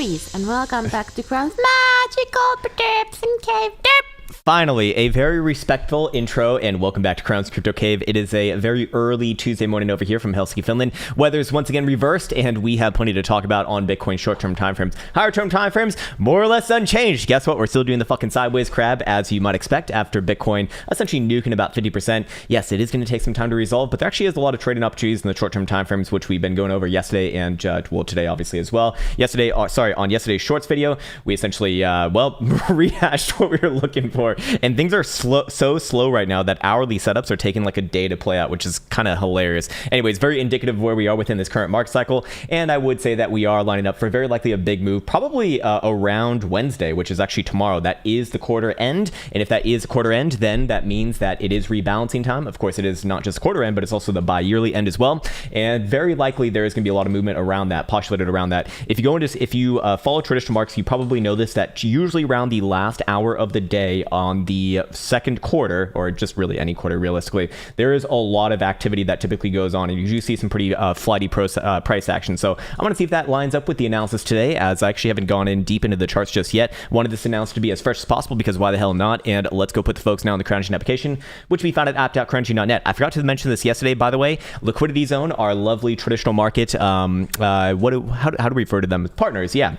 Greetings and welcome back to Krown's magical tips and cave dip. Finally, a very respectful intro and welcome back to Krown's Crypto Cave. It is a very early Tuesday morning over here from Helsinki, Finland. Weather's once again reversed and we have plenty to talk about on Bitcoin short-term timeframes. Higher-term timeframes, more or less unchanged. Guess what? We're still doing the fucking sideways crab as you might expect after Bitcoin essentially nuking about 50%. Yes, it is going to take some time to resolve, but there actually is a lot of trading opportunities in the short-term timeframes, which we've been going over yesterday and, well, today obviously as well. On yesterday's shorts video, we essentially, rehashed what we were looking for. And things are so slow right now that hourly setups are taking like a day to play out, which is kind of hilarious. Anyways, very indicative of where we are within this current market cycle. And I would say that we are lining up for very likely a big move, probably around Wednesday, which is actually tomorrow. That is the quarter end. And if that is quarter end, then that means that it is rebalancing time. Of course, it is not just quarter end, but it's also the bi-yearly end as well. And very likely there is going to be a lot of movement around that, postulated around that. If you follow traditional markets, you probably know this, that usually around the last hour of the day on the second quarter, or just really any quarter realistically, there is a lot of activity that typically goes on, and you usually see some pretty flighty price action. So I'm going to see if that lines up with the analysis today, as I actually haven't gone in deep into the charts just yet. Wanted this announced to be as fresh as possible, because why the hell not? And let's go put the folks now in the Krown application, which we found at app.krown.net. I forgot to mention this yesterday, by the way. Liquidity Zone, our lovely traditional market, how do we refer to them? Partners, yeah.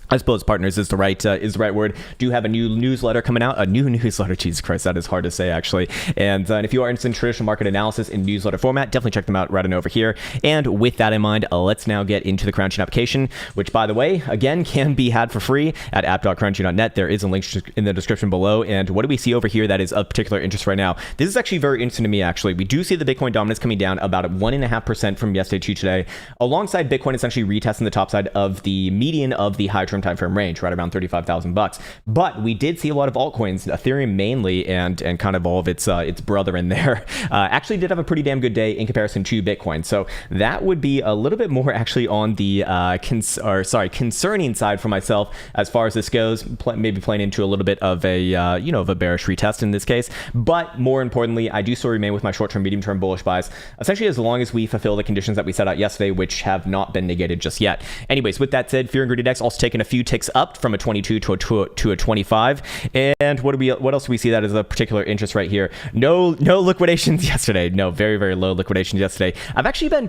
I suppose partners is the right word. Do have a new newsletter coming out. A new newsletter. Jesus Christ, that is hard to say actually. And if you are interested in traditional market analysis in newsletter format, definitely check them out right on over here. And with that in mind, let's now get into the Krown application, which by the way, again, can be had for free at app.krown.net. There is a link in the description below. And what do we see over here that is of particular interest right now? This is actually very interesting to me actually. We do see the Bitcoin dominance coming down about 1.5% from yesterday to today, alongside Bitcoin essentially retesting the top side of the median of the high term time frame range, right around $35,000. But we did see a lot of altcoins, Ethereum mainly, and kind of all of its brother in there, actually did have a pretty damn good day in comparison to Bitcoin. So that would be a little bit more actually on the concerning side for myself as far as this goes. Maybe playing into a little bit of a of a bearish retest in this case. But more importantly, I do still remain with my short-term, medium-term bullish bias, essentially as long as we fulfill the conditions that we set out yesterday, which have not been negated just yet. Anyways, with that said, Fear and Greedy Dex also taking a few ticks up from a 22 to a 25. And what else do we see that is a particular interest right here? No liquidations yesterday. No, very, very low liquidations yesterday. I've actually been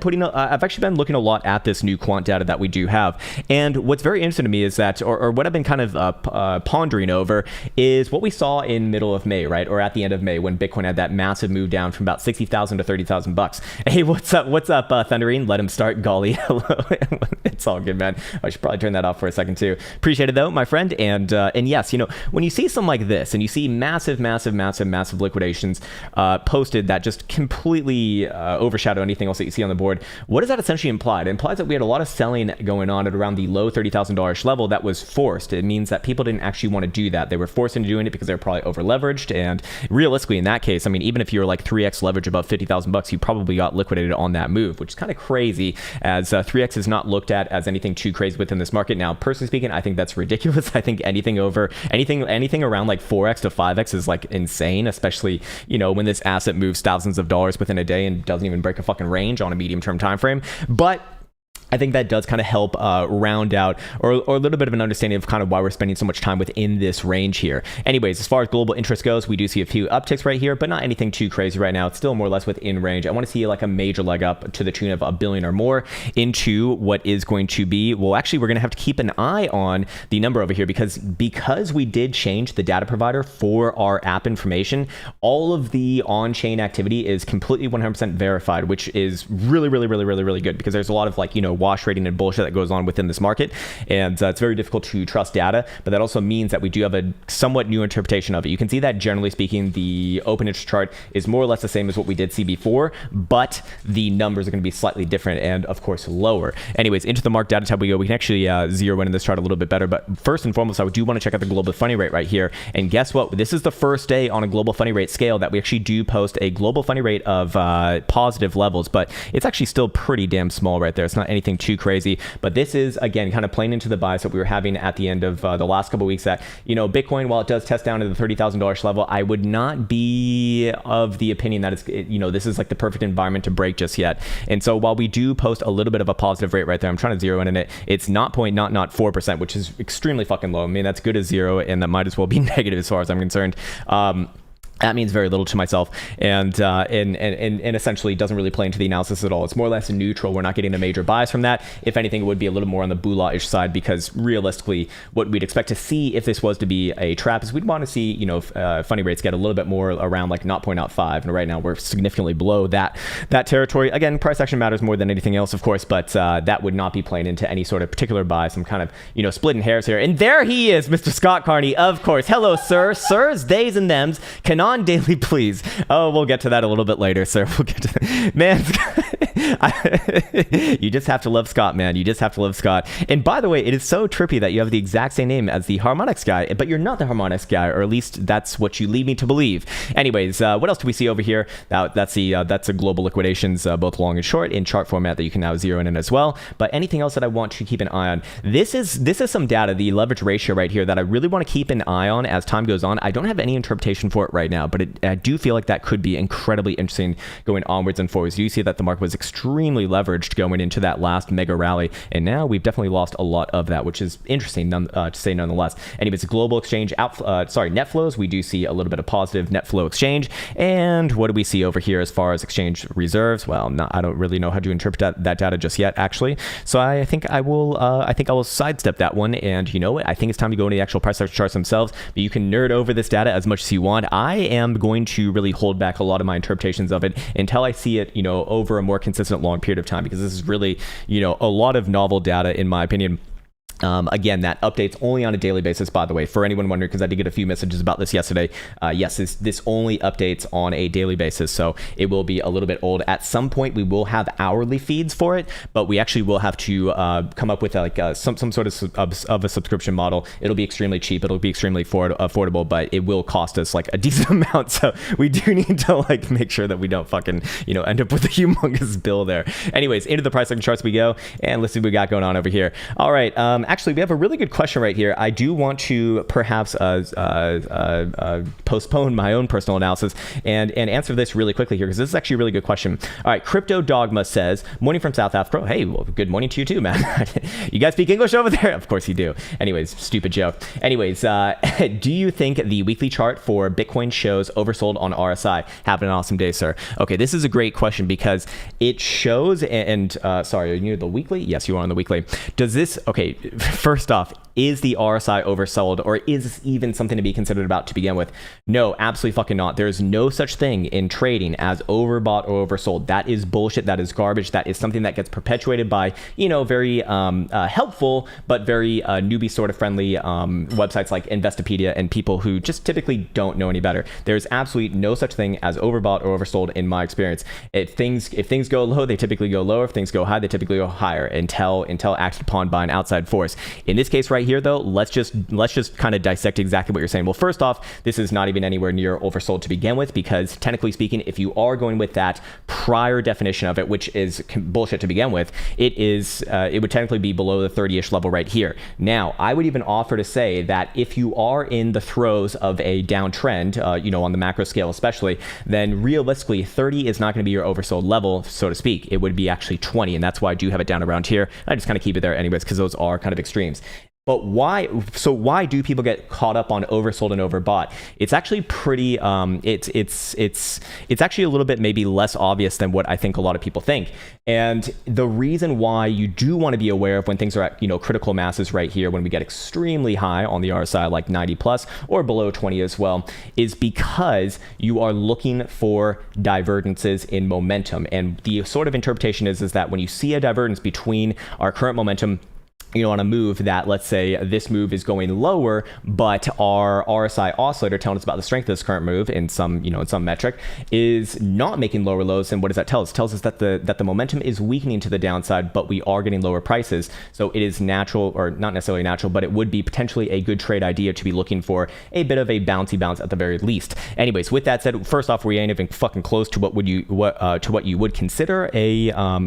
looking a lot at this new quant data that we do have. And what's very interesting to me is that, or what I've been kind of pondering over, is what we saw in middle of May, right? Or at the end of May, when Bitcoin had that massive move down from about 60,000 to 30,000 bucks. Hey, what's up, Thunderine? Let him start. Golly, hello. It's all good, man. I should probably turn that off for a second too. Appreciate it though, my friend. And yes, when you see something like this and you see massive liquidations posted that just completely overshadow anything else that you see on the board, what does that essentially imply? It implies that we had a lot of selling going on at around the low $30,000 level that was forced. It means that people didn't actually want to do that. They were forced into doing it because they were probably over leveraged. And realistically, in that case, I mean, even if you were like 3x leverage above 50,000 bucks, you probably got liquidated on that move, which is kind of crazy, as 3x is not looked at as anything too crazy within this market. Now, personally speaking, I think that's ridiculous. I think anything around like 4x to 5x is like insane, especially when this asset moves thousands of dollars within a day and doesn't even break a fucking range on a medium term time frame. But I think that does kind of help round out or a little bit of an understanding of kind of why we're spending so much time within this range here. Anyways, as far as global interest goes, we do see a few upticks right here, but not anything too crazy right now. It's still more or less within range. I want to see like a major leg up to the tune of $1 billion or more into what is going to be, well, actually, we're going to have to keep an eye on the number over here because we did change the data provider for our app information. All of the on-chain activity is completely 100% verified, which is really good because there's a lot of wash rating and bullshit that goes on within this market, and it's very difficult to trust data. But that also means that we do have a somewhat new interpretation of it. You can see that generally speaking, the open interest chart is more or less the same as what we did see before, but the numbers are going to be slightly different and of course lower. Anyways, into the mark data tab we go. We can actually zero in this chart a little bit better, but first and foremost, I do want to check out the global funny rate right here. And guess what? This is the first day on a global funny rate scale that we actually do post a global funny rate of positive levels, but it's actually still pretty damn small right there. It's not anything anything too crazy. But this is, again, kind of playing into the bias that we were having at the end of the last couple of weeks that, Bitcoin, while it does test down to the $30,000 level, I would not be of the opinion that this is like the perfect environment to break just yet. And so while we do post a little bit of a positive rate right there, I'm trying to zero in on it. It's 0.004%, which is extremely fucking low. I mean, that's good as zero, and that might as well be negative as far as I'm concerned. That means very little to myself, and essentially doesn't really play into the analysis at all. It's more or less neutral. We're not getting a major bias from that. If anything, it would be a little more on the Bula-ish side, because realistically, what we'd expect to see if this was to be a trap is we'd want to see, funding rates get a little bit more around like 0.05, and right now we're significantly below that territory. Again, price action matters more than anything else, of course, but that would not be playing into any sort of particular bias. I'm kind of, splitting hairs here. And there he is, Mr. Scott Carney, of course. Hello, sir. Sirs, theys, and thems. On daily, please. Oh, we'll get to that a little bit later, sir. We'll get to that. Man, you just have to love Scott, man. You just have to love Scott. And by the way, it is so trippy that you have the exact same name as the harmonics guy, but you're not the harmonics guy, or at least that's what you lead me to believe. Anyways, what else do we see over here? That's a global liquidations, both long and short, in chart format that you can now zero in as well. But anything else that I want to keep an eye on? This is some data, the leverage ratio right here, that I really want to keep an eye on as time goes on. I don't have any interpretation for it right now, but I do feel like that could be incredibly interesting going onwards and forwards. You see that the market was extremely leveraged going into that last mega rally, and now we've definitely lost a lot of that, which is interesting to say nonetheless. Anyways, global exchange net flows, we do see a little bit of positive net flow exchange. And what do we see over here as far as exchange reserves? Well, I don't really know how to interpret that data just yet, actually. So I think I will sidestep that one. And you know what? I think it's time to go into the actual price action charts themselves. But you can nerd over this data as much as you want. I am going to really hold back a lot of my interpretations of it until I see it, over a more consistent long period of time, because this is really, a lot of novel data in my opinion. Again, that updates only on a daily basis, by the way, for anyone wondering, because I did get a few messages about this yesterday. Yes, this only updates on a daily basis, so it will be a little bit old. At some point, we will have hourly feeds for it, but we actually will have to come up with some sort of a subscription model. It'll be extremely cheap. It'll be extremely affordable, but it will cost us like a decent amount. So we do need to make sure that we don't fucking end up with a humongous bill there. Anyways, into the price action charts we go, and let's see what we got going on over here. All right. Actually, we have a really good question right here. I do want to perhaps postpone my own personal analysis and answer this really quickly here, because this is actually a really good question. All right, Crypto Dogma says, morning from South Africa. Hey, well, good morning to you too, man. You guys speak English over there? Of course you do. Anyways, stupid joke. Anyways, do you think the weekly chart for Bitcoin shows oversold on RSI? Have an awesome day, sir. Okay, this is a great question because it shows, sorry, are you the weekly? Yes, you are on the weekly. Does this, okay, first off, is the RSI oversold, or is this even something to be considered about to begin with? No, absolutely fucking not. There is no such thing in trading as overbought or oversold. That is bullshit. That is garbage. That is something that gets perpetuated by, very helpful, but very newbie sort of friendly websites like Investopedia and people who just typically don't know any better. There's absolutely no such thing as overbought or oversold in my experience. If things go low, they typically go lower. If things go high, they typically go higher until acted upon by an outside force. In this case right here, though, let's just kind of dissect exactly what you're saying. Well, first off, this is not even anywhere near oversold to begin with, because technically speaking, if you are going with that prior definition of it, which is bullshit to begin with, it would technically be below the 30-ish level right here. Now, I would even offer to say that if you are in the throes of a downtrend, on the macro scale especially, then realistically 30 is not going to be your oversold level, so to speak. It would be actually 20, and that's why I do have it down around here. I just kind of keep it there anyways, because those are kind of extremes. But why do people get caught up on oversold and overbought? It's actually pretty it's actually a little bit maybe less obvious than what I think a lot of people think. And the reason why you do want to be aware of when things are at, critical masses right here, when we get extremely high on the RSI, like 90 plus or below 20 as well, is because you are looking for divergences in momentum. And the sort of interpretation is that when you see a divergence between our current momentum on a move that, let's say this move is going lower, but our RSI oscillator telling us about the strength of this current move in some, in some metric is not making lower lows. And what does that tell us? It tells us that the momentum is weakening to the downside, but we are getting lower prices. So it is natural, or not necessarily natural, but it would be potentially a good trade idea to be looking for a bit of a bouncy bounce at the very least. Anyways, with that said, first off, we ain't even fucking close to what you would consider a an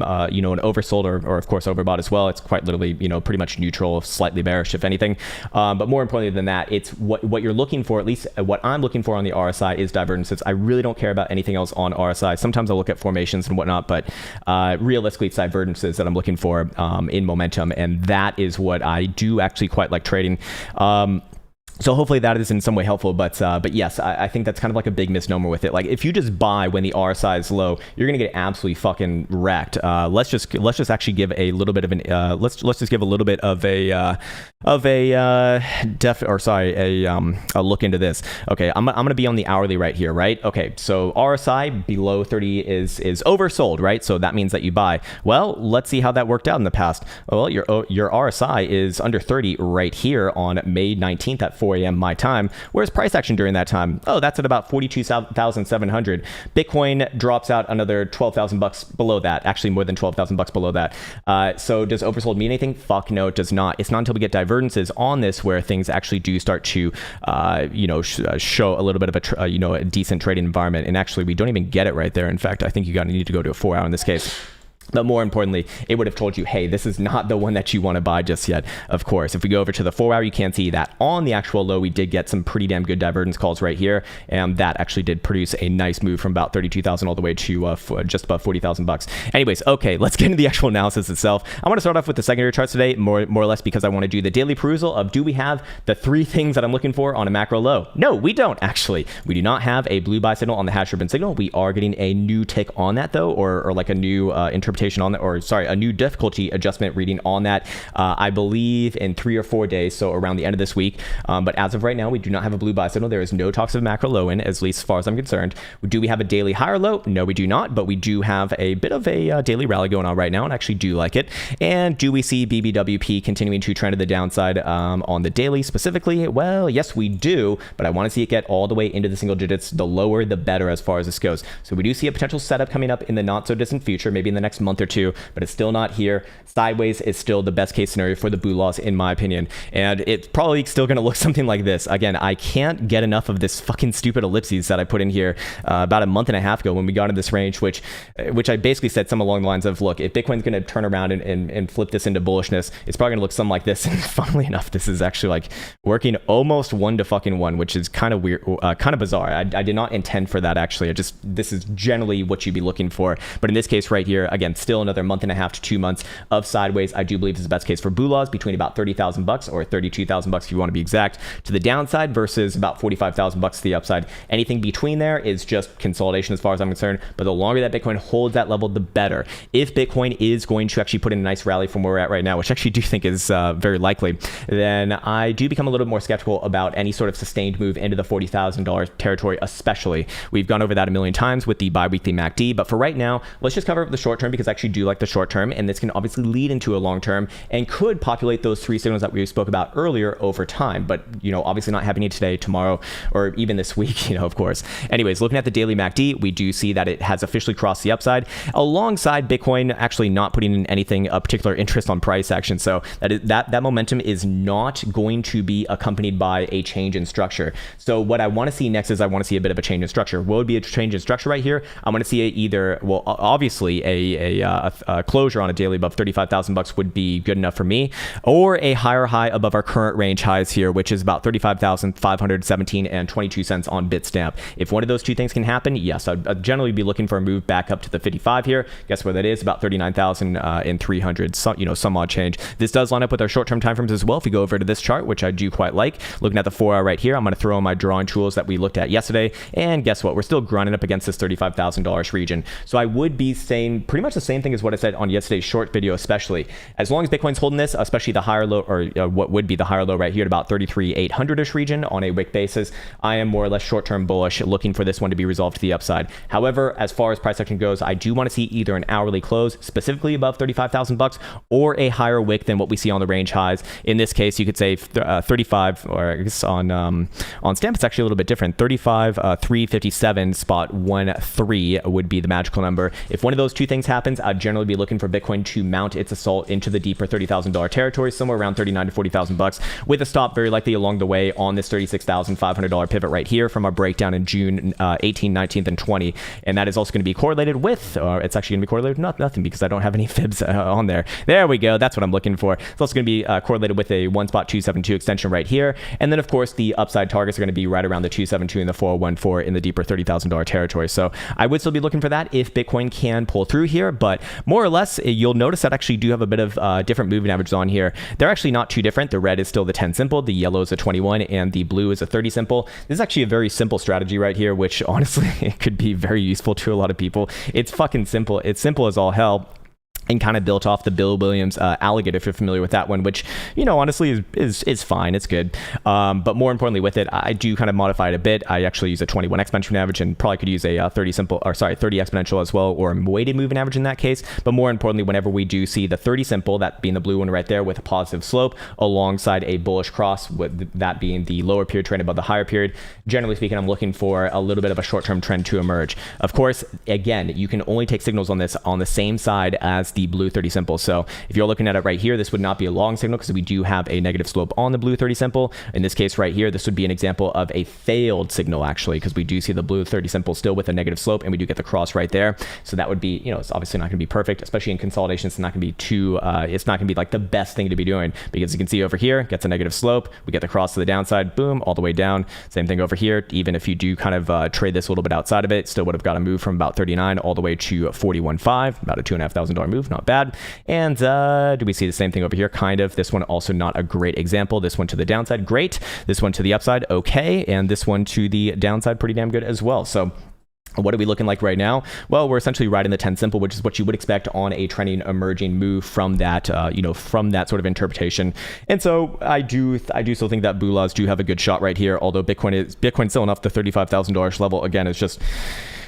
oversold or of course overbought as well. It's quite literally, pretty much neutral, slightly bearish if anything. But more importantly than that, it's what you're looking for, at least what I'm looking for on the RSI is divergences. I really don't care about anything else on RSI. Sometimes I'll look at formations and whatnot, but realistically it's divergences that I'm looking for in momentum, and that is what I do actually quite like trading. So hopefully that is in some way helpful, but yes, I think that's kind of like a big misnomer with it. Like if you just buy when the RSI is low, you're gonna get absolutely fucking wrecked. Let's just actually give a little bit of an let's just give a little bit of a look into this. Okay, I'm gonna be on the hourly right here, right? Okay, so RSI below 30 is oversold, right? So that means that you buy. Well, let's see how that worked out in the past. Well, your RSI is under 30 right here on May 19th at 4 a.m. my time. Where's price action during that time? Oh, that's at about 42,700. Bitcoin drops out another 12,000 bucks below that. Actually, more than 12,000 bucks below that. So does oversold mean anything? Fuck no, it does not. It's not until we get divergences on this where things actually do start to, show a little bit of a decent trading environment. And actually, we don't even get it right there. In fact, I think you need to go to a 4 hour in this case. But more importantly, it would have told you, hey, this is not the one that you want to buy just yet. Of course, if we go over to the 4 hour, you can see that on the actual low, we did get some pretty damn good divergence calls right here. And that actually did produce a nice move from about 32,000 all the way to just above 40,000 bucks. Anyways, okay, let's get into the actual analysis itself. I want to start off with the secondary charts today, more or less because I want to do the daily perusal of, do we have the 3 things that I'm looking for on a macro low? No, we don't actually. We do not have a blue buy signal on the hash ribbon signal. We are getting a new tick on that though, or like a new interpretation on that, or sorry, a new difficulty adjustment reading on that, I believe in 3 or 4 days, so around the end of this week. But as of right now, we do not have a blue buy signal. There is no talks of macro low in, at least as far as I'm concerned. Do we have a daily higher low? No, we do not, but we do have a bit of a daily rally going on right now, and actually do like it. And do we see BBWP continuing to trend to the downside on the daily specifically? Well, yes, we do, but I want to see it get all the way into the single digits. The lower, the better as far as this goes. So we do see a potential setup coming up in the not so distant future, maybe in the next month or two, but it's still not here. Sideways is still the best case scenario for the blue laws, in my opinion. And it's probably still going to look something like this. Again, I can't get enough of this fucking stupid ellipses that I put in here about a month and a half ago when we got in this range, which I basically said something along the lines of, look, if Bitcoin's going to turn around and flip this into bullishness, it's probably going to look something like this. And funnily enough, this is actually like working almost 1-to-1, which is kind of weird, kind of bizarre. I did not intend for that, actually. This is generally what you'd be looking for. But in this case right here, again, still another month and a half to 2 months of sideways. I do believe is the best case for blue laws, between about 30,000 bucks or 32,000 bucks if you want to be exact to the downside, versus about 45,000 bucks to the upside. Anything between there is just consolidation as far as I'm concerned, but the longer that Bitcoin holds that level, the better. If Bitcoin is going to actually put in a nice rally from where we're at right now, which I actually do think is very likely, then I do become a little bit more skeptical about any sort of sustained move into the $40,000 territory, especially. We've gone over that a million times with the bi-weekly MACD, but for right now, let's just cover the short term, because I actually do like the short term, and this can obviously lead into a long term and could populate those 3 signals that we spoke about earlier over time, but obviously not happening today, tomorrow, or even this week, of course. Anyways, looking at the daily MACD, we do see that it has officially crossed the upside, alongside Bitcoin actually not putting in anything of particular interest on price action. So that momentum is not going to be accompanied by a change in structure. So what I want to see next is I want to see a bit of a change in structure. What would be a change in structure right here? I want to see either, well, obviously a closure on a daily above 35,000 bucks would be good enough for me, or a higher high above our current range highs here, which is about 35,517 and 22 cents on Bitstamp. If one of those 2 things can happen, yes, I'd generally be looking for a move back up to the 55 here. Guess where that is? About 39,300, some odd change. This does line up with our short-term timeframes as well. If we go over to this chart, which I do quite like, looking at the 4 hour right here, I'm going to throw in my drawing tools that we looked at yesterday, and guess what? We're still grinding up against this $35,000 region. So I would be saying pretty much the same thing as what I said on yesterday's short video, especially. As long as Bitcoin's holding this, especially the higher low, or what would be the higher low right here at about 33,800-ish region on a wick basis, I am more or less short-term bullish, looking for this one to be resolved to the upside. However, as far as price action goes, I do want to see either an hourly close, specifically above 35,000 bucks, or a higher wick than what we see on the range highs. In this case, you could say 35, or I guess on Stamp, it's actually a little bit different. 357 spot 13 would be the magical number. If one of those two things happens, I'd generally be looking for Bitcoin to mount its assault into the deeper $30,000 territory, somewhere around 39 to 40,000 bucks, with a stop very likely along the way on this $36,500 pivot right here from our breakdown in June 18, 19th, and 20. And that is also going to be correlated with, or it's actually going to be correlated with nothing, because I don't have any fibs on there. There we go. That's what I'm looking for. It's also going to be correlated with a 1.272 extension right here. And then, of course, the upside targets are going to be right around the 272 and the 414 in the deeper $30,000 territory. So I would still be looking for that if Bitcoin can pull through here. But more or less, you'll notice that I actually do have a bit of different moving averages on here. They're actually not too different. The red is still the 10 simple, the yellow is a 21, and the blue is a 30 simple. This is actually a very simple strategy right here, which honestly, it could be very useful to a lot of people. It's fucking simple. It's simple as all hell. And kind of built off the Bill Williams alligator, if you're familiar with that one, which, you know, honestly is fine. It's good. But more importantly with it, I do kind of modify it a bit. I actually use a 21 exponential average, and probably could use a 30 exponential as well, or a weighted moving average in that case. But more importantly, whenever we do see the 30 simple, that being the blue one right there with a positive slope alongside a bullish cross, with that being the lower period trend above the higher period, generally speaking, I'm looking for a little bit of a short-term trend to emerge. Of course, again, you can only take signals on this on the same side as the blue 30 simple. So if you're looking at it right here, this would not be a long signal because we do have a negative slope on the blue 30 simple. In this case right here, this would be an example of a failed signal actually, because we do see the blue 30 simple still with a negative slope, and we do get the cross right there. So that would be, you know, it's obviously not going to be perfect, especially in consolidation. It's not going to be too, it's not going to be like the best thing to be doing, because you can see over here, gets a negative slope. We get the cross to the downside, boom, all the way down. Same thing over here. Even if you do kind of trade this a little bit outside of it, still would have got a move from about 39 all the way to 41.5, about a $2,500 move, not bad. And do we see the same thing over here? Kind of. This one also not a great example. This one to the downside, great. This one to the upside, okay. And this one to the downside, pretty damn good as well. So what are we looking like right now? Well, we're essentially riding the 10 simple, which is what you would expect on a trending emerging move from that, from that sort of interpretation. And so I do still think that Bulas do have a good shot right here. Although Bitcoin's still enough the $35,000 level. Again, it's just,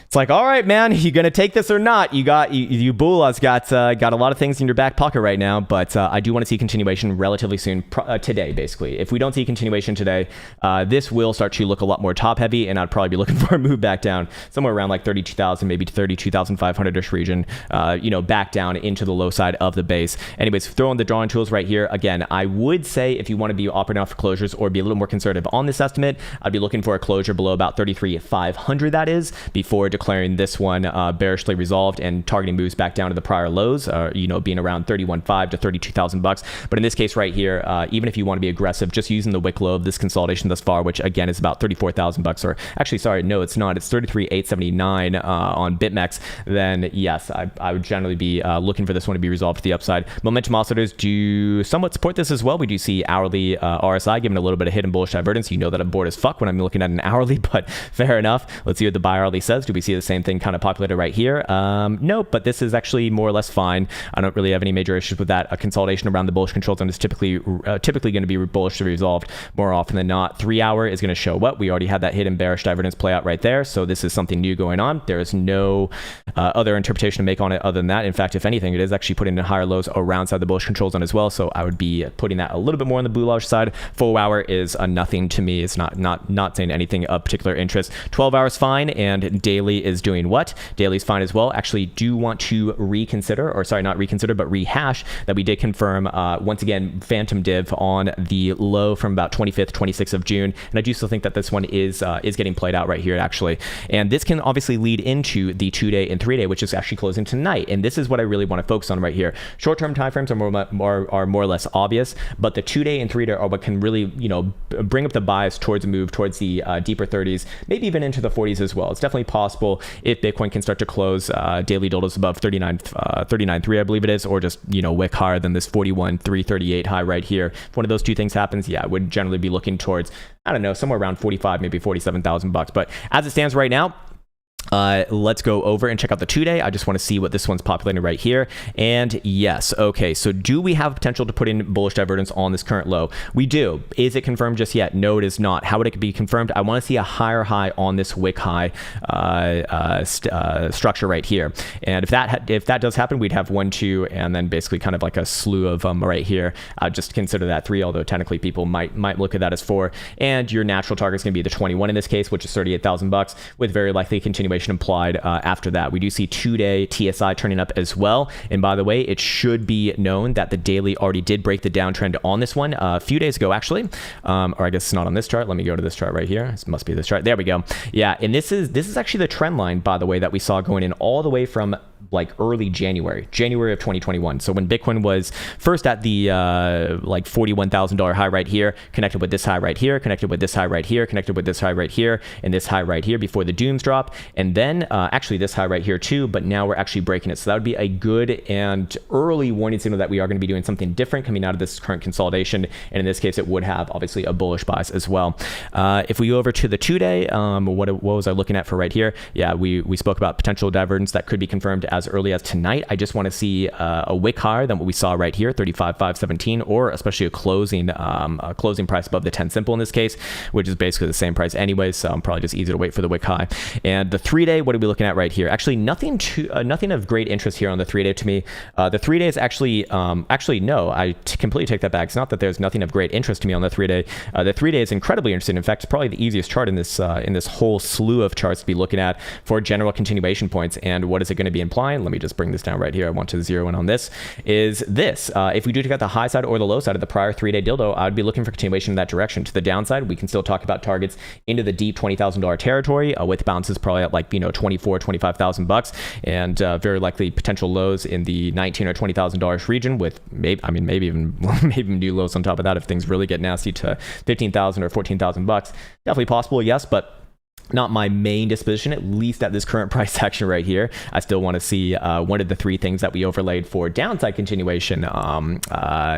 it's like, all right, man, you gonna take this or not? You Bulas got a lot of things in your back pocket right now, but I do want to see continuation relatively soon, today, basically. If we don't see continuation today, this will start to look a lot more top heavy, and I'd probably be looking for a move back down somewhere around like 32,000, maybe to 32,500-ish region, back down into the low side of the base. Anyways, throw in the drawing tools right here. Again, I would say if you want to be operating off closures or be a little more conservative on this estimate, I'd be looking for a closure below about 33,500, that is, before declaring this one bearishly resolved and targeting moves back down to the prior lows, being around 31.5 to 32,000 bucks. But in this case right here, even if you want to be aggressive, just using the wick low of this consolidation thus far, which again is about 34,000 bucks, or actually, sorry, no, it's not. It's 33,879 on BitMEX. Then yes, I would generally be looking for this one to be resolved to the upside. Momentum oscillators do somewhat support this as well. We do see hourly RSI giving a little bit of hidden bullish divergence. You know that I'm bored as fuck when I'm looking at an hourly, but fair enough. Let's see what the buy hourly says. Do we see the same thing kind of populated right here? No, but this is actually more or less fine. I don't really have any major issues with that. A consolidation around the bullish control zone is typically going to be bullish to resolved more often than not. 3 hour is going to show what? We already had that hidden bearish divergence play out right there. So this is something new going on. There is no other interpretation to make on it other than that. In fact, if anything, it is actually putting in higher lows around side the bullish control zone as well. So I would be putting that a little bit more on the bullish side. 4 hour is a nothing to me. It's not saying anything of particular interest. 12 hours fine, and daily is doing what? Daily's fine as well. Actually do want to reconsider, or sorry, not reconsider, but rehash that we did confirm once again phantom div on the low from about 25th, 26th of June. And I do still think that this one is getting played out right here actually. And this can obviously lead into the 2-day and 3-day, which is actually closing tonight. And this is what I really want to focus on right here. Short-term timeframes are more or less obvious, but the 2-day and 3-day are what can really, bring up the bias towards a move towards the deeper 30s, maybe even into the 40s as well. It's definitely possible if Bitcoin can start to close daily dolders above 39.3, I believe it is, or just, wick higher than this 41.338 high right here. If one of those two things happens, yeah, I would generally be looking towards, I don't know, somewhere around 45, maybe 47,000 bucks. But as it stands right now, Let's go over and check out the 2-day. I just want to see what this one's populating right here. And yes, okay, so do we have potential to put in bullish divergence on this current low? We do. Is it confirmed just yet? No, it is not. How would it be confirmed? I want to see a higher high on this wick high structure right here. And if that does happen, we'd have 1, 2, and then basically kind of like a slew of them right here. Just consider that 3, although technically people might look at that as 4. And your natural target is going to be the 21 in this case, which is $38,000 with very likely continuation implied after that. We do see 2-day TSI turning up as well. And by the way, it should be known that the daily already did break the downtrend on this one a few days ago, actually. Or I guess it's not on this chart. Let me go to this chart right here. This must be this chart. There we go. Yeah, and this is actually the trend line, by the way, that we saw going in all the way from like early January of 2021. So when Bitcoin was first at the like $41,000 high right here, connected with this high right here, connected with this high right here, connected with this high right here, and this high right here before the dooms drop, and then actually this high right here too, but now we're actually breaking it. So that would be a good and early warning signal that we are going to be doing something different coming out of this current consolidation, and in this case it would have obviously a bullish bias as well. If we go over to the 2-day, what was I looking at for right here? Yeah, we spoke about potential divergence that could be confirmed as early as tonight. I just want to see a wick higher than what we saw right here, 35,517, or especially a closing price above the 10 simple in this case, which is basically the same price anyways. So I'm probably just easy to wait for the wick high. And the 3-day, what are we looking at right here? Actually, nothing of great interest here on the 3-day to me. The 3-day is actually no, I completely take that back. It's not that there's nothing of great interest to me on the 3-day. The 3-day is incredibly interesting. In fact, it's probably the easiest chart in this whole slew of charts to be looking at for general continuation points. And what is it going to be implying? Let me just bring this down right here. I want to zero in on this. Is this if we do take out the high side or the low side of the prior 3-day dildo, I would be looking for continuation in that direction. To the downside, we can still talk about targets into the deep $20,000 territory with bounces probably at like $24,000-$25,000 and very likely potential lows in the $19,000 or $20,000 region with maybe even new lows on top of that if things really get nasty to $15,000 or $14,000. Definitely possible, yes, but not my main disposition, at least at this current price action right here. I still want to see one of the 3 things that we overlaid for downside continuation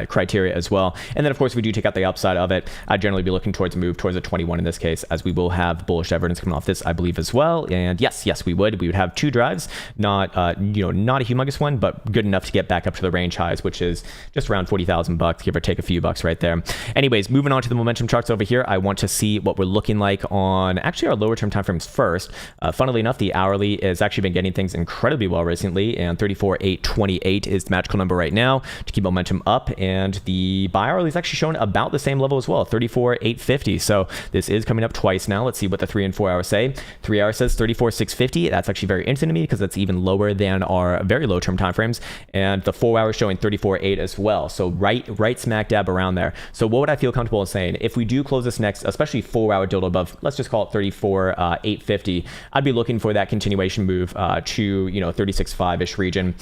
criteria as well. And then, of course, if we do take out the upside of it, I'd generally be looking towards a move towards a 21 in this case, as we will have bullish evidence coming off this, I believe, as well. And yes, we would have 2 drives, not not a humongous one, but good enough to get back up to the range highs, which is just around $40,000, give or take a few bucks right there. Anyways, moving on to the momentum charts over here, I want to see what we're looking like on actually our lower term time frames first. Funnily enough, the hourly has actually been getting things incredibly well recently, and 34,828 is the magical number right now to keep momentum up, and the bi-hourly is actually showing about the same level as well, 34,850. So this is coming up twice now. Let's see what the 3 and 4 hours say. 3 hours says 34,650. That's actually very interesting to me because that's even lower than our very low term time frames, and the 4 hours showing 34,800 as well. So right smack dab around there. So what would I feel comfortable in saying if we do close this next, especially 4 hour dildo above, let's just call it 34,850, I'd be looking for that continuation move to 36.5-ish region.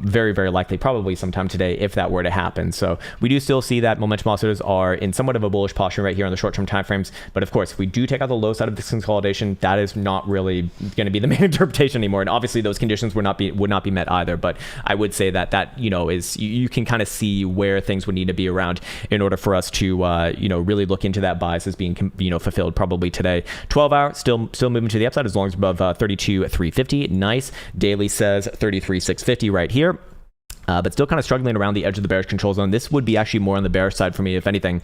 Very likely, probably sometime today if that were to happen. So we do still see that momentum oscillators are in somewhat of a bullish posture right here on the short-term timeframes. But of course, if we do take out the low side of this consolidation, that is not really going to be the main interpretation anymore. And obviously, those conditions would not be met either. But I would say that is you can kind of see where things would need to be around in order for us to really look into that bias as being fulfilled probably today. 12 hour still moving to the upside as long as above 32,350. Nice. Daily says 33,650 right here. But still kind of struggling around the edge of the bearish control zone. This would be actually more on the bearish side for me, if anything.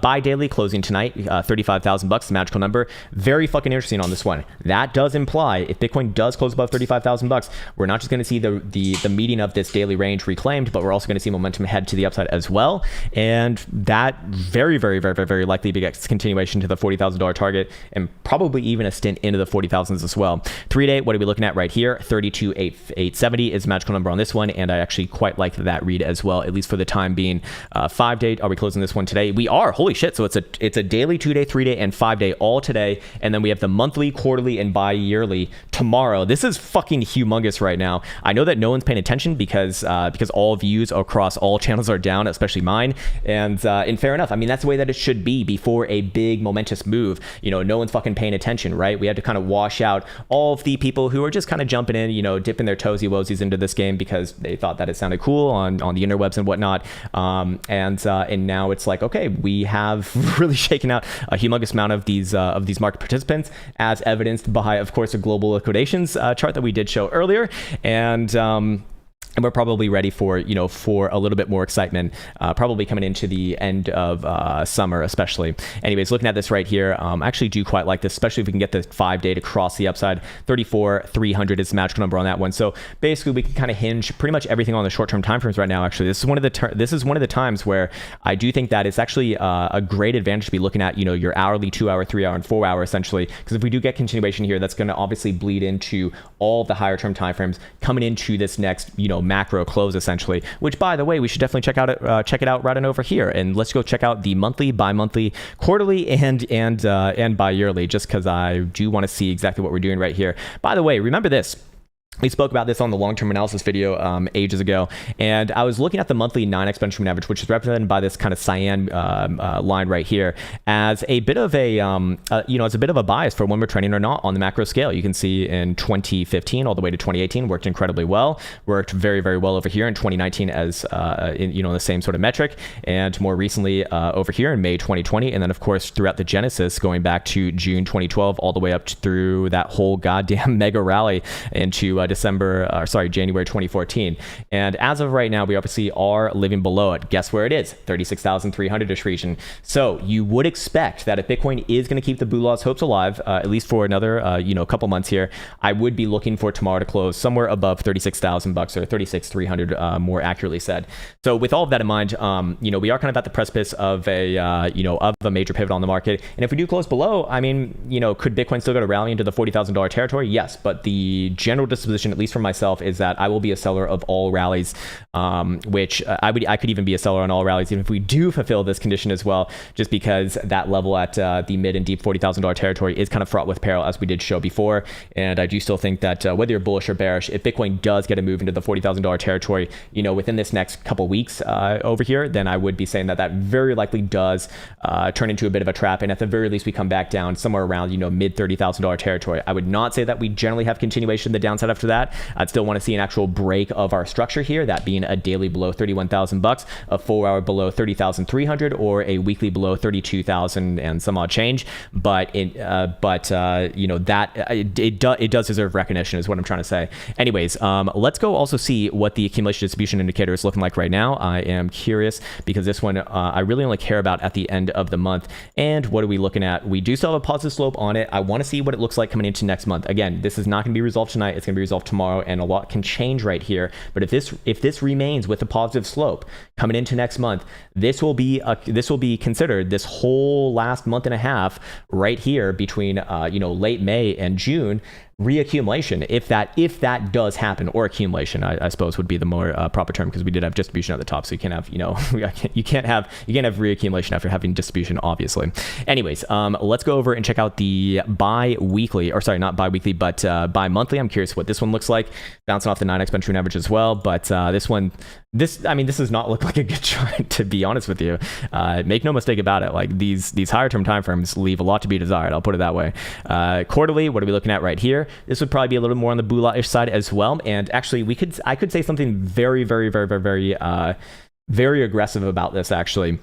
Buy daily closing tonight, $35,000, the magical number. Very fucking interesting on this one. That does imply if Bitcoin does close above $35,000, we're not just going to see the meeting of this daily range reclaimed, but we're also going to see momentum head to the upside as well. And that very likely begets continuation to the $40,000 target and probably even a stint into the 40,000s as well. 3-day, what are we looking at right here? 32,870 is the magical number on this one, and I actually quite like that read as well, at least for the time being. 5-day, are we closing this one today? We are. Holy shit. So it's a daily, 2-day, 3-day, and 5-day all today. And then we have the monthly, quarterly, and bi-yearly tomorrow. This is fucking humongous right now. I know that no one's paying attention because all views across all channels are down, especially mine. And fair enough. I mean, that's the way that it should be before a big momentous move. No one's fucking paying attention, right? We had to kind of wash out all of the people who are just kind of jumping in, dipping their toesy-woesies into this game because they thought that it sounded sounded cool on the interwebs and whatnot. And now it's like, okay, we have really shaken out a humongous amount of these market participants, as evidenced by, of course, a global liquidations chart that we did show earlier. And we're probably ready for, for a little bit more excitement, probably coming into the end of summer, especially. Anyways, looking at this right here, I actually do quite like this, especially if we can get the 5-day to cross the upside. 34,300 is the magical number on that one. So basically, we can kind of hinge pretty much everything on the short-term timeframes right now. Actually, this is one of the times where I do think that it's actually a great advantage to be looking at, your hourly, 2-hour, 3-hour, and 4-hour essentially. Because if we do get continuation here, that's going to obviously bleed into all the higher-term timeframes coming into this next, macro close essentially, which by the way, we should definitely check it out right on over here. And let's go check out the monthly, bi-monthly, quarterly, and bi-yearly, just because I do want to see exactly what we're doing right here. By the way, remember this. We spoke about this on the long-term analysis video ages ago, and I was looking at the monthly 9x benchmark average, which is represented by this kind of cyan line right here, as a bit of a as a bit of a bias for when we're trending or not on the macro scale. You can see in 2015 all the way to 2018 worked incredibly well, worked very, very well over here in 2019 as the same sort of metric, and more recently over here in May 2020, and then of course throughout the genesis going back to June 2012 all the way up through that whole goddamn mega rally into January 2014. And as of right now, we obviously are living below it. Guess where it is? 36,300-ish region. So you would expect that if Bitcoin is going to keep the Bulaw's hopes alive, at least for another, couple months here, I would be looking for tomorrow to close somewhere above 36,000 bucks or 36,300, more accurately said. So with all of that in mind, we are kind of at the precipice of a major pivot on the market. And if we do close below, I mean, could Bitcoin still go to rally into the $40,000 territory? Yes, but the general disposition, at least for myself, is that I will be a seller of all rallies, which I could even be a seller on all rallies even if we do fulfill this condition as well, just because that level at the mid and deep $40,000 territory is kind of fraught with peril, as we did show before. And I do still think that whether you're bullish or bearish, if Bitcoin does get a move into the $40,000 territory, within this next couple weeks over here, then I would be saying that very likely does turn into a bit of a trap. And at the very least, we come back down somewhere around mid $30,000 territory. I would not say that we generally have continuation the downside after that. I'd still want to see an actual break of our structure here, that being a daily below 31,000 bucks, a 4-hour below 30,300, or a weekly below 32,000 and some odd change. But it does deserve recognition, is what I'm trying to say. Anyways, let's go also see what the accumulation distribution indicator is looking like right now. I am curious because this one I really only care about at the end of the month. And what are we looking at? We do still have a positive slope on it. I want to see what it looks like coming into next month. Again, this is not going to be resolved tonight. It's going to be resolved tomorrow, and a lot can change right here. But if this remains with a positive slope coming into next month, this will be considered this whole last month and a half right here between late May and June reaccumulation, if that does happen, or accumulation, I suppose would be the more proper term, because we did have distribution at the top, so you can't have you can't have reaccumulation after having distribution, obviously. Anyways, let's go over and check out the bi-weekly, or sorry, not bi-weekly, but bi-monthly. I'm curious what this one looks like, bouncing off the 9x benchmark average as well. But this does not look like a good chart, to be honest with you. Make no mistake about it. Like these higher term time frames leave a lot to be desired. I'll put it that way. Quarterly, what are we looking at right here? This would probably be a little more on the Bula-ish side as well. And actually, I could say something very, very, very, very, very, very aggressive about this, actually.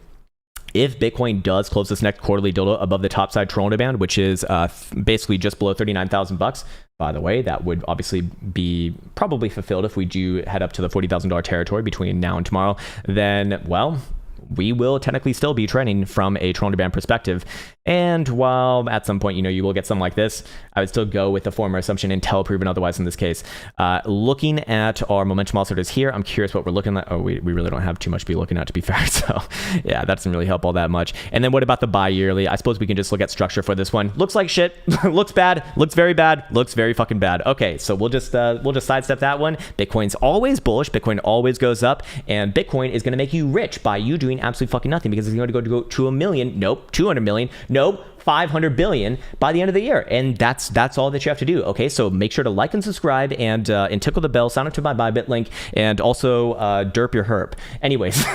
If Bitcoin does close this next quarterly dildo above the topside Toronto band, which is basically just below 39,000 bucks, by the way, that would obviously be probably fulfilled if we do head up to the $40,000 territory between now and tomorrow, then, well, we will technically still be trending from a Toronto band perspective. And while at some point, you will get something like this, I would still go with the former assumption until proven otherwise in this case. Looking at our momentum oscillators here, I'm curious what we're looking at. Oh, we really don't have too much to be looking at, to be fair. So yeah, that doesn't really help all that much. And then what about the bi-yearly? I suppose we can just look at structure for this one. Looks like shit. Looks bad. Looks very bad. Looks very fucking bad. Okay, so we'll just sidestep that one. Bitcoin's always bullish. Bitcoin always goes up, and Bitcoin is going to make you rich by you doing absolutely fucking nothing, because it's going to go to 1 million. Nope. 200 million. Nope. 500 billion by the end of the year. And that's all that you have to do. Okay, so make sure to like and subscribe, and tickle the bell, sign up to my Bybit link, and also derp your herp. Anyways,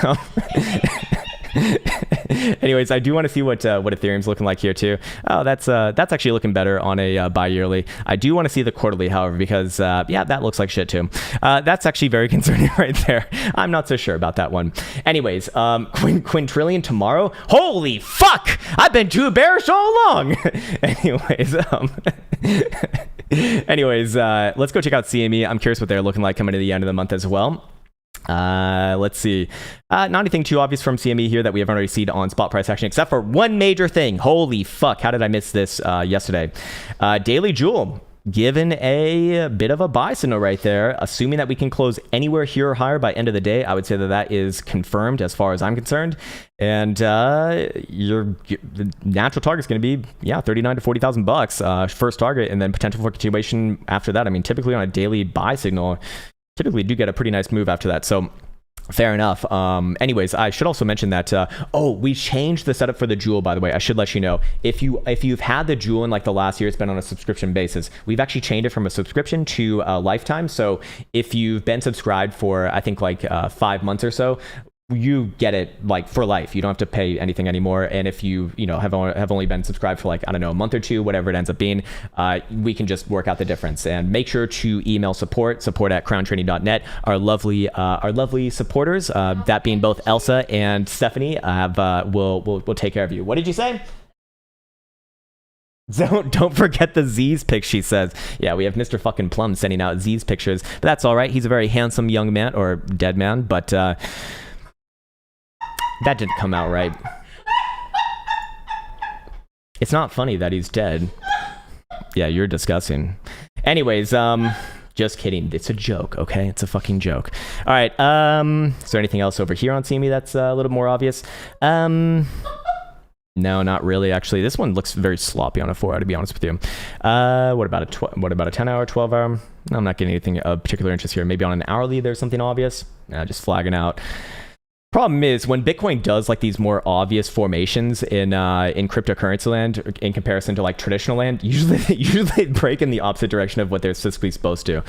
Anyways, I do want to see what Ethereum's looking like here too. Oh, that's actually looking better on a bi-yearly. I do want to see the quarterly, however, because yeah, that looks like shit too. That's actually very concerning right there. I'm not so sure about that one. Anyways, quintillion tomorrow. Holy fuck! I've been too bearish all along. Anyways, let's go check out CME. I'm curious what they're looking like coming to the end of the month as well. Let's see. Not anything too obvious from CME here that we haven't already seen on spot price action, except for one major thing. Holy fuck! How did I miss this yesterday? Daily Jewel given a bit of a buy signal right there, assuming that we can close anywhere here or higher by end of the day. I would say that that is confirmed as far as I'm concerned. And your natural target is going to be, yeah, 39 to 40,000 bucks first target, and then potential for continuation after that. I mean, typically on a daily buy signal, typically do get a pretty nice move after that. So fair enough. Anyways, I should also mention that we changed the setup for the Jewel, by the way. I should let you know, if you've had the Jewel in like the last year, it's been on a subscription basis. We've actually changed it from a subscription to a lifetime. So if you've been subscribed for I think like 5 months or so, you get it like for life. You don't have to pay anything anymore. And if you have only been subscribed for like, I don't know, a month or two, whatever it ends up being, we can just work out the difference. And make sure to email support at crowntrading.net. Our lovely supporters, that being both Elsa and Stephanie, will take care of you. What did you say? Don't forget the Z's pics, she says. Yeah, we have Mr. fucking Plum sending out Z's pictures, but that's all right. He's a very handsome young man, or dead man, but that didn't come out right. It's not funny that he's dead. Yeah, you're disgusting. Anyways, just kidding. It's a joke, okay? It's a fucking joke. All right, is there anything else over here on CME that's a little more obvious? No, not really, actually. This one looks very sloppy on a 4-hour, to be honest with you. What about a 10-hour, 12-hour? I'm not getting anything of particular interest here. Maybe on an hourly there's something obvious. Just flagging out. Problem is, when Bitcoin does like these more obvious formations in cryptocurrency land in comparison to like traditional land, usually they break in the opposite direction of what they're statistically supposed to.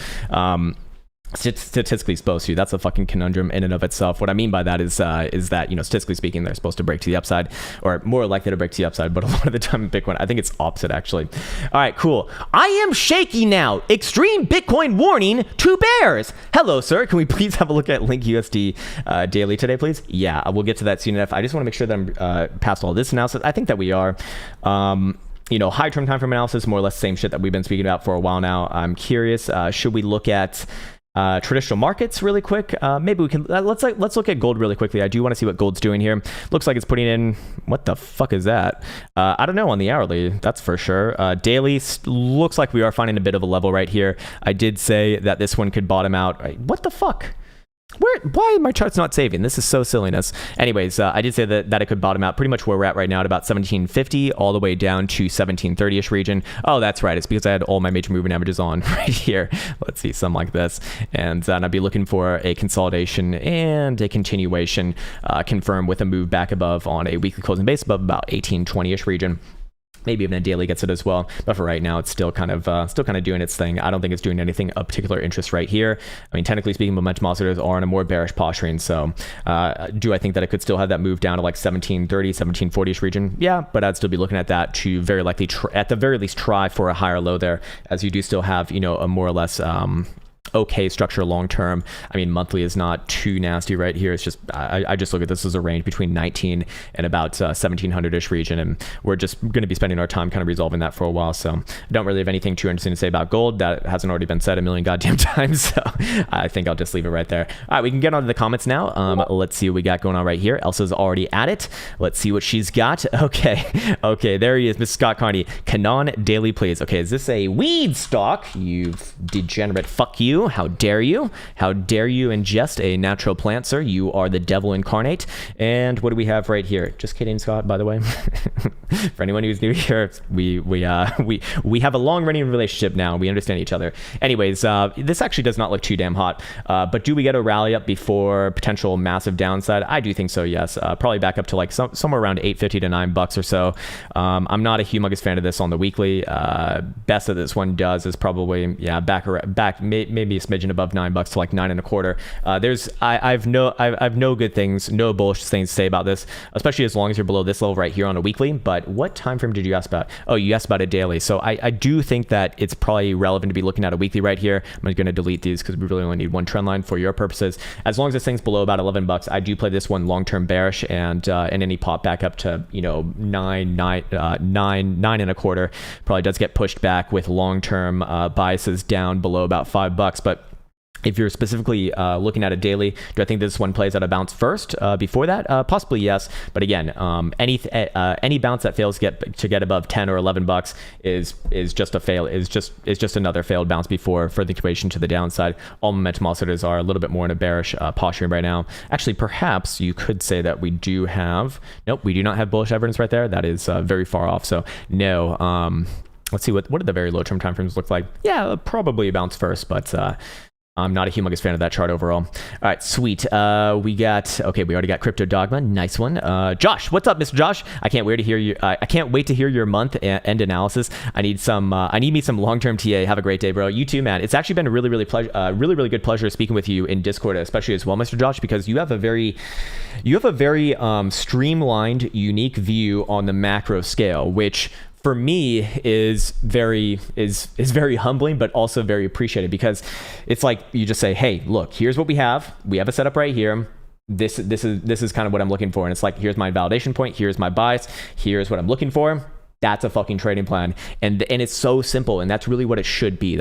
Statistically supposed to. That's a fucking conundrum in and of itself. What I mean by that is that, statistically speaking, they're supposed to break to the upside, or more likely to break to the upside, but a lot of the time in Bitcoin, I think it's opposite, actually. All right, cool. I am shaky now. Extreme Bitcoin warning to bears. Hello, sir. Can we please have a look at Link USD daily today, please? Yeah, we'll get to that soon enough. I just want to make sure that I'm past all this analysis. I think that we are. High term time frame analysis, more or less the same shit that we've been speaking about for a while now. I'm curious, should we look at traditional markets really quick? Maybe we can let's look at gold really quickly. I do want to see what gold's doing here. Looks like it's putting in, what the fuck is that? I don't know on the hourly, that's for sure. Daily looks like we are finding a bit of a level right here. I did say that this one could bottom out. What the fuck? Why are my charts not saving? This is so silliness. Anyways, I did say that it could bottom out pretty much where we're at right now at about 1750 all the way down to 1730-ish region. Oh, that's right. It's because I had all my major moving averages on right here. Let's see, something like this. And I'd be looking for a consolidation and a continuation confirmed with a move back above on a weekly closing base above about 1820-ish region. Maybe even a daily gets it as well, but for right now, it's still kind of doing its thing. I don't think it's doing anything of particular interest right here. I mean, technically speaking, momentum oscillators are in a more bearish posturing. So, do I think that it could still have that move down to like 1730, 1740ish region? Yeah, but I'd still be looking at that to very likely, at the very least, try for a higher low there, as you do still have, a more or less okay structure long term. I mean, monthly is not too nasty right here. It's just I just look at this as a range between 19 and about 1700-ish region, and we're just going to be spending our time kind of resolving that for a while. So I don't really have anything too interesting to say about gold that hasn't already been said a million goddamn times. So I think I'll just leave it right there. All right, we can get on to the comments now. Let's see what we got going on right here. Elsa's already at it. Let's see what she's got. Okay, there he is, Mrs. Scott Carney. Canon daily, please. Okay, is this a weed stock? You degenerate fuck you. How dare you? How dare you ingest a natural plant, sir? You are the devil incarnate. And what do we have right here? Just kidding, Scott, by the way. For anyone who's new here, we have a long-running relationship now. We understand each other. Anyways, this actually does not look too damn hot. But do we get a rally up before potential massive downside? I do think so, yes. Probably back up to like somewhere around $8.50 to $9 or so. I'm not a humongous fan of this on the weekly. Best that this one does is probably, yeah, back maybe maybe a smidgen above $9 to like 9.25. I've no good things, no bullish things to say about this, especially as long as you're below this level right here on a weekly. But what time frame did you ask about? Oh, you asked about a daily. So I do think that it's probably relevant to be looking at a weekly right here. I'm going to delete these because we really only need one trend line for your purposes. As long as this thing's below about $11, I do play this one long-term bearish, and any pop back up to, you know, 9.25 probably does get pushed back with long-term biases down below about $5. But if you're specifically looking at a daily, do I think this one plays at a bounce first before that? Possibly yes. But again, any bounce that fails to get above 10 or $11 is just a fail. Is just another failed bounce before further continuation to the downside. All momentum oscillators are a little bit more in a bearish posture right now. Actually, perhaps you could say that we do have. Nope, we do not have bullish evidence right there. That is very far off. So no. Let's see what do the very low term timeframes look like. Yeah, probably a bounce first, but. I'm not a humongous fan of that chart overall. All right, sweet. We already got Crypto Dogma. Nice one. Josh, what's up, Mr. Josh? I can't wait to hear you. I can't wait to hear your month end analysis. I need me some long-term TA. Have a great day, bro. You too, man. It's actually been a really good pleasure speaking with you in Discord, especially as well, Mr. Josh, because you have a very streamlined, unique view on the macro scale, which for me is very humbling, but also very appreciated, because it's like you just say, hey, look, here's what we have a setup right here. This is kind of what I'm looking for, and it's like, here's my validation point, here's my bias, here's what I'm looking for. That's a fucking trading plan, and it's so simple, and that's really what it should be.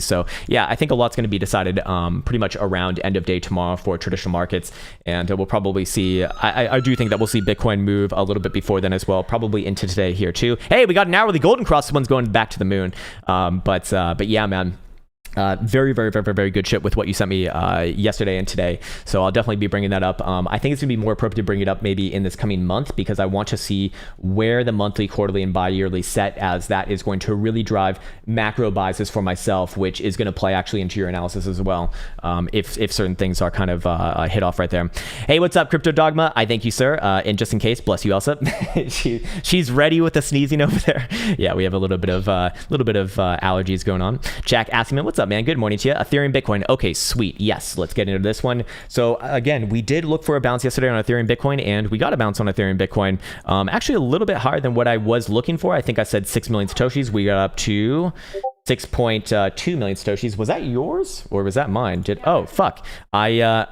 So yeah, I think a lot's going to be decided pretty much around end of day tomorrow for traditional markets, and we'll probably see. I do think that we'll see Bitcoin move a little bit before then as well, probably into today here too. Hey, we got an hourly golden cross. This one's going back to the moon. But yeah, man. Very good shit with what you sent me yesterday and today. So I'll definitely be bringing that up. I think it's gonna be more appropriate to bring it up maybe in this coming month, because I want to see where the monthly, quarterly, and bi-yearly set, as that is going to really drive macro biases for myself, which is going to play actually into your analysis as well. If certain things are kind of hit off right there. Hey, what's up, Crypto Dogma? I thank you, sir. And just in case, bless you, Elsa. She's ready with the sneezing over there. Yeah, we have a little bit of allergies going on. Jack asking me, what's up, man? Good morning to you. Ethereum Bitcoin. Okay, sweet. Yes, let's get into this one. So again, we did look for a bounce yesterday on Ethereum Bitcoin, and we got a bounce on Ethereum Bitcoin. Actually a little bit higher than what I was looking for. I think I said 6 million Satoshis. We got up to 6.2 million Satoshis. Was that yours or was that mine? Oh, fuck. My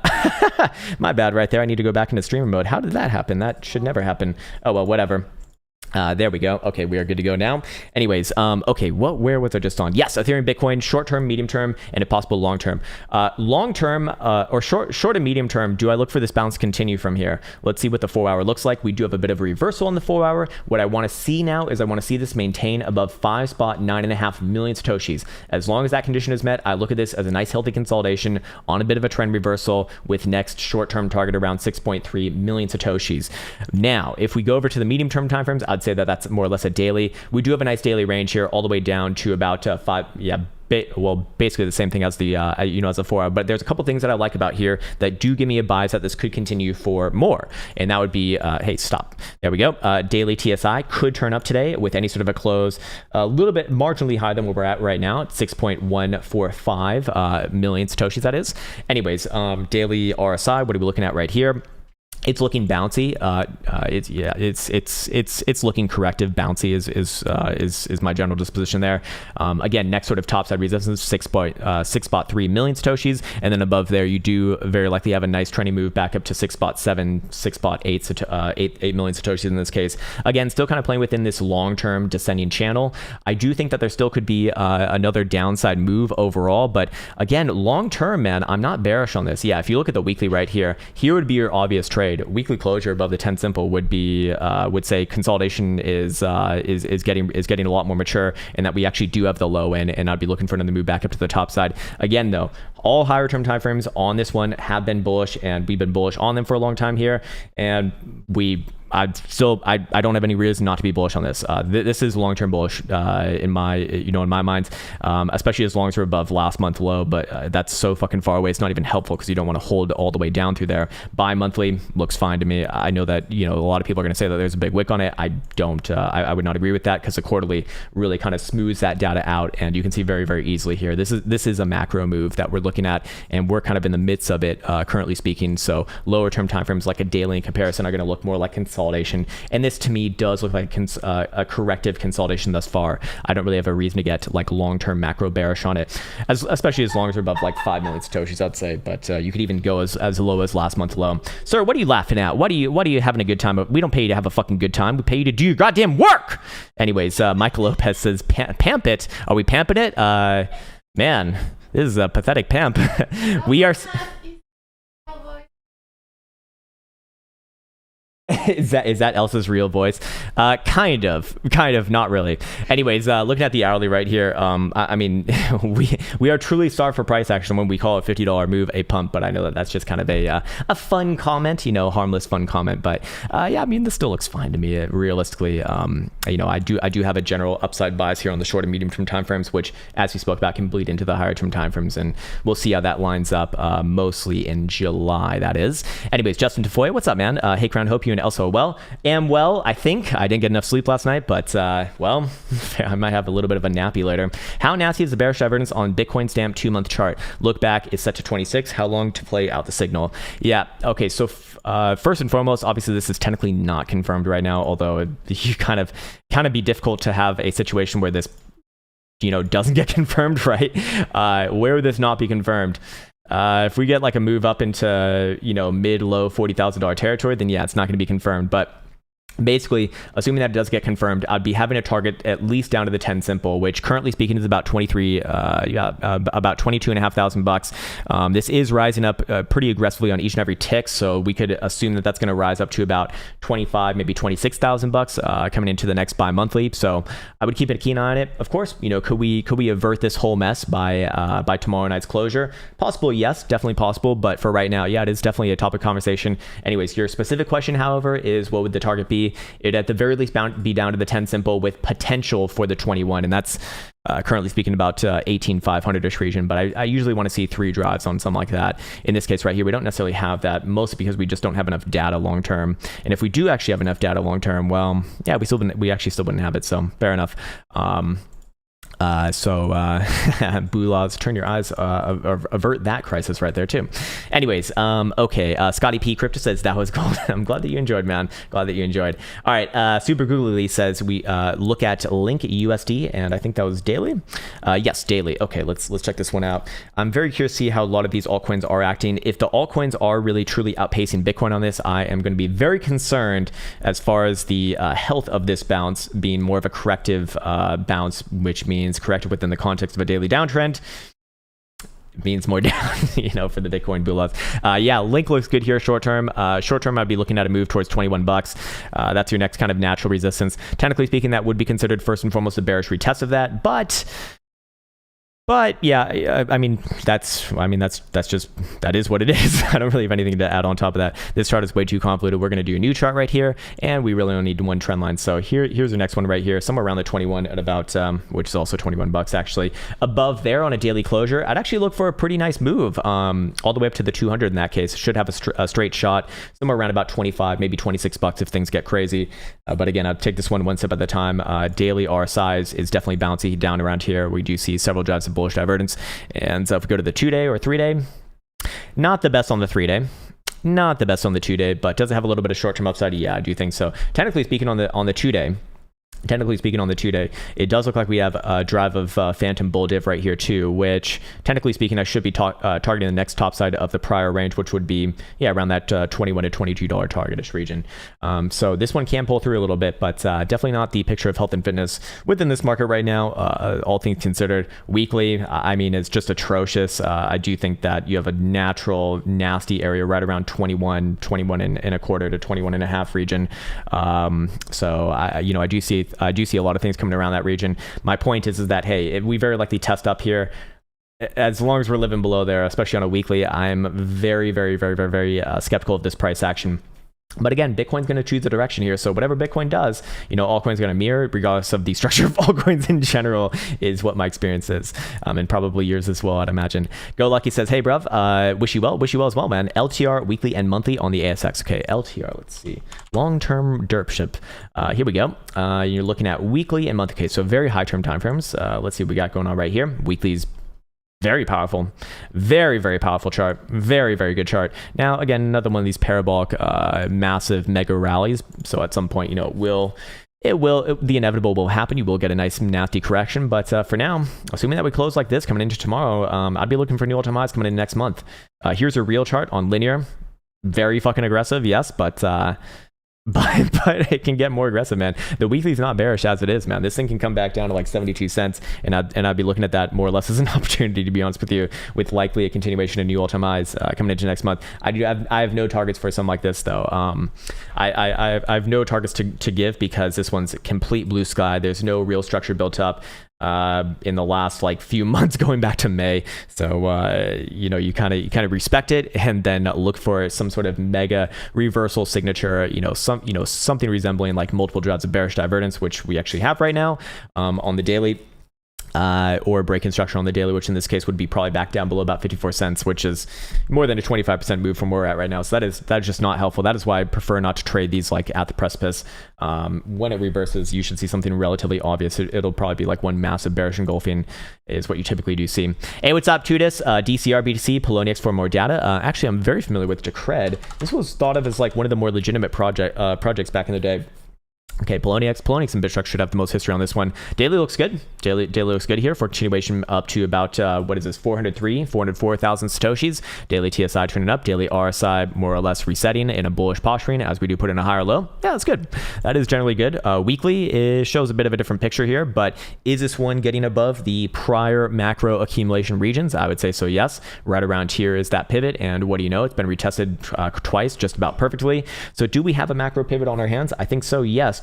bad right there. I need to go back into streamer mode. How did that happen? That should never happen. Oh, well, whatever. There we go. Okay, we are good to go now. Anyways, okay, where was I just on? Yes, Ethereum Bitcoin, short-term, medium-term, and if possible, long-term. Long-term, or short and medium-term, do I look for this bounce to continue from here? Let's see what the 4-hour looks like. We do have a bit of a reversal on the 4-hour. What I want to see now is I want to see this maintain above 9.5 million Satoshis. As long as that condition is met, I look at this as a nice healthy consolidation on a bit of a trend reversal with next short-term target around 6.3 million Satoshis. Now, if we go over to the medium-term timeframes, I'd say that that's more or less a daily. We do have a nice daily range here, all the way down to about 5. Yeah, basically the same thing as the as the 4-hour. But there's a couple things that I like about here that do give me a bias that this could continue for more, and that would be hey, stop. There we go. Daily TSI could turn up today with any sort of a close a little bit marginally higher than where we're at right now at 6.145 million Satoshis. That is. Anyways, daily RSI. What are we looking at right here? It's looking bouncy. It's looking corrective. Bouncy is my general disposition there. Again, next sort of topside resistance 6.3 million Satoshis, and then above there you do very likely have a nice trending move back up to 6.7, 6.8 million Satoshis in this case. Again, still kind of playing within this long-term descending channel. I do think that there still could be another downside move overall, but again, long-term, man, I'm not bearish on this. Yeah, if you look at the weekly right here would be your obvious trade. Weekly closure above the 10 simple would be would say consolidation is getting a lot more mature, and that we actually do have the low end, and I'd be looking for another move back up to the top side. Again though, All higher term timeframes on this one have been bullish, and we've been bullish on them for a long time here, and I don't have any reason not to be bullish on this. This is long-term bullish in my mind, especially as long as we're above last month low. But that's so fucking far away. It's not even helpful because you don't want to hold all the way down through there. Bi-monthly looks fine to me. I know that a lot of people are going to say that there's a big wick on it. I don't. I would not agree with that because the quarterly really kind of smooths that data out, and you can see very, very easily here. This is a macro move that we're looking at, and we're kind of in the midst of it currently speaking. So lower term timeframes like a daily in comparison are going to look more like consolidation, and this to me does look like a corrective consolidation thus far. I don't really have a reason to get like long-term macro bearish on it, especially as long as we're above like 5 million satoshis, I'd say. But you could even go as low as last month low. Sir, what are you laughing at? What are you having a good time? We don't pay you to have a fucking good time. We pay you to do your goddamn work. Anyways, Michael Lopez says pamp it. Are we pamping it? Man, this is a pathetic pamp. We are. Is that Elsa's real voice? Kind of, not really. Anyways, looking at the hourly right here, I mean, we are truly starved for price action when we call a $50 move a pump, but I know that that's just kind of a fun comment, harmless fun comment. But yeah, I mean, this still looks fine to me. Realistically, I do have a general upside bias here on the short and medium term timeframes, which, as we spoke about, can bleed into the higher term timeframes, and we'll see how that lines up. Mostly in July, that is. Anyways, Justin Tafoya, what's up, man? Hey, Krown, hope you and Elsa am well. I think I didn't get enough sleep last night, but well, I might have a little bit of a nappy later. How nasty is the bearish divergence on Bitcoin stamp 2-month chart? Look back is set to 26. How long to play out the signal? Yeah. Okay. So first and foremost, obviously this is technically not confirmed right now, although you kind of be difficult to have a situation where this doesn't get confirmed, right? Where would this not be confirmed? If we get like a move up into mid-low $40,000 territory, then yeah, it's not going to be confirmed. But basically, assuming that it does get confirmed, I'd be having a target at least down to the 10 simple, which currently speaking is about about $22,500. This is rising up pretty aggressively on each and every tick, so we could assume that that's going to rise up to about 25, maybe $26,000 coming into the next bi-monthly. So I would keep a keen eye on it. Of course, could we avert this whole mess by tomorrow night's closure? Possible, yes, definitely possible. But for right now, yeah, it is definitely a topic of conversation. Anyways, your specific question, however, is what would the target be? It at the very least be down to the 10 simple with potential for the 21, and that's currently speaking about 18,500-ish region. But I usually want to see 3 drives on something like that. In this case right here, we don't necessarily have that, mostly because we just don't have enough data long term. And if we do actually have enough data long term, well, yeah, we actually still wouldn't have it. So fair enough. Bulaws, turn your eyes, avert that crisis right there too. Anyways, okay, Scotty P. Crypto says that was gold. I'm glad that you enjoyed, man. Glad that you enjoyed. All right, Super Googly says we look at Link USD, and I think that was daily. Yes, daily. Okay, let's check this one out. I'm very curious to see how a lot of these altcoins are acting. If the altcoins are really truly outpacing Bitcoin on this, I am going to be very concerned as far as the health of this bounce being more of a corrective bounce, which means corrected within the context of a daily downtrend. Means more down, for the Bitcoin bull. Yeah, Link looks good here short term. Short term, I'd be looking at a move towards $21. That's your next kind of natural resistance. Technically speaking, that would be considered first and foremost a bearish retest of that, but yeah, I mean that is what it is. I don't really have anything to add on top of that. This chart is way too convoluted. We're going to do a new chart right here, and we really only need one trend line. So here's the next one right here, somewhere around the 21 at about, which is also $21 actually. Above there on a daily closure, I'd actually look for a pretty nice move, all the way up to the 200 in that case. Should have a straight shot somewhere around about 25, maybe $26 if things get crazy. But again, I'd take this one step at a time. Daily RSIs is definitely bouncy down around here. We do see several drives of bullish divergence, and if we go to the 2-day or 3-day, not the best on the 3-day, not the best on the 2-day, but does it have a little bit of short-term upside? Yeah, I do think so. Technically speaking, on the 2-day, it does look like we have a drive of phantom bull div right here too, which technically speaking, I should be targeting the next top side of the prior range, which would be, yeah, around that $21 to $22 target-ish region. So this one can pull through a little bit, but definitely not the picture of health and fitness within this market right now. All things considered, weekly, I mean, it's just atrocious. I do think that you have a natural nasty area right around 21 and a quarter to 21 and a half region. So I do see a lot of things coming around that region. My point is that, hey, we very likely test up here. as long as we're living below there, especially on a weekly, I'm very, very, very, very, very skeptical of this price action. But again, Bitcoin's going to choose a direction here. So whatever Bitcoin does, altcoins going to mirror, regardless of the structure of altcoins in general, is what my experience is. And probably yours as well, I'd imagine. Go Lucky says, hey, bruv, wish you well as well, man. LTR weekly and monthly on the ASX. Okay, LTR, let's see. Long-term derp ship. Here we go. You're looking at weekly and monthly. Okay, so very high-term timeframes. Let's see what we got going on right here. Weekly's very powerful, very, very powerful chart. Very, very good chart. Now, again, another one of these parabolic, massive mega rallies. So at some point, the inevitable will happen. You will get a nice nasty correction. But for now, assuming that we close like this coming into tomorrow, I'd be looking for new all-time highs coming in next month. Here's a real chart on linear. Very fucking aggressive, yes, but it can get more aggressive, man. The weekly's not bearish as it is, man. This thing can come back down to like 72 cents, and I'd be looking at that more or less as an opportunity, to be honest with you, with likely a continuation of new all-time highs coming into next month. I have no targets for something like this, though. I have no targets to give because this one's complete blue sky. There's no real structure built up in the last like few months going back to May. So you kind of respect it and then look for some sort of mega reversal signature, something resembling like multiple drives of bearish divergence, which we actually have right now on the daily. Or break instruction on the daily, which in this case would be probably back down below about 54 cents, which is more than a 25% move from where we're at right now. So that is just not helpful. That is why I prefer not to trade these like at the precipice. When it reverses, you should see something relatively obvious. It'll probably be like one massive bearish engulfing is what you typically do see. Hey, what's up, Tudis? DCR, BTC, Poloniex for more data. Actually, I'm very familiar with Decred. This was thought of as like one of the more legitimate projects back in the day. Okay, Poloniex and Bitstruct should have the most history on this one. Daily looks good. Daily looks good here for continuation up to about, 404,000 Satoshis. Daily TSI turning up. Daily RSI more or less resetting in a bullish posturing as we do put in a higher low. Yeah, that's good. That is generally good. Weekly shows a bit of a different picture here, but is this one getting above the prior macro accumulation regions? I would say so, yes. Right around here is that pivot, and what do you know? It's been retested twice just about perfectly. So do we have a macro pivot on our hands? I think so, yes.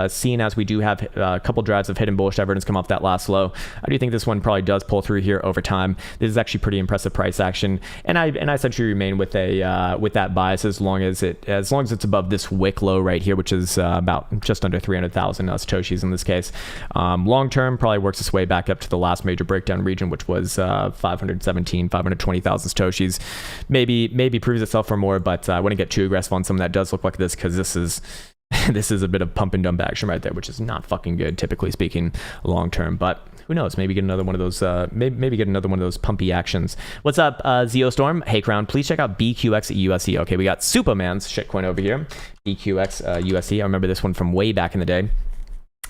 Seeing as we do have a couple drives of hidden bullish divergence come off that last low, I do think this one probably does pull through here over time. This is actually pretty impressive price action, and I essentially remain with that bias as long as it's above this wick low right here, which is about just under 300,000 Satoshis in this case. Long term probably works its way back up to the last major breakdown region, which was 520,000 Satoshis. Maybe proves itself for more, but I wouldn't get too aggressive on something that does look like this, because this is a bit of pump and dump action right there, which is not fucking good, typically speaking, long term. But who knows? Maybe get another one of those. Maybe get another one of those pumpy actions. What's up, Zeostorm? Hey, Krown, please check out BQX USD. Okay, we got Superman's shitcoin over here. BQX USD. I remember this one from way back in the day,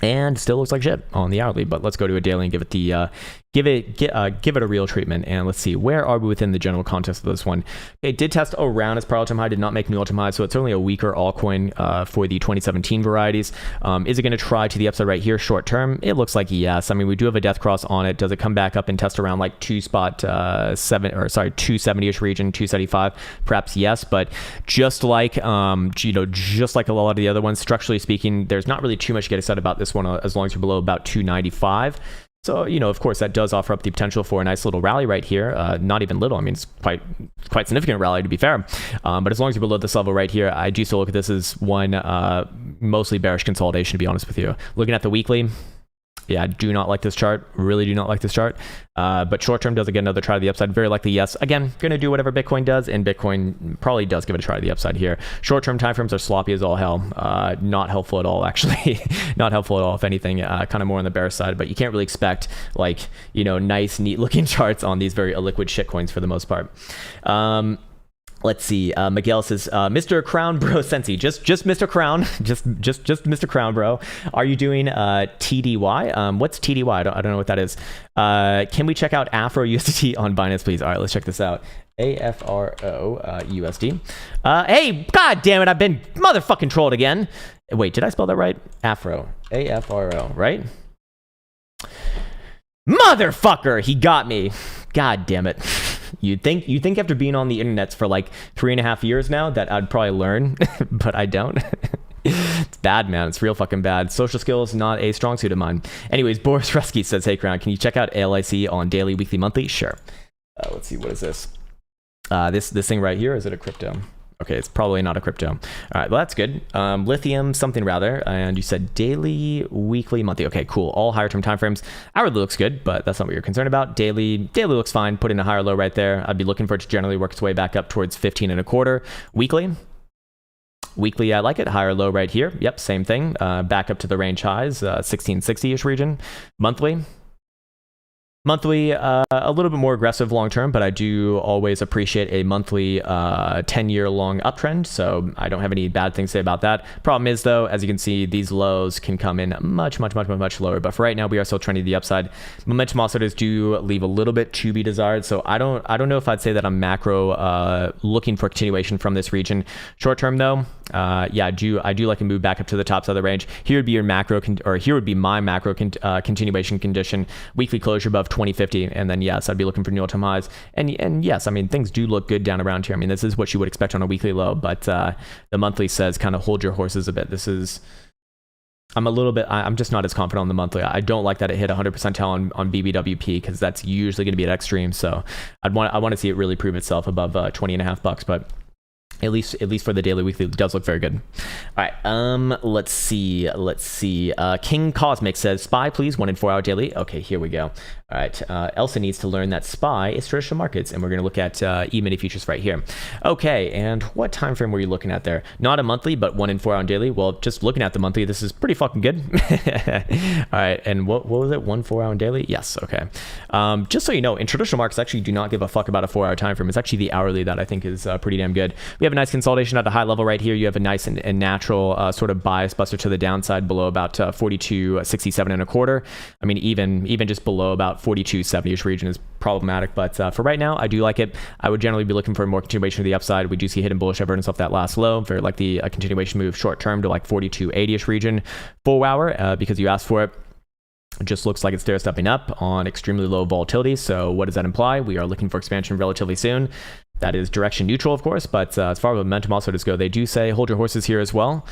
and still looks like shit on the hourly. But let's go to a daily and give it the give it a real treatment. And let's see, where are we within the general context of this one? It did test around its prior all-time high, did not make new all-time high, so it's certainly a weaker altcoin for the 2017 varieties. Is it going to try to the upside right here short term? It looks like yes. I mean, we do have a death cross on it. Does it come back up and test around like 270-ish region, 275? Perhaps yes, but just like just like a lot of the other ones, structurally speaking, there's not really too much to get excited about this one as long as you're below about 295. So, of course, that does offer up the potential for a nice little rally right here. Not even little. I mean, it's quite significant rally, to be fair. But as long as you're below this level right here, I do still look at this as one mostly bearish consolidation, to be honest with you. Looking at the weekly, yeah, I do not like this chart. Really do not like this chart. But short term, does it get another try to the upside? Very likely, yes. Again, going to do whatever Bitcoin does, and Bitcoin probably does give it a try to the upside here. Short term timeframes are sloppy as all hell. Not helpful at all, actually. Not helpful at all, if anything. Kind of more on the bear side, but you can't really expect nice, neat looking charts on these very illiquid shitcoins for the most part. Let's see. Miguel says, Mr. Krown Bro Sensi, just Mr. Krown, just Mr. Krown Bro. Are you doing TDY? What's TDY? I don't know what that is. Can we check out Afro USDT on Binance, please? All right, let's check this out. AFRO USD. Hey, god damn it! I've been motherfucking trolled again. Wait, did I spell that right? Afro. AFRO, right? Motherfucker, he got me. God damn it. You'd think after being on the internet for like 3.5 years now that I'd probably learn, but I don't. It's bad, man. It's real fucking bad. Social skills, not a strong suit of mine. Anyways, Boris Rusky says, hey, Krown, can you check out ALIC on daily, weekly, monthly? Sure. Let's see. What is this? This thing right here, is it a crypto? Okay, it's probably not a crypto. All right, well, that's good. Lithium, something rather. And you said daily, weekly, monthly. Okay, cool. All higher term timeframes. Hourly looks good, but that's not what you're concerned about. Daily looks fine. Put in a higher low right there. I'd be looking for it to generally work its way back up towards 15 and a quarter. Weekly, I like it. Higher low right here. Yep, same thing. Back up to the range highs, 1660-ish region. Monthly, a little bit more aggressive long term, but I do always appreciate a monthly 10-year long uptrend, so I don't have any bad things to say about that. Problem is, though, as you can see, these lows can come in much lower, but for right now, we are still trending to the upside. Momentum oscillators do leave a little bit to be desired, so I don't know if I'd say that I'm macro looking for continuation from this region. Short term, though, yeah, I do like a move back up to the tops of the range. Here would be your macro, here would be my macro continuation condition. Weekly closure above 2050, and then yes, I'd be looking for new all-time highs. And yes, I mean, things do look good down around here. I mean, this is what you would expect on a weekly low, but the monthly says kind of hold your horses a bit. I'm just not as confident on the monthly. I don't like that it hit 100 percentile on BBWP, because that's usually going to be at extreme. So I want to see it really prove itself above 20 and a half bucks, but at least for the daily, weekly, it does look very good. All right, let's see. King Cosmic says, SPY, please, 1 in 4 hour daily. Okay, here we go. All right, Elsa needs to learn that SPY is traditional markets, and we're going to look at E-mini futures right here. Okay, and what time frame were you looking at there? Not a monthly, but 1 in 4 hour daily. Well, just looking at the monthly, this is pretty fucking good. All right, and what was it? 1 4 hour daily? Yes, okay. Just so you know, in traditional markets, actually do not give a fuck about a 4 hour time frame. It's actually the hourly that I think is pretty damn good. We have a nice consolidation at a high level right here. You have a nice and natural sort of bias buster to the downside below about 42.67 and a quarter. I mean, even just below about 42.70ish region is problematic, but for right now, I do like it. I would generally be looking for more continuation to the upside. We do see hidden bullish evidence off that last low, very likely a continuation move short term to like 42.80ish region. 4 hour, because you asked for it. It just looks like it's stair stepping up on extremely low volatility. So what does that imply? We are looking for expansion relatively soon. That is direction neutral, of course, but as far as momentum oscillators go, they do say hold your horses here as well.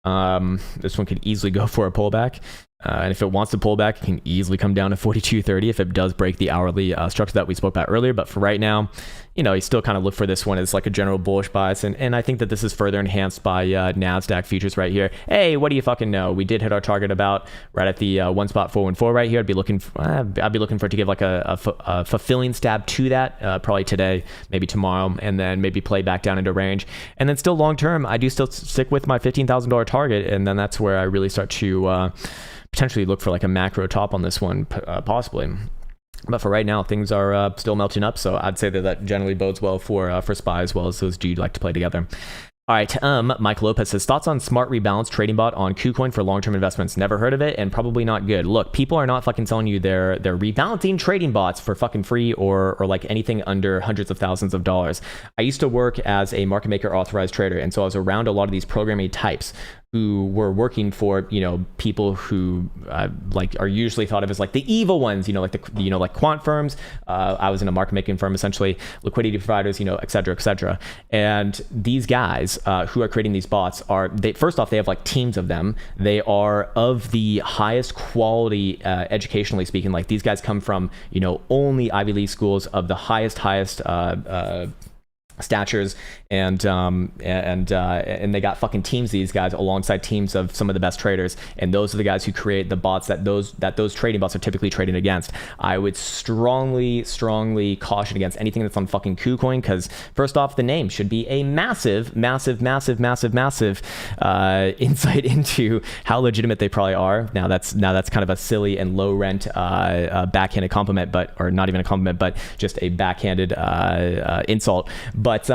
This one could easily go for a pullback. And if it wants to pull back, it can easily come down to 42.30 if it does break the hourly structure that we spoke about earlier. But for right now, you know, you still kind of look for this one as like a general bullish bias. And I think that this is further enhanced by NASDAQ futures right here. Hey, what do you fucking know? We did hit our target about right at the 1.414 right here. I'd be looking for it to give like a fulfilling stab to that probably today, maybe tomorrow, and then maybe play back down into range. And then still long term, I do still stick with my $15,000 target. And then that's where I really start to potentially look for like a macro top on this one, possibly. But for right now, things are still melting up, so I'd say that generally bodes well for SPY as well as those do like to play together. All right, Mike Lopez says, thoughts on smart rebalance trading bot on KuCoin for long-term investments? Never heard of it and probably not good. Look, people are not fucking telling you they're rebalancing trading bots for fucking free or like anything under hundreds of thousands of dollars. I used to work as a market maker authorized trader, and so I was around a lot of these programming types who were working for, you know, people who like are usually thought of as like the evil ones, you know, like quant firms. I was in a market making firm, essentially, liquidity providers, you know, et cetera. And these guys who are creating these bots first off, they have like teams of them. They are of the highest quality, educationally speaking. Like these guys come from, you know, only Ivy League schools of the highest statures, and they got fucking teams, these guys, alongside teams of some of the best traders, and those are the guys who create the bots that those trading bots are typically trading against. I would strongly caution against anything that's on fucking KuCoin, because first off, the name should be a massive insight into how legitimate they probably are. Now that's kind of a silly and low rent backhanded compliment, or not even a compliment, but just a backhanded insult. But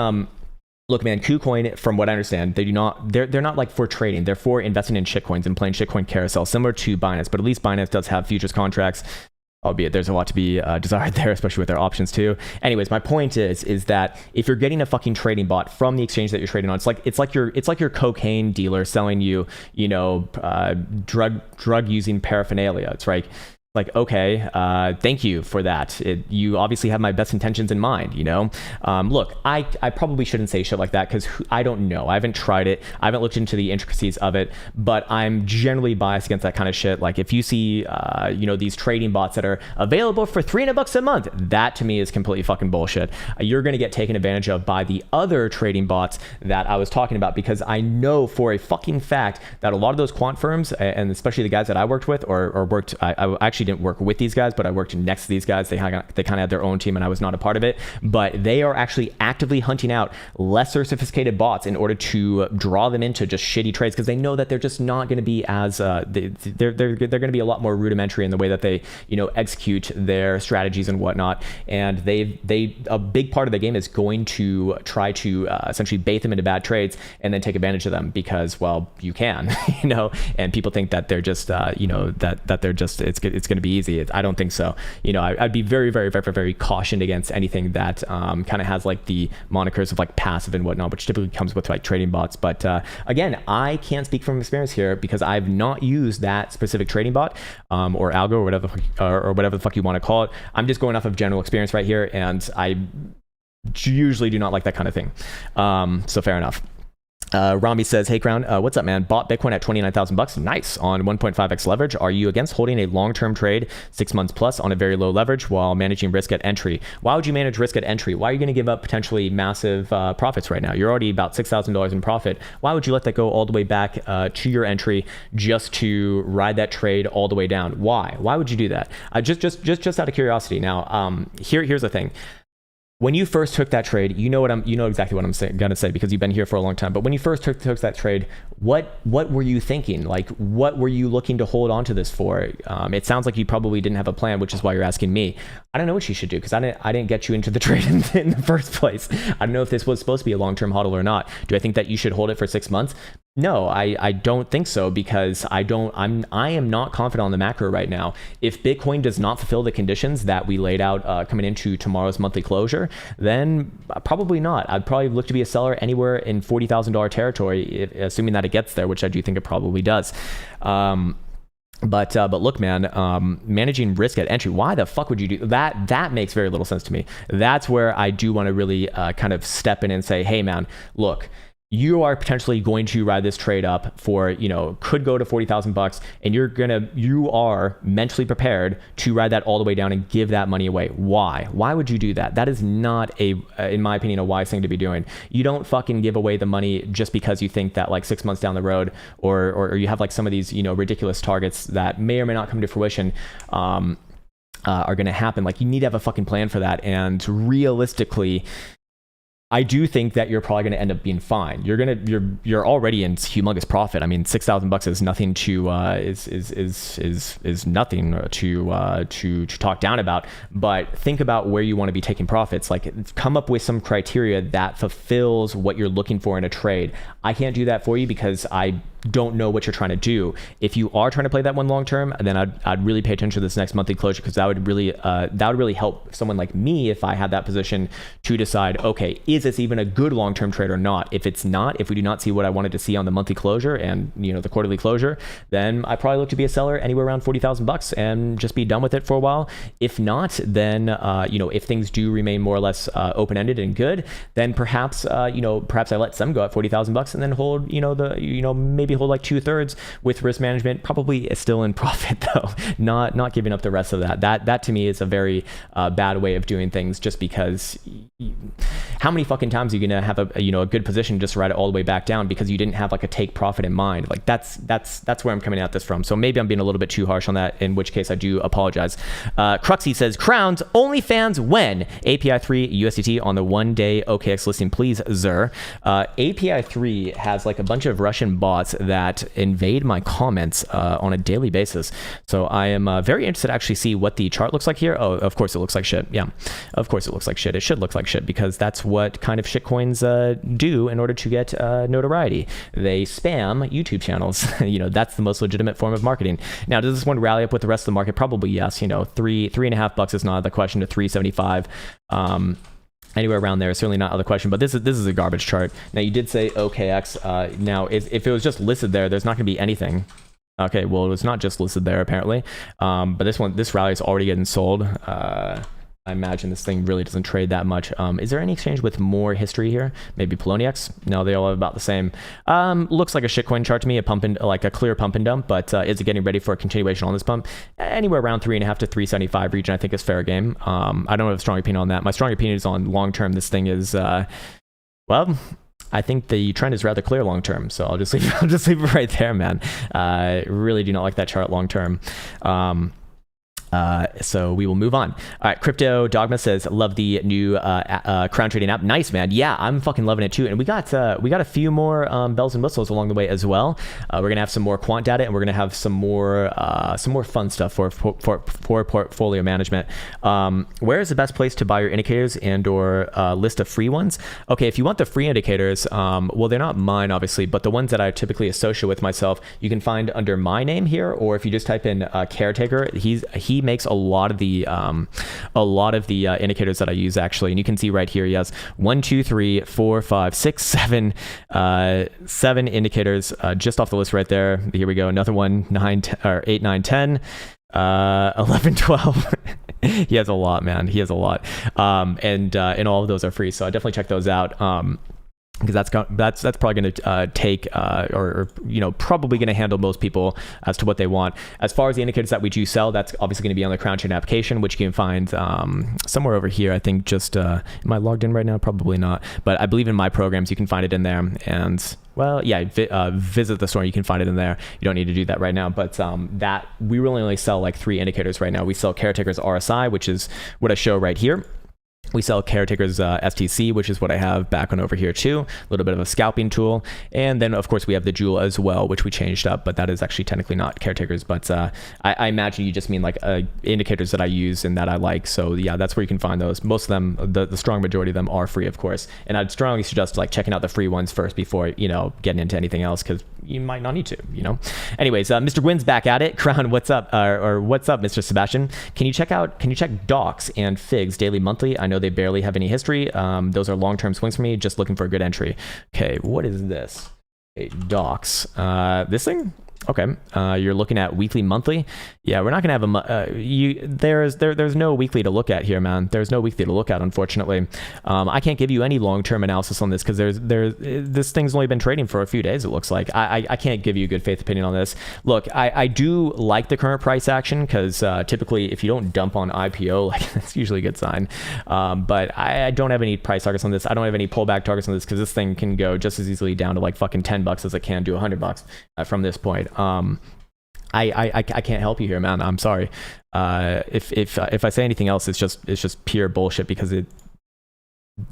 look, man, KuCoin, from what I understand, they're not like for trading. They're for investing in shitcoins and playing shitcoin carousel, similar to Binance. But at least Binance does have futures contracts, albeit there's a lot to be desired there, especially with their options too. Anyways, my point is that if you're getting a fucking trading bot from the exchange that you're trading on, it's like your cocaine dealer selling you, you know, drug using paraphernalia. It's like, Like, okay, thank you for that. You obviously have my best intentions in mind, you know? Look, I probably shouldn't say shit like that because I don't know. I haven't tried it. I haven't looked into the intricacies of it, but I'm generally biased against that kind of shit. Like if you see, you know, these trading bots that are available for $300 a month, that to me is completely fucking bullshit. You're going to get taken advantage of by the other trading bots that I was talking about, because I know for a fucking fact that a lot of those quant firms, and especially the guys that I worked with or worked, I actually didn't work with these guys, but I worked next to these guys. They kind of had their own team and I was not a part of it, but they are actually actively hunting out lesser sophisticated bots in order to draw them into just shitty trades, because they know that they're just not going to be as they're going to be a lot more rudimentary in the way that they, you know, execute their strategies and whatnot. And they a big part of the game is going to try to essentially bait them into bad trades and then take advantage of them, because, well, you can, you know, and people think that they're just you know, that they're just it's going to be easy. I don't think so. You know, I'd be very, very, very, very cautioned against anything that kind of has like the monikers of like passive and whatnot, which typically comes with like trading bots. But again, I can't speak from experience here because I've not used that specific trading bot or algo or whatever the fuck you want to call it. I'm just going off of general experience right here, and I usually do not like that kind of thing. So fair enough. Rami says, hey Krown, what's up, man? Bought Bitcoin at 29,000 bucks. Nice. On 1.5x leverage. Are you against holding a long-term trade 6 months plus on a very low leverage while managing risk at entry? Why would you manage risk at entry? Why are you going to give up potentially massive profits right now? You're already about $6,000 in profit. Why would you let that go all the way back to your entry just to ride that trade all the way down? Why? Why would you do that? Just out of curiosity. Now, here's the thing. When you first took that trade, you know exactly what I'm gonna say because you've been here for a long time. But when you first took that trade, what were you thinking? Like, what were you looking to hold on to this for? It sounds like you probably didn't have a plan, which is why you're asking me. I don't know what you should do because I didn't get you into the trade in the first place. I don't know if this was supposed to be a long-term hodl or not. Do I think that you should hold it for 6 months? No, I don't think so, because I am not confident on the macro right now. If Bitcoin does not fulfill the conditions that we laid out coming into tomorrow's monthly closure, then probably not. I'd probably look to be a seller anywhere in $40,000 territory, assuming that it gets there, which I do think it probably does. But look, man, managing risk at entry, why the fuck would you do that? That makes very little sense to me. That's where I do want to really kind of step in and say, hey, man, look, you are potentially going to ride this trade up for, you know, could go to 40,000 bucks, and you are mentally prepared to ride that all the way down and give that money away. Why? Why would you do that? That is not in my opinion, a wise thing to be doing. You don't fucking give away the money just because you think that like 6 months down the road, or you have like some of these, you know, ridiculous targets that may or may not come to fruition. Are going to happen. Like, you need to have a fucking plan for that. And realistically, I do think that you're probably going to end up being fine. You're already in humongous profit. I mean, 6,000 bucks is nothing to is nothing to talk down about. But think about where you want to be taking profits. Like, come up with some criteria that fulfills what you're looking for in a trade. I can't do that for you because I don't know what you're trying to do. If you are trying to play that one long term, then I'd really pay attention to this next monthly closure, because that would really help someone like me if I had that position to decide, okay, is this even a good long term trade or not? If it's not, if we do not see what I wanted to see on the monthly closure and, you know, the quarterly closure, then I probably look to be a seller anywhere around 40,000 bucks and just be done with it for a while. If not, then you know, if things do remain more or less open ended and good, then perhaps perhaps I let some go at 40,000 bucks and then hold, maybe hold like 2/3 with risk management, probably still in profit though, not giving up the rest of that. That to me is a very bad way of doing things, just because how many fucking times are you gonna have a good position just to ride it all the way back down because you didn't have like a take profit in mind? Like, that's where I'm coming at this from. So maybe I'm being a little bit too harsh on that, in which case I do apologize. Cruxy says, Crowns OnlyFans when API 3 USDT on the 1-day OKX listing, please, Zer. API 3 has like a bunch of Russian bots that invade my comments on a daily basis. So I am very interested to actually see what the chart looks like here. Oh, of course it looks like shit. Yeah, of course it looks like shit. It should look like shit because that's what kind of shitcoins do in order to get notoriety. They spam YouTube channels. That's the most legitimate form of marketing. Now, does this one rally up with the rest of the market? Probably yes. $3.5 is not the question to 375. Anywhere around there is certainly not out of the question, but this is a garbage chart. Now, you did say OKX. Now, if it was just listed there, there's not going to be anything. Okay, well, it's not just listed there apparently, but this rally is already getting sold. I imagine this thing really doesn't trade that much. Is there any exchange with more history here? Maybe Poloniex? No, they all have about the same. Looks like a shitcoin chart to me, like a clear pump and dump, but is it getting ready for a continuation on this pump? Anywhere around 3.5 to 375 region, I think is fair game. I don't have a strong opinion on that. My strong opinion is on long term. This thing is, well, I think the trend is rather clear long term, so I'll just leave it right there, man. Really do not like that chart long term. So we will move on. All right, Crypto Dogma says, love the new Krown trading app. Nice, man. Yeah, I'm fucking loving it too. And we got a few more bells and whistles along the way as well. We're gonna have some more quant data, and we're gonna have some more fun stuff for portfolio management. Where is the best place to buy your indicators and or list of free ones? Okay, if you want the free indicators, well, they're not mine obviously, but the ones that I typically associate with myself, you can find under my name here, or if you just type in caretaker, he makes a lot of the indicators that I use actually, and you can see right here he has 1 2 3 4 5 6 7 7 indicators just off the list right there. Here we go, another one, 8 9 10 11 12 he has a lot, man. He has a lot, and all of those are free, so I definitely check those out. Because that's probably going to take or probably going to handle most people as to what they want. As far as the indicators that we do sell, that's obviously going to be on the Krown chain application, which you can find somewhere over here. I think just am I logged in right now? Probably not, but I believe in my programs you can find it in there. And well, yeah, visit the store. You can find it in there. You don't need to do that right now, but that we really only sell like 3 indicators right now. We sell Caretaker's RSI, which is what I show right here. We sell Caretaker's STC, which is what I have back on over here too. A little bit of a scalping tool. And then of course we have the Joule as well, which we changed up, but that is actually technically not Caretaker's, but I imagine you just mean like indicators that I use and that I like. So yeah, that's where you can find those. Most of them, the strong majority of them are free, of course. And I'd strongly suggest like checking out the free ones first before, getting into anything else, because you might not need to, Anyways, Mr. Gwyn's back at it. Krown, what's up? Or what's up, Mr. Sebastian? Can you check docs and figs daily, monthly? I know they barely have any history. Those are long-term swings for me. Just looking for a good entry. Okay, what is this? Okay, docs. This thing? Okay, you're looking at weekly, monthly. Yeah, we're not gonna have there's no weekly to look at here, man. There's no weekly to look at, unfortunately. I can't give you any long-term analysis on this because this thing's only been trading for a few days. It looks like I can't give you a good faith opinion on this. Look, I do like the current price action because typically if you don't dump on IPO, like that's usually a good sign. But I don't have any price targets on this. I don't have any pullback targets on this because this thing can go just as easily down to like fucking $10 as it can do $100 from this point. I can't help you here, man. I'm sorry. If I say anything else, it's just pure bullshit because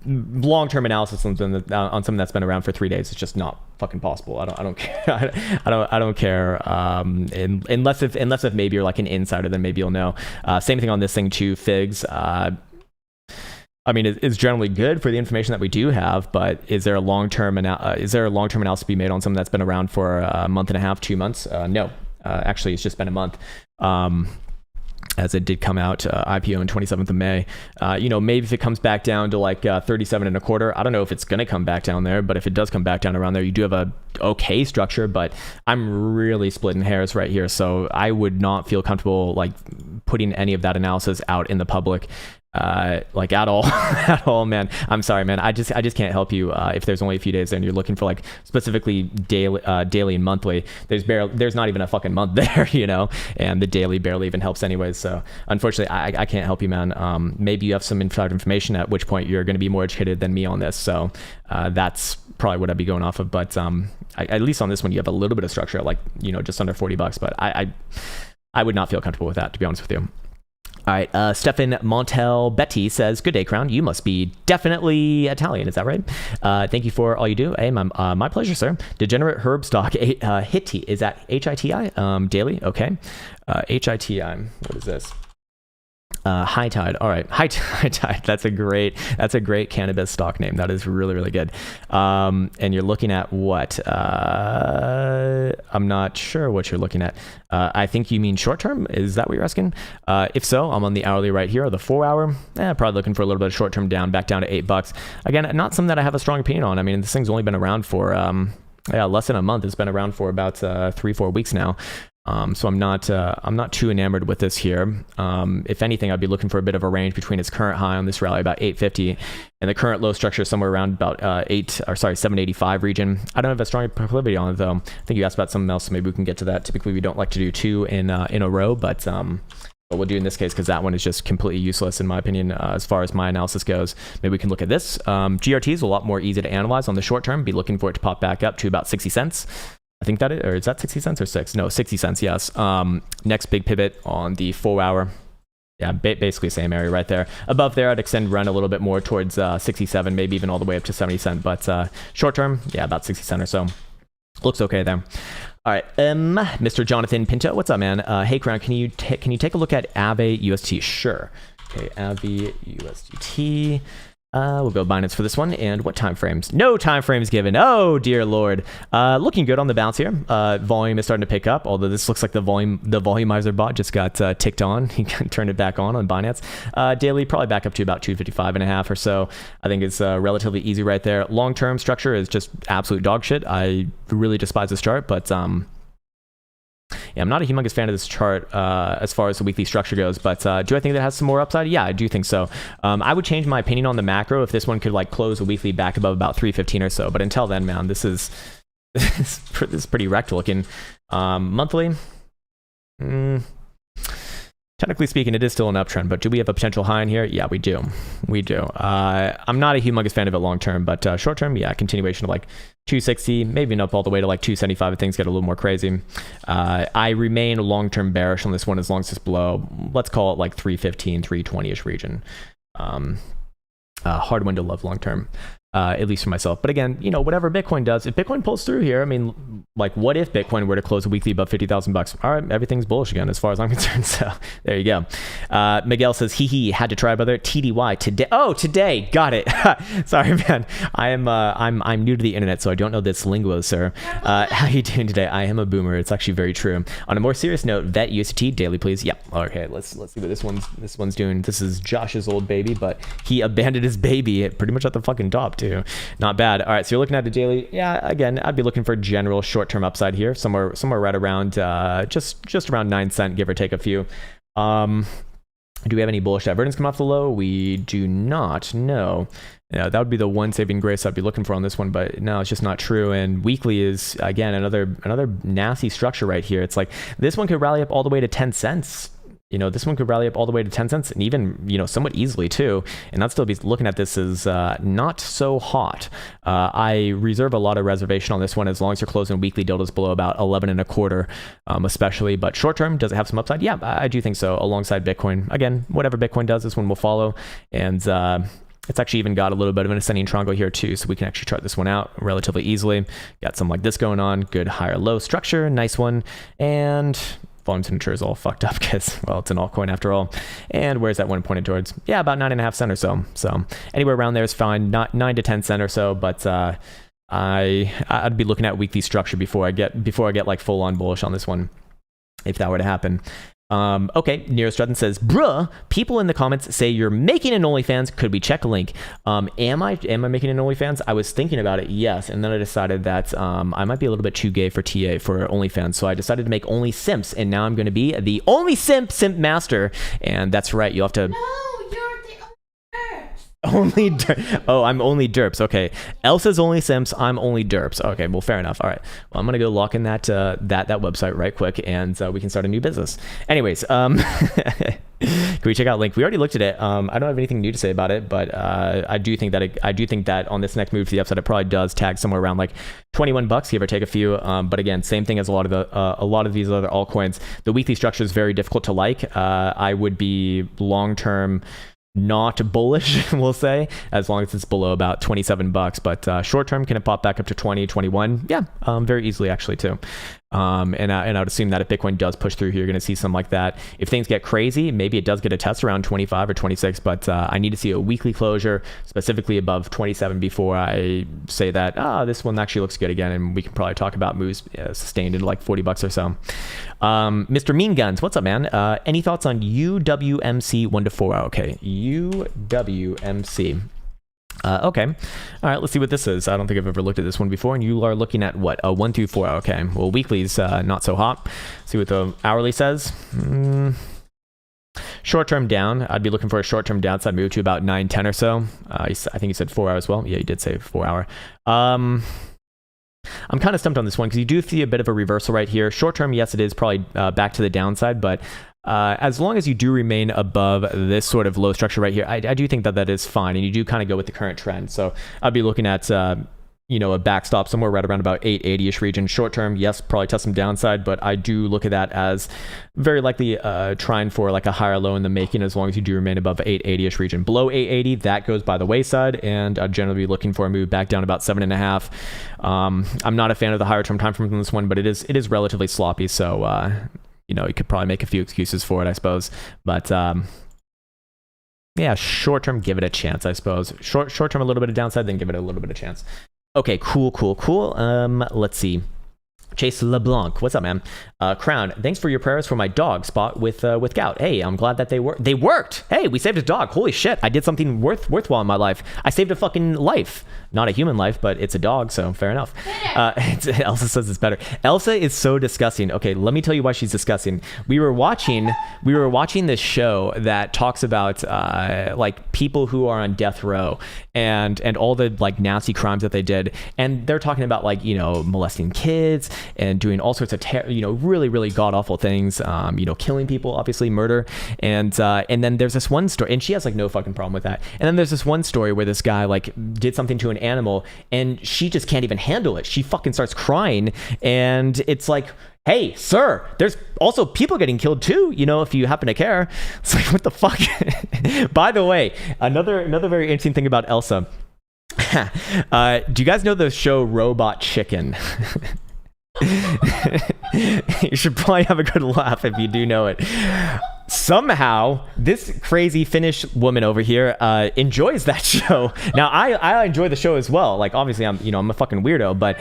long-term analysis on something that's been around for 3 days is just not fucking possible. I don't care. I don't care. Unless if maybe you're like an insider, then maybe you'll know. Same thing on this thing too. Figs. I mean, it's generally good for the information that we do have, but is there a long-term analysis to be made on something that's been around for a month and a half, 2 months? No, actually, it's just been a month. As it did come out IPO on 27th of May. Maybe if it comes back down to like 37 and a quarter, I don't know if it's going to come back down there, but if it does come back down around there, you do have a okay structure, but I'm really splitting hairs right here. So I would not feel comfortable like putting any of that analysis out in the public. Like at all, man. I'm sorry, man. I just can't help you if there's only a few days there and you're looking for like specifically daily and monthly. There's not even a fucking month there, and the daily barely even helps anyways. So unfortunately, I can't help you, man. Maybe you have some inside information, at which point you're going to be more educated than me on this. So that's probably what I'd be going off of. But at least on this one, you have a little bit of structure, like just under $40. But I would not feel comfortable with that, to be honest with you. All right, Stefan Montel Betty says, good day, Krown. You must be definitely Italian. Is that right? Thank you for all you do. Hey, my pleasure, sir. Degenerate Herb Stock, HITI. Is that HITI? Daily? Okay. HITI. What is this? High Tide. All right, High Tide. That's a great cannabis stock name. That is really, really good. And you're looking at what? I'm not sure what you're looking at. I think you mean short term. Is that what you're asking? If so, I'm on the hourly right here, or the 4 hour. Probably looking for a little bit of short term back down to $8. Again, not something that I have a strong opinion on. I mean, this thing's only been around for less than a month. It's been around for about 3-4 weeks now. So I'm not too enamored with this here. If anything, I'd be looking for a bit of a range between its current high on this rally, about 850, and the current low structure somewhere around about 785 region. I don't have a strong proclivity on it though. I think you asked about something else, so maybe we can get to that. Typically, we don't like to do two in a row, but we'll do in this case because that one is just completely useless in my opinion as far as my analysis goes. Maybe we can look at this. GRT is a lot more easy to analyze on the short term. Be looking for it to pop back up to about 60 cents. I think that is 60 cents or 6? No, 60 cents, yes. Next big pivot on the 4 hour. Yeah, basically same area right there. Above there, I'd extend run a little bit more towards 67, maybe even all the way up to 70 cent. But short term, yeah, about 60 cent or so. Looks okay there. All right, Mr. Jonathan Pinto, what's up, man? Hey, Krown, can you take a look at AVE UST? Sure. Okay, AVE USDT. We'll go Binance for this one. And what time frames? No time frames given. Oh dear lord. Looking good on the bounce here. Volume is starting to pick up, although this looks like the volumizer bot just got ticked on. He turned it back on Binance. Daily probably back up to about 255.5 or so. I think it's relatively easy right there. Long-term structure is just absolute dog shit. I really despise this chart, but yeah, I'm not a humongous fan of this chart as far as the weekly structure goes, but do I think that has some more upside? Yeah, I do think so. I would change my opinion on the macro if this one could like close the weekly back above about 315 or so. But until then, man, this is pretty wrecked looking. Monthly, technically speaking, it is still an uptrend, but do we have a potential high in here? Yeah, we do. We do. I'm not a humongous fan of it long term, but short term, yeah, continuation of like 260, maybe up all the way to like 275 if things get a little more crazy. I remain long-term bearish on this one as long as it's below, let's call it like 315, 320-ish region. Hard one to love long-term. At least for myself. But again, you know, whatever Bitcoin does, if Bitcoin pulls through here, I mean, like, what if Bitcoin were to close a weekly above 50,000 bucks? All right, everything's bullish again, as far as I'm concerned. So there you go. Miguel says, he had to try, brother. TDY today. Oh, today. Got it. Sorry, man. I'm new to the internet, so I don't know this lingo, sir. How you doing today? I am a boomer. It's actually very true. On a more serious note, vet UST daily, please. Yep. Okay, let's see what this one's doing. This is Josh's old baby, but he abandoned his baby pretty much at the fucking top. Too. Not bad. All right, so you're looking at the daily. Yeah, again, I'd be looking for general short-term upside here, somewhere right around just around 9 cent, give or take a few. Do we have any bullish divergence come off the low? We do not. No. Yeah, that would be the one saving grace I'd be looking for on this one, but no, it's just not true. And weekly is again another nasty structure right here. It's like this one could rally up all the way to 10 cents. You know, this one could rally up all the way to 10 cents and even, you know, somewhat easily too. And I'd still be looking at this as not so hot. I reserve a lot of reservation on this one as long as you're closing weekly deltas below about 11 and a quarter, especially. But short term, does it have some upside? Yeah, I do think so. Alongside Bitcoin. Again, whatever Bitcoin does, this one will follow. And it's actually even got a little bit of an ascending triangle here too. So we can actually chart this one out relatively easily. Got some like this going on. Good higher low structure. Nice one. And volume signature is all fucked up because, well, it's an altcoin after all. And where's that one pointed towards? Yeah, about 9.5 cent or so. So anywhere around there is fine. Not 9 to 10 cent or so, but I'd be looking at weekly structure before I get like full on bullish on this one, if that were to happen. Okay, Nero Strutton says, bruh, people in the comments say you're making an OnlyFans. Could we check a link? Am I making an OnlyFans? I was thinking about it, yes. And then I decided that I might be a little bit too gay for TA for OnlyFans. So I decided to make only simps. And now I'm going to be the only simp master. And that's right. You'll have to... No, you're the Only oh, I'm only derps. Okay, Elsa's only simps. I'm only derps. Okay, well, fair enough. All right. Well, I'm gonna go lock in that that website right quick, and we can start a new business. Anyways, can we check out link? We already looked at it. I don't have anything new to say about it, but I do think that on this next move to the upside, it probably does tag somewhere around like 21 bucks, give or take a few. But again, same thing as a lot of these other altcoins. The weekly structure is very difficult to like. I would be long term not bullish, we'll say, as long as it's below about 27 bucks. But short term, can it pop back up to 20, 21? Yeah, very easily actually too. And I would assume that if Bitcoin does push through here, you're going to see something like that. If things get crazy, maybe it does get a test around 25 or 26, but I need to see a weekly closure specifically above 27 before I say that, this one actually looks good again. And we can probably talk about moves sustained into like 40 bucks or so. Mr. Mean Guns, what's up, man? Any thoughts on UWMC 1 to 4 hour? Okay, UWMC. Okay. All right, let's see what this is. I don't think I've ever looked at this one before. And you are looking at what? A 1 through 4. Okay. Well, weekly's not so hot. See what the hourly says. Short-term down. I'd be looking for a short-term downside move to about 9-10 or so. I think you said 4 hours. Well, yeah, you did say 4 hour. I'm kind of stumped on this one because you do see a bit of a reversal right here. Short-term, yes, it is probably back to the downside, but as long as you do remain above this sort of low structure right here, I do think that is fine, and you do kind of go with the current trend. So I'd be looking at a backstop somewhere right around about 880-ish region. Short term, yes, probably test some downside, but I do look at that as very likely trying for like a higher low in the making, as long as you do remain above 880-ish region. Below 880, that goes by the wayside, and I'd generally be looking for a move back down about 7.5. I'm not a fan of the higher term time frame on this one, but it is relatively sloppy, so you could probably make a few excuses for it, I suppose. But yeah, short term, give it a chance, I suppose. Short term, a little bit of downside, then give it a little bit of chance. Okay, cool. Let's see. Chase LeBlanc, what's up, man? Krown, thanks for your prayers for my dog spot with gout. Hey, I'm glad that they worked. Hey, we saved a dog. Holy shit, I did something worthwhile in my life. I saved a fucking life. Not a human life, but it's a dog, so fair enough. Elsa says it's better. Elsa is so disgusting. Okay, let me tell you why she's disgusting. We were watching this show that talks about like people who are on death row and all the like nasty crimes that they did, and they're talking about like molesting kids and doing all sorts of really really god awful things, killing people, obviously murder, and then there's this one story, and she has like no fucking problem with that. And then there's this one story where this guy like did something to an animal, and she just can't even handle it. She fucking starts crying, and it's like, hey, sir, there's also people getting killed too, if you happen to care. It's like, what the fuck? By the way, another very interesting thing about Elsa. Do you guys know the show Robot Chicken? You should probably have a good laugh if you do know it. Somehow this crazy Finnish woman over here enjoys that show. Now I enjoy the show as well. Like, obviously I'm a fucking weirdo, but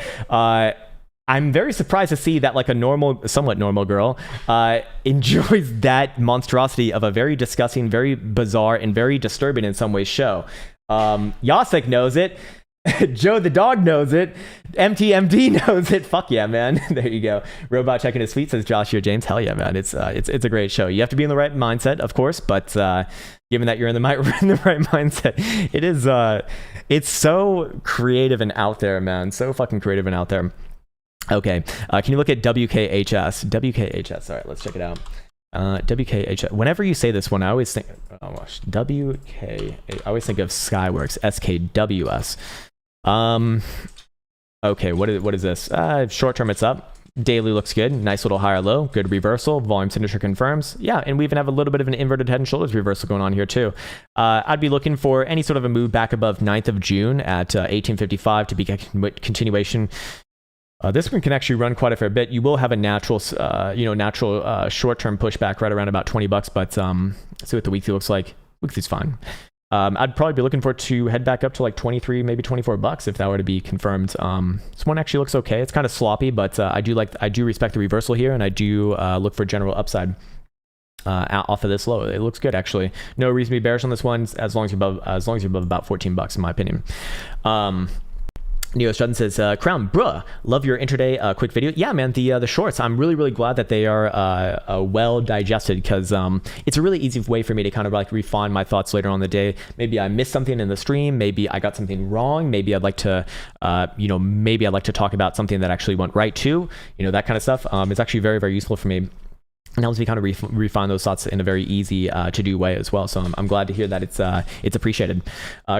I'm very surprised to see that like a somewhat normal girl enjoys that monstrosity of a very disgusting, very bizarre, and very disturbing in some ways show. Yasek knows it. Joe the dog knows it. MTMD knows it. Fuck yeah, man. There you go. Robot checking his feet, says Joshua James. Hell yeah, man. It's a great show. You have to be in the right mindset, of course, but given that you're in the right mindset, it's so creative and out there, man. So fucking creative and out there. Okay, can you look at WKHS? WKHS. All right, let's check it out. WKHS. Whenever you say this one, I always think, oh gosh, I always think of Skyworks. SKWS. Okay, what is this? Short term, it's up. Daily looks good. Nice little higher low. Good reversal. Volume signature confirms. Yeah, and we even have a little bit of an inverted head and shoulders reversal going on here too. I'd be looking for any sort of a move back above 9th of June at 1855 to be continuation. This one can actually run quite a fair bit. You will have a natural short-term pushback right around about $20, but see what the weekly looks like. Weekly's fine. I'd probably be looking for it to head back up to like 23, maybe $24 if that were to be confirmed. This one actually looks okay. It's kind of sloppy, but I do respect the reversal here, and I do look for general upside off of this low. It looks good actually. No reason to be bearish on this one as long as you're above about $14 in my opinion. Neo Strutton says, Krown, bruh, love your intraday quick video. Yeah, man, the shorts, I'm really, really glad that they are well digested, because it's a really easy way for me to kind of like refine my thoughts later on in the day. Maybe I missed something in the stream. Maybe I got something wrong. Maybe I'd like to, talk about something that actually went right too. That kind of stuff. It's actually very, very useful for me. And helps me kind of refine those thoughts in a very easy to do way as well. So I'm glad to hear that it's appreciated.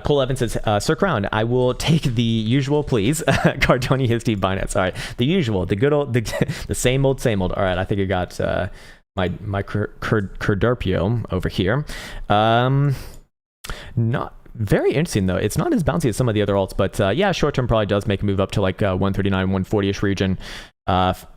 Cole Evans says, Sir Krown, I will take the usual, please. Cardoni, Histy, Binance. All right, the usual, the good old, the same old, same old. All right, I think I got my Curdurpio over here. Not very interesting though. It's not as bouncy as some of the other alts, but yeah, short term probably does make a move up to like 139, 140ish region.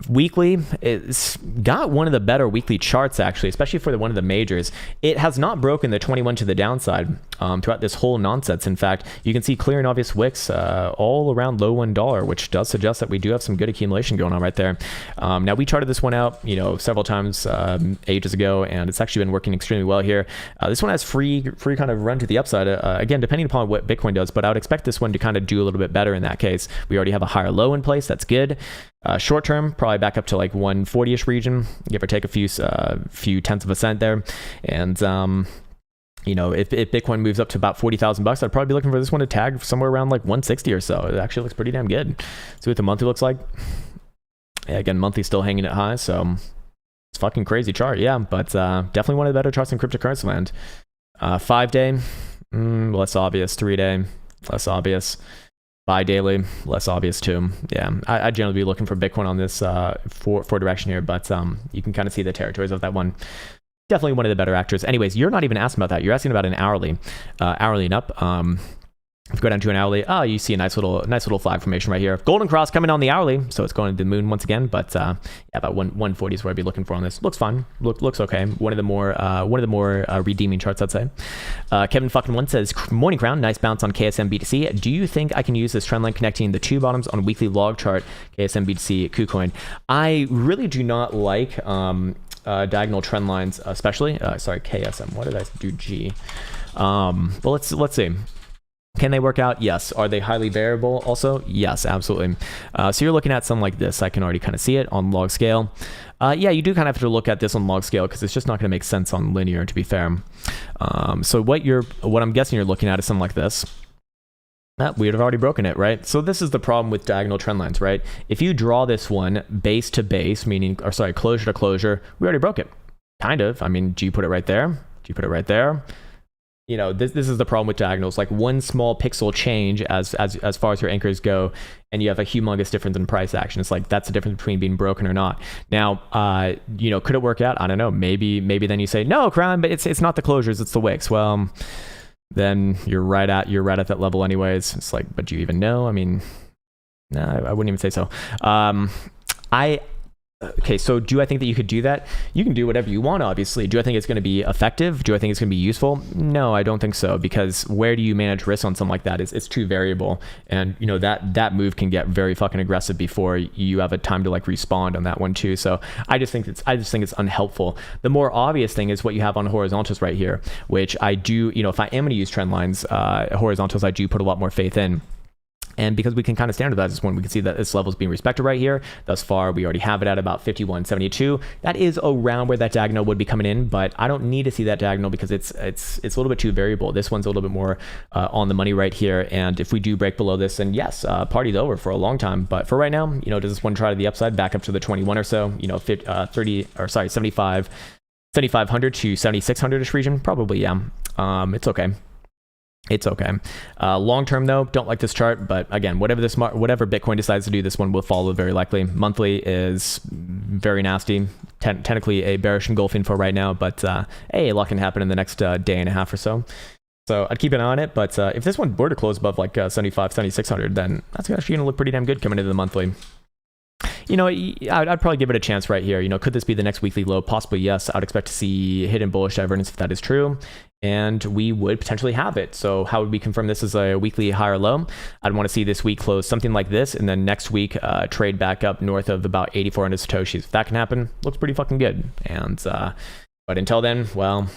Weekly, it's got one of the better weekly charts actually, especially for one of the majors. It has not broken the 21 to the downside throughout this whole nonsense. In fact, you can see clear and obvious wicks all around low $1, which does suggest that we do have some good accumulation going on right there. Now we charted this one out, several times ages ago, and it's actually been working extremely well here. This one has free kind of run to the upside, again, depending upon what Bitcoin does, but I would expect this one to kind of do a little bit better in that case. We already have a higher low in place. That's good. Short term, probably back up to like 140-ish region, give or take a few tenths of a cent there. And if Bitcoin moves up to about $40,000, I'd probably be looking for this one to tag somewhere around like 160 or so. It actually looks pretty damn good. See what the monthly looks like. Yeah, again, monthly still hanging at high, so it's fucking crazy chart. Yeah, but definitely one of the better charts in cryptocurrency land. 5-day, less obvious. 3-day, less obvious. Bi-daily, less obvious too. Yeah, I'd generally be looking for Bitcoin on this for direction here, but you can kind of see the territories of that one. Definitely one of the better actors. Anyways, you're not even asking about that. You're asking about an hourly and up. If you go down to an hourly, you see a nice little flag formation right here. Golden cross coming on the hourly, so it's going to the moon once again. But yeah, about 140 is where I'd be looking for on this. Looks fine. Looks okay. One of the more redeeming charts, I'd say. Kevin fucking one says, morning Krown, nice bounce on KSM BTC. Do you think I can use this trend line connecting the two bottoms on a weekly log chart, KSM BTC KuCoin? I really do not like diagonal trend lines, especially. Sorry, KSM. What did I do? G. Well, let's see. Can they work out? Yes. Are they highly variable also? Yes, absolutely. So you're looking at something like this. I can already kind of see it on log scale. Yeah, you do kind of have to look at this on log scale because it's just not going to make sense on linear, to be fair. So what I'm guessing you're looking at is something like this. We'd have already broken it, right? So this is the problem with diagonal trend lines, right? If you draw this one base to base, closure to closure, we already broke it. Kind of. I mean, do you put it right there? Do you put it right there? This is the problem with diagonals. Like one small pixel change as far as your anchors go, and you have a humongous difference in price action. It's like that's the difference between being broken or not. Now, could it work out? I don't know. Maybe then you say no, Krown, but it's not the closures, it's the wicks. Well, then you're right at that level anyways. It's like, but do you even know? I mean, no, I wouldn't even say so. Okay, so do I think that you could do that? You can do whatever you want, obviously. Do I think it's going to be effective? Do I think it's going to be useful? No, I don't think so, because where do you manage risk on something like that? It's too variable, and that move can get very fucking aggressive before you have a time to like respond on that one too. So I just think it's unhelpful. The more obvious thing is what you have on horizontals right here, which I do. If I am going to use trend lines, horizontals, I do put a lot more faith in. And because we can kind of standardize this one, we can see that this level is being respected right here. Thus far, we already have it at about 51.72. That is around where that diagonal would be coming in, but I don't need to see that diagonal because it's a little bit too variable. This one's a little bit more on the money right here. And if we do break below this, then yes, party's over for a long time. But for right now, does this one try to the upside back up to the 21 or so? 7,500 to 7,600-ish region? Probably, yeah. It's okay. It's okay. Long term though, don't like this chart, but again, whatever Bitcoin decides to do, this one will follow very likely. Monthly is very nasty. Technically a bearish engulfing for right now, but hey, a lot can happen in the next day and a half or so. So I'd keep an eye on it, but if this one were to close above like 75, 7,600, then that's actually gonna look pretty damn good coming into the monthly. I'd probably give it a chance right here. Could this be the next weekly low? Possibly, yes. I would expect to see hidden bullish divergence if that is true, and we would potentially have it. So how would we confirm this as a weekly higher low? I'd want to see this week close something like this, and then next week trade back up north of about 8,400 satoshis. If that can happen, looks pretty fucking good. And but until then, well,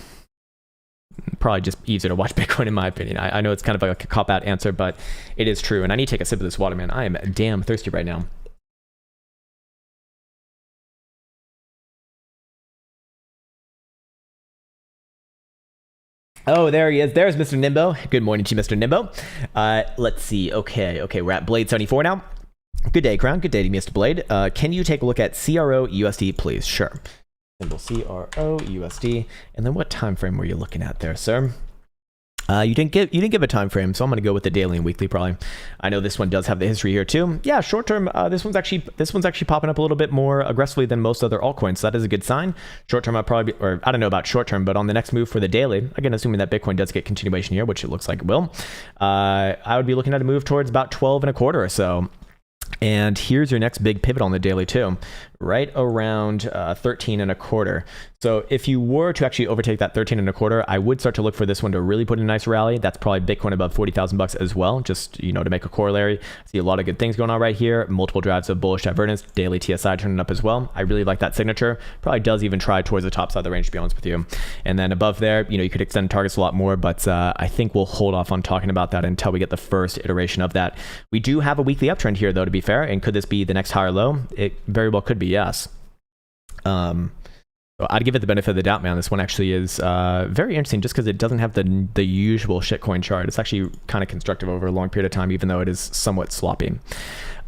probably just easier to watch Bitcoin in my opinion. I know it's kind of like a cop-out answer, but it is true. And I need to take a sip of this water, man. I am damn thirsty right now. Oh, there he is. There's Mr. Nimbo. Good morning to you, Mr. Nimbo. Let's see. Okay, we're at Blade 74 now. Good day, Krown. Good day to you, Mr. Blade. Can you take a look at CRO USD, please? Sure. Symbol CRO USD. And then what time frame were you looking at there, sir? You didn't give a time frame, so I'm going to go with the daily and weekly probably. I know this one does have the history here too. Yeah, short term, this one's actually popping up a little bit more aggressively than most other altcoins. So that is a good sign. Short term, I don't know about short term, but on the next move for the daily, again, assuming that Bitcoin does get continuation here, which it looks like it will, I would be looking at a move towards about 12 and a quarter or so. And here's your next big pivot on the daily too, right around 13 and a quarter. So if you were to actually overtake that 13 and a quarter, I would start to look for this one to really put in a nice rally. That's probably Bitcoin above 40,000 bucks as well. Just, you know, to make a corollary. See a lot of good things going on right here. Multiple drives of bullish divergence, daily TSI turning up as well. I really like that signature. Probably does even try towards the top side of the range, to be honest with you. And then above there, you know, you could extend targets a lot more, but I think we'll hold off on talking about that until we get the first iteration of that. We do have a weekly uptrend here though, to be fair. And could this be the next higher low? It very well could be, yes. So I'd give it the benefit of the doubt, man. This one actually is very interesting just because it doesn't have the usual shitcoin chart. It's actually kind of constructive over a long period of time, even though it is somewhat sloppy.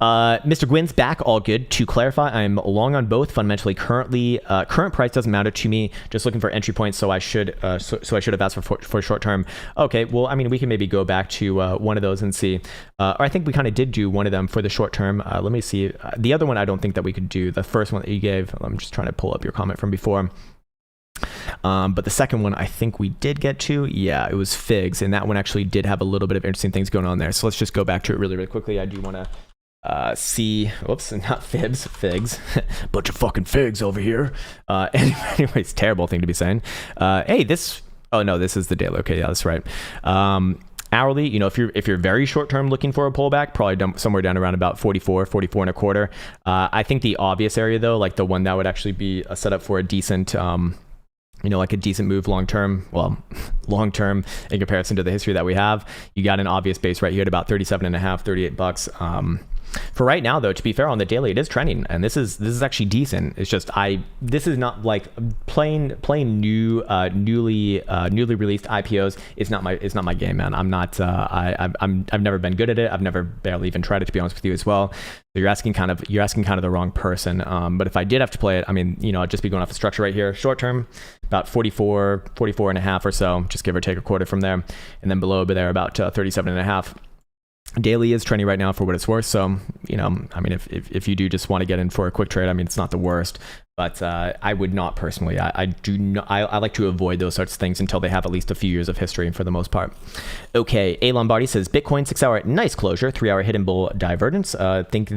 Mr. Gwyn's back, all good. To clarify, I'm long on both. Fundamentally, current price doesn't matter to me. Just looking for entry points, so I should so I should have asked for short term. Okay, well, I mean, we can maybe go back to one of those and see. Or I think we kind of did do one of them for the short term. Let me see. The other one I don't think that we could do. The first one that you gave. I'm just trying to pull up your comment from before. But the second one I think we did get to. Yeah, it was figs, and that one actually did have a little bit of interesting things going on there. So let's just go back to it really, really quickly. I do want to see, whoops, not fibs, figs. Bunch of fucking figs over here. Anyways, terrible thing to be saying. Hey, this, oh no, this is the daily. Okay, yeah, that's right. Hourly, you know, if you're very short term looking for a pullback, probably somewhere down around about 44 and a quarter. I think the obvious area though, like the one that would actually be a setup for a decent, you know, like a decent move long term in comparison to the history that we have, you got an obvious base right here at about 37 and a half, 38 bucks. For right now though, to be fair, on the daily it is trending, and this is actually decent. It's just this is not like plain newly released IPOs. It's not my game, man. I'm not I've never been good at it. I've never barely even tried it, to be honest with you as well. So you're asking kind of the wrong person. But if I did have to play it, I mean, you know, I'd just be going off the structure right here. Short term, about 44 and a half or so, just give or take a quarter from there, and then below there about 37 and a half. Daily is trending right now for what it's worth. So, you know, I mean, if you do just want to get in for a quick trade, I mean, it's not the worst, but I would not personally. I like to avoid those sorts of things until they have at least a few years of history for the most part. Okay, A Lombardi says Bitcoin 6 hour nice closure, 3 hour hidden bull divergence. Think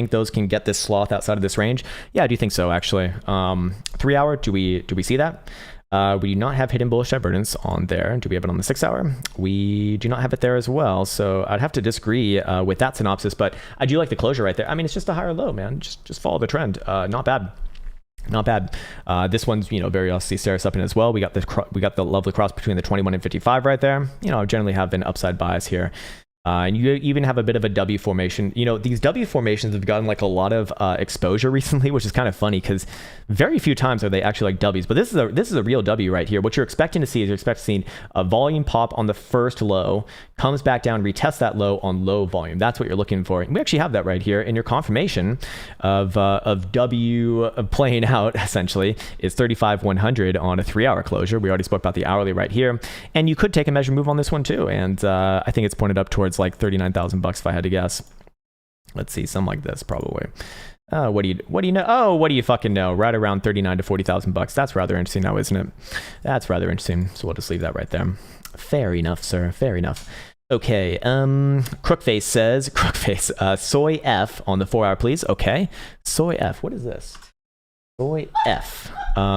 those can get this sloth outside of this range? Yeah, I do think so actually. 3 hour, do we see that? We do not have hidden bullish divergence on there. Do we have it on the 6 hour? We do not have it there as well. So I'd have to disagree with that synopsis, but I do like the closure right there. I mean, it's just a higher low, man. Just follow the trend. Not bad. Not bad. This one's, you know, very obviously stair-stepping as well. We got the lovely cross between the 21 and 55 right there. You know, generally have an upside bias here. And you even have a bit of a W formation. You know, these W formations have gotten like a lot of exposure recently, which is kind of funny because very few times are they actually like W's. But this is a real W right here. What you're expecting to see is you're expecting a volume pop on the first low, comes back down, retests that low on low volume. That's what you're looking for. And we actually have that right here in your confirmation of W playing out. Essentially, is 35,100 on a 3 hour closure. We already spoke about the hourly right here, and you could take a measure move on this one too. And I think it's pointed up towards like 39,000 bucks if I had to guess. Let's see, something like this probably. What do you know? Oh, what do you fucking know? Right around 39 to 40,000 bucks. That's rather interesting now, isn't it? That's rather interesting. So we'll just leave that right there. Fair enough, sir. Fair enough. Okay. Crookface says, soy F on the 4 hour, please. Okay. Soy F. What is this? Soy F.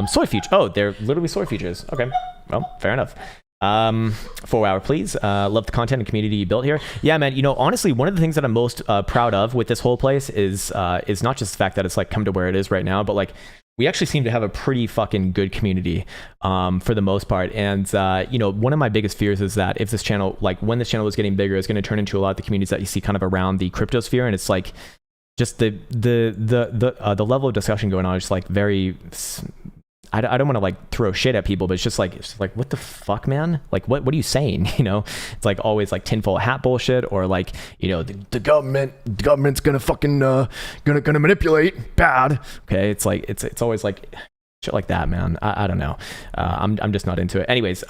Soy future. Oh, they're literally soy futures. Okay. Well, fair enough. 4 hour, please. Love the content and community you built here. Yeah, man. You know, honestly, one of the things that I'm most proud of with this whole place is not just the fact that it's like come to where it is right now, but like we actually seem to have a pretty fucking good community for the most part. And you know, one of my biggest fears is that if this channel, like when this channel is getting bigger, it's going to turn into a lot of the communities that you see kind of around the crypto sphere, and it's like just the level of discussion going on is just like very. I don't want to like throw shit at people, but it's just like what the fuck, man? Like what are you saying? You know, it's like always like tinfoil hat bullshit, or like, you know, the government's gonna fucking gonna manipulate bad. Okay, it's like it's always like shit like that, man. I don't know. I'm just not into it. Anyways,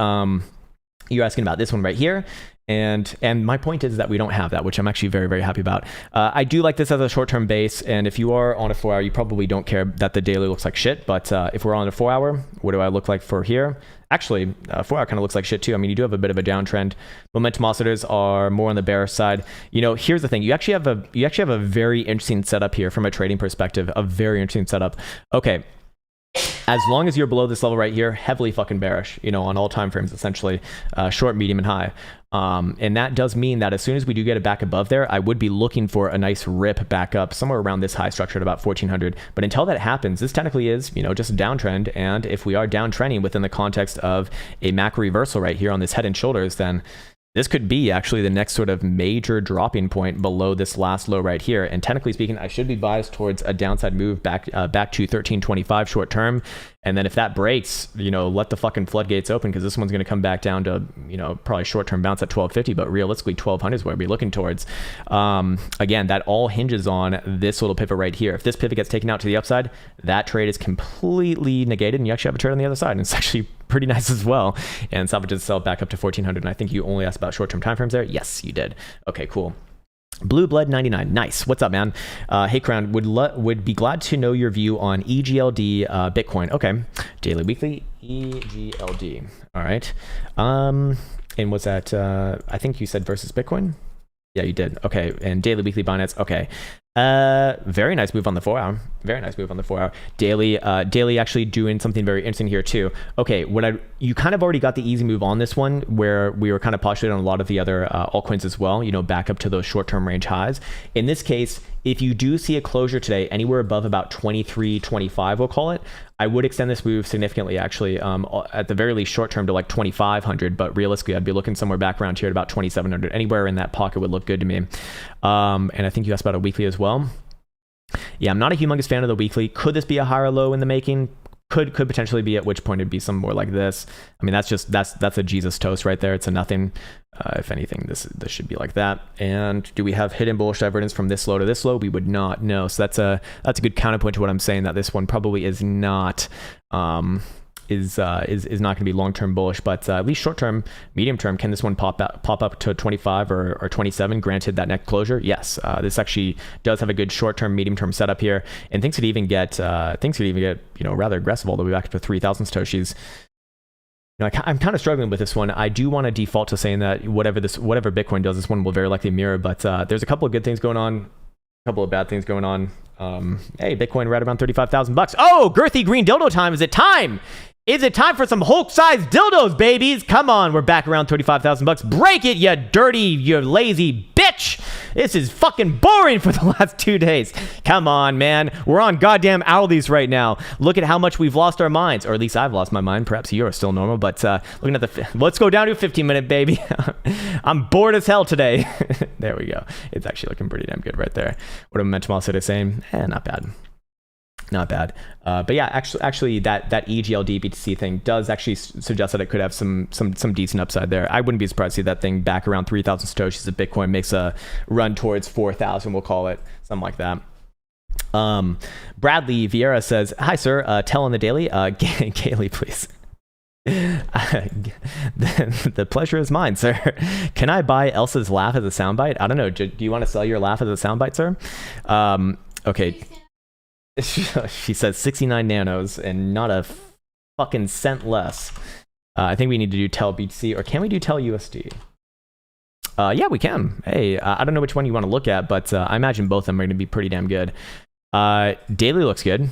You're asking about this one right here. And my point is that we don't have that, which I'm actually very, very happy about. I do like this as a short-term base, and if you are on a 4 hour, you probably don't care that the daily looks like shit, but if we're on a 4 hour, what do I look like for here? Actually, 4 hour kind of looks like shit too. I mean, you do have a bit of a downtrend. Momentum oscillators are more on the bearish side. You know, here's the thing. You actually have a very interesting setup here from a trading perspective, a very interesting setup. Okay. As long as you're below this level right here, heavily fucking bearish, you know, on all time frames, essentially, short, medium, and high. And that does mean that as soon as we do get it back above there, I would be looking for a nice rip back up somewhere around this high structure at about 1400. But until that happens, this technically is, you know, just a downtrend. And if we are downtrending within the context of a macro reversal right here on this head and shoulders, then this could be actually the next sort of major dropping point below this last low right here. And technically speaking, I should be biased towards a downside move back to 1325 short term. And then if that breaks, you know, let the fucking floodgates open, because this one's going to come back down to, you know, probably short-term bounce at 1250, but realistically 1200 is where we'll be looking towards. Again, that all hinges on this little pivot right here. If this pivot gets taken out to the upside, that trade is completely negated, and you actually have a trade on the other side, and it's actually pretty nice as well. And salvages itself back up to 1400, and I think you only asked about short-term timeframes there. Yes, you did. Okay, cool. Blue Blood 99, nice. What's up, man? Hey, Krown, would be glad to know your view on EGLD Bitcoin. Okay, daily, weekly, EGLD. All right. And was that? I think you said versus Bitcoin. Yeah, you did. Okay, and daily, weekly, Binance. Okay. Very nice move on the 4 hour. Very nice move on the 4 hour. Daily actually doing something very interesting here too. Okay, you kind of already got the easy move on this one, where we were kind of postulating on a lot of the other altcoins as well, you know, back up to those short-term range highs. In this case, if you do see a closure today anywhere above about 2325, we'll call it, I would extend this move significantly, actually, at the very least short term to like 2500, but realistically I'd be looking somewhere back around here at about 2700. Anywhere in that pocket would look good to me. And I think you asked about a weekly as well. Yeah, I'm not a humongous fan of the weekly. Could this be a higher low in the making? Could potentially be, at which point it'd be some more like this. I mean, that's a Jesus toast right there. It's a nothing. If anything, this should be like that. And do we have hidden bullish divergence from this low to this low? We would not. No. So that's a good counterpoint to what I'm saying, that this one probably is not is not going to be long-term bullish, but at least short-term, medium-term, can this one pop up to 25 or 27? Granted that next closure, yes. This actually does have a good short-term, medium-term setup here, and things could even get you know, rather aggressive all the way back to 3,000 satoshis. You know, I'm kind of struggling with this one. I do want to default to saying that whatever Bitcoin does, this one will very likely mirror. But there's a couple of good things going on, a couple of bad things going on. Hey, Bitcoin right around $35,000. Oh, girthy green dildo time! Is it time? Is it time for some Hulk-sized dildos, babies? Come on, we're back around $35,000. Break it, you dirty, you lazy bitch! This is fucking boring for the last 2 days. Come on, man. We're on goddamn Aldi's right now. Look at how much we've lost our minds, or at least I've lost my mind. Perhaps you're still normal, but looking at let's go down to a 15-minute, baby. I'm bored as hell today. There we go. It's actually looking pretty damn good right there. What am I meant to also say? Not bad. Not bad. But yeah, actually that EGLD BTC thing does actually suggest that it could have some decent upside there. I wouldn't be surprised to see that thing back around 3,000 satoshis if Bitcoin makes a run towards 4,000, we'll call it, something like that. Bradley Vieira says, hi sir, tell on the daily, Kaylee please. The pleasure is mine, sir. Can I buy Elsa's laugh as a soundbite? I don't know. Do you want to sell your laugh as a soundbite, sir? Okay. She says 69 nanos and not a fucking cent less. I think we need to do Tel BTC, or can we do Tel USD? Yeah, we can. Hey, I don't know which one you want to look at, but I imagine both of them are going to be pretty damn good. Daily looks good.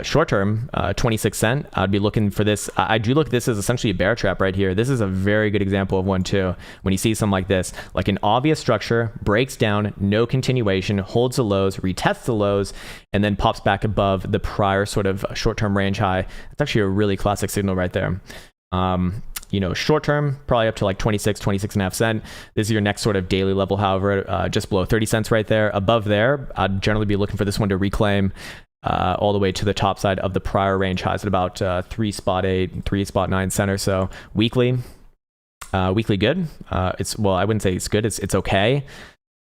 Short term, 26 cent. I'd be looking for this. I do look at this as essentially a bear trap right here. This is a very good example of one too. When you see something like this, like an obvious structure, breaks down, no continuation, holds the lows, retests the lows, and then pops back above the prior sort of short-term range high. It's actually a really classic signal right there. You know, short term, probably up to like 26 and a half cent. This is your next sort of daily level, however, just below 30 cents right there. Above there, I'd generally be looking for this one to reclaim all the way to the top side of the prior range highs at about 3.8, 3.9 cent or so. Weekly good. Well, I wouldn't say it's good. It's okay.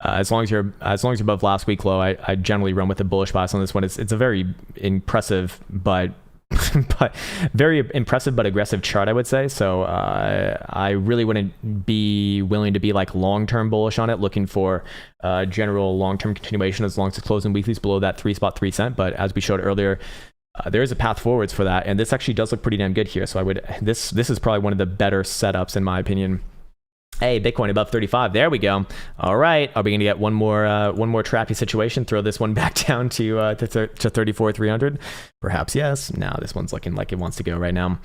As long as you're above last week low, I generally run with a bullish bias on this one. It's a very impressive but but very impressive but aggressive chart, I would say. So I really wouldn't be willing to be like long-term bullish on it, looking for general long-term continuation as long as it's closing weeklies below that 3 cent. But as we showed earlier, there is a path forwards for that, and this actually does look pretty damn good here. So I would this is probably one of the better setups in my opinion. Hey, Bitcoin above 35. There we go. All right. Are we going to get one more trappy situation? Throw this one back down to 34,300? Perhaps yes. No, this one's looking like it wants to go right now.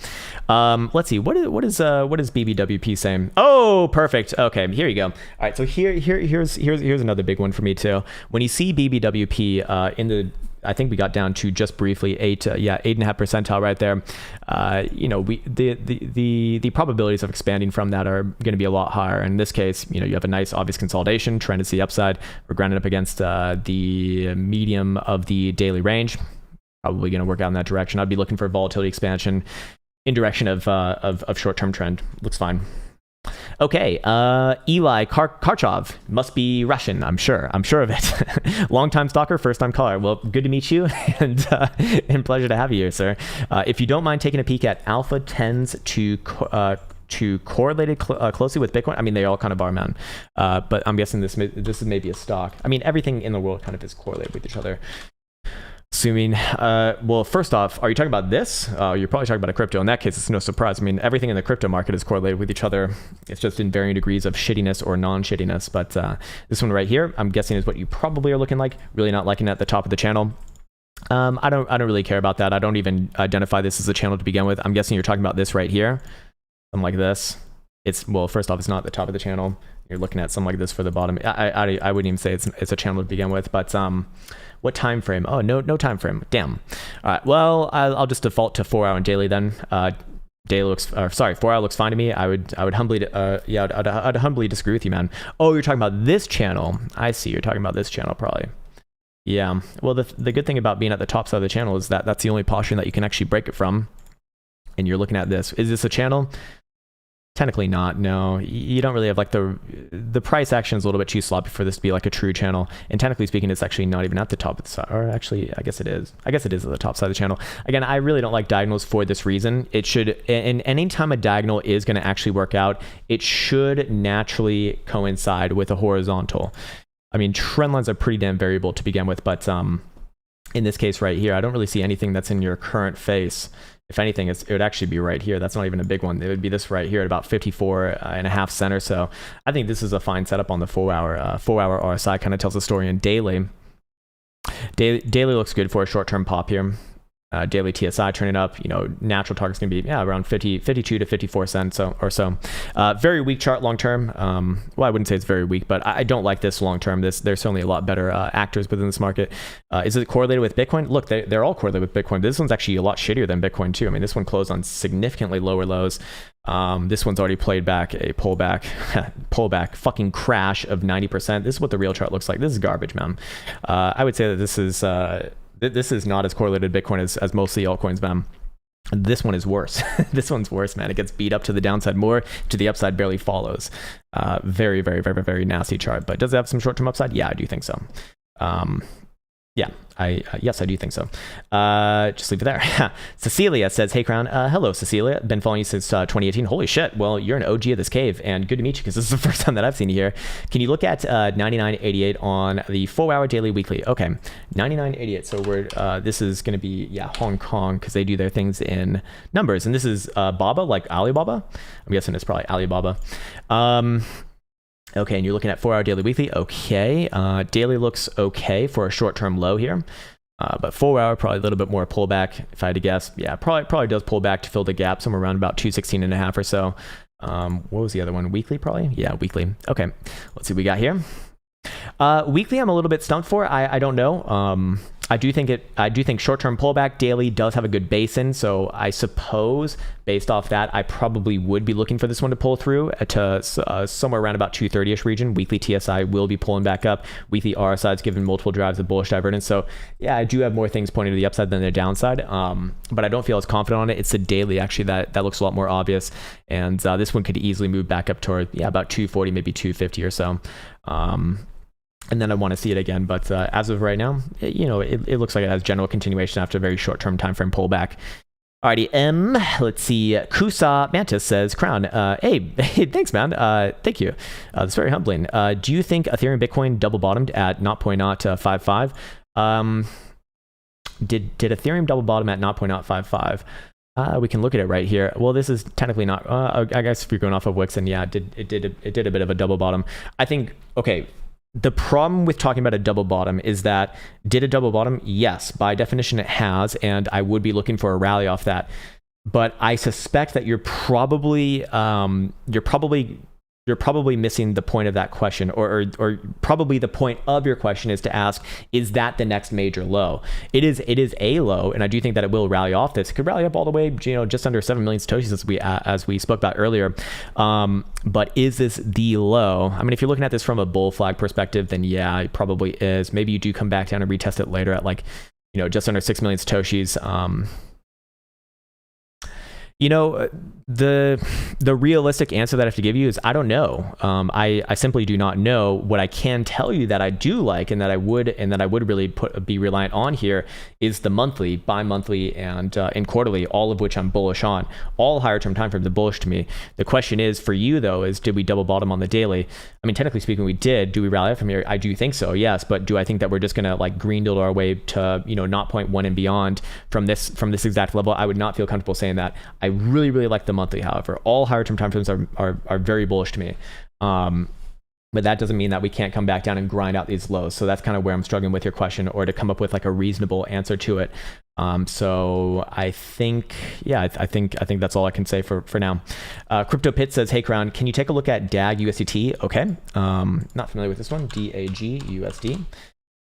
Let's see. What is BBWP saying? Oh, perfect. Okay, here you go. All right. So here's another big one for me too. When you see BBWP in the, I think we got down to just briefly 8.5 percentile right there. The probabilities of expanding from that are going to be a lot higher. In this case, you have a nice obvious consolidation trend to the upside. We're grounded up against the medium of the daily range. Probably going to work out in that direction. I'd be looking for volatility expansion in direction of short-term trend. Looks fine. Okay, Eli Karchov must be Russian. I'm sure of it. Long-time stalker, first-time caller. Well, good to meet you, and pleasure to have you here, sir. If you don't mind taking a peek at alpha tends to correlate closely with Bitcoin. I mean, they all kind of are, man. But I'm guessing this is maybe a stock. I mean, everything in the world kind of is correlated with each other. Assuming, well, first off, are you talking about this? You're probably talking about a crypto. In that case, it's no surprise. I mean, everything in the crypto market is correlated with each other. It's just in varying degrees of shittiness or non-shittiness. But this one right here, I'm guessing is what you probably are looking like. Really not liking it at the top of the channel. I don't really care about that. I don't even identify this as a channel to begin with. I'm guessing you're talking about this right here. Something like this. Well, first off, it's not the top of the channel. You're looking at something like this for the bottom. I wouldn't even say it's a channel to begin with, but what time frame? Oh, no time frame. Damn. All right. Well, I'll just default to 4 hour and daily then. Daily looks, 4 hour looks fine to me. I would humbly, I'd humbly disagree with you, man. Oh, you're talking about this channel. I see. You're talking about this channel, probably. Yeah. Well, the good thing about being at the top side of the channel is that that's the only posturing that you can actually break it from. And you're looking at this. Is this a channel? Technically not, no. You don't really have like the price action is a little bit too sloppy for this to be like a true channel. And technically speaking, it's actually not even at the top of the side, or actually, I guess it is. I guess it is at the top side of the channel. Again, I really don't like diagonals for this reason. It should, and any time a diagonal is going to actually work out, it should naturally coincide with a horizontal. I mean, trend lines are pretty damn variable to begin with, but in this case right here, I don't really see anything that's in your current face. If anything, it would actually be right here. That's not even a big one. It would be this right here at about 54.5 cents or so. I think this is a fine setup on the 4 hour. 4 hour RSI kind of tells the story in daily. Daily looks good for a short-term pop here. Daily TSI turning up, natural target's gonna be around 52 to 54 cents or so. Very weak chart long term. Well, I wouldn't say it's very weak, but I don't like this long term. There's certainly a lot better actors within this market. Is it correlated with Bitcoin? Look, they're all correlated with Bitcoin. This one's actually a lot shittier than Bitcoin too. I mean, this one closed on significantly lower lows. This one's already played back a pullback fucking crash of 90%. This is what the real chart looks like. This is garbage, man. I would say that this is not as correlated to Bitcoin as most of the altcoins, man. This one is worse. This one's worse, man. It gets beat up to the downside more, to the upside barely follows. Very, very, very, very nasty chart. But does it have some short-term upside? Yeah, I do think so. Yeah, yes, I do think so. Just leave it there. Cecilia says, hey, Krown. Hello, Cecilia. Been following you since 2018. Holy shit. Well, you're an OG of this cave, and good to meet you because this is the first time that I've seen you here. Can you look at 99.88 on the 4 hour daily weekly? Okay, 99.88. So this is going to be, Hong Kong because they do their things in numbers. And this is Baba, like Alibaba. I'm guessing it's probably Alibaba. Okay, and you're looking at 4 hour daily weekly. Okay, daily looks okay for a short-term low here. But 4 hour, probably a little bit more pullback, if I had to guess. Yeah, probably does pull back to fill the gap somewhere around about 216.5 or so. What was the other one? Weekly, probably? Yeah, weekly. Okay, let's see what we got here. Weekly, I'm a little bit stumped for. I don't know. I do think short-term pullback daily does have a good basin. So I suppose based off that, I probably would be looking for this one to pull through to somewhere around about 230-ish region. Weekly TSI will be pulling back up. Weekly RSI is given multiple drives of bullish divergence. So yeah, I do have more things pointing to the upside than the downside. But I don't feel as confident on it. It's the daily actually that looks a lot more obvious. And this one could easily move back up toward about 240, maybe 250 or so. And then I want to see it again, but as of right now, it looks like it has general continuation after a very short-term time frame pullback. Alrighty, let's see. Kusa Mantis says, Krown, hey, thanks, man. Thank you. That's very humbling. Do you think Ethereum Bitcoin double bottomed at 0.055? Did Ethereum double bottom at 0.055? We can look at it right here. Well, this is technically not. I guess if you're going off of Wix, and yeah, it did a bit of a double bottom. I think. Okay. The problem with talking about a double bottom is that did a double bottom? Yes, by definition it has, and I would be looking for a rally off that. But I suspect that you're probably missing the point of that question, or probably the point of your question is to ask, is that the next major low? It is a low, and I do think that it will rally off this. It could rally up all the way, just under 7 million satoshis as we spoke about earlier. But is this the low? I mean, if you're looking at this from a bull flag perspective, then yeah, it probably is. Maybe you do come back down and retest it later at just under 6 million satoshis. The realistic answer that I have to give you is I don't know. I simply do not know. What I can tell you that I do like and that I would really be reliant on here is the monthly, bi-monthly, and quarterly, all of which I'm bullish on. All higher term time frames are bullish to me. The question is for you though is did we double bottom on the daily? I mean, technically speaking, we did. Do we rally up from here? I do think so, yes. But do I think that we're just gonna green dildo our way to 0.1 and beyond from this exact level? I would not feel comfortable saying that. I really, really like the monthly, however. All higher term time frames are very bullish to me. But that doesn't mean that we can't come back down and grind out these lows. So that's kind of where I'm struggling with your question, or to come up with a reasonable answer to it. So I think, yeah, I think that's all I can say for now. Crypto Pit says, hey Krown, can you take a look at DAG USDT? Okay. Not familiar with this one. DAG USD.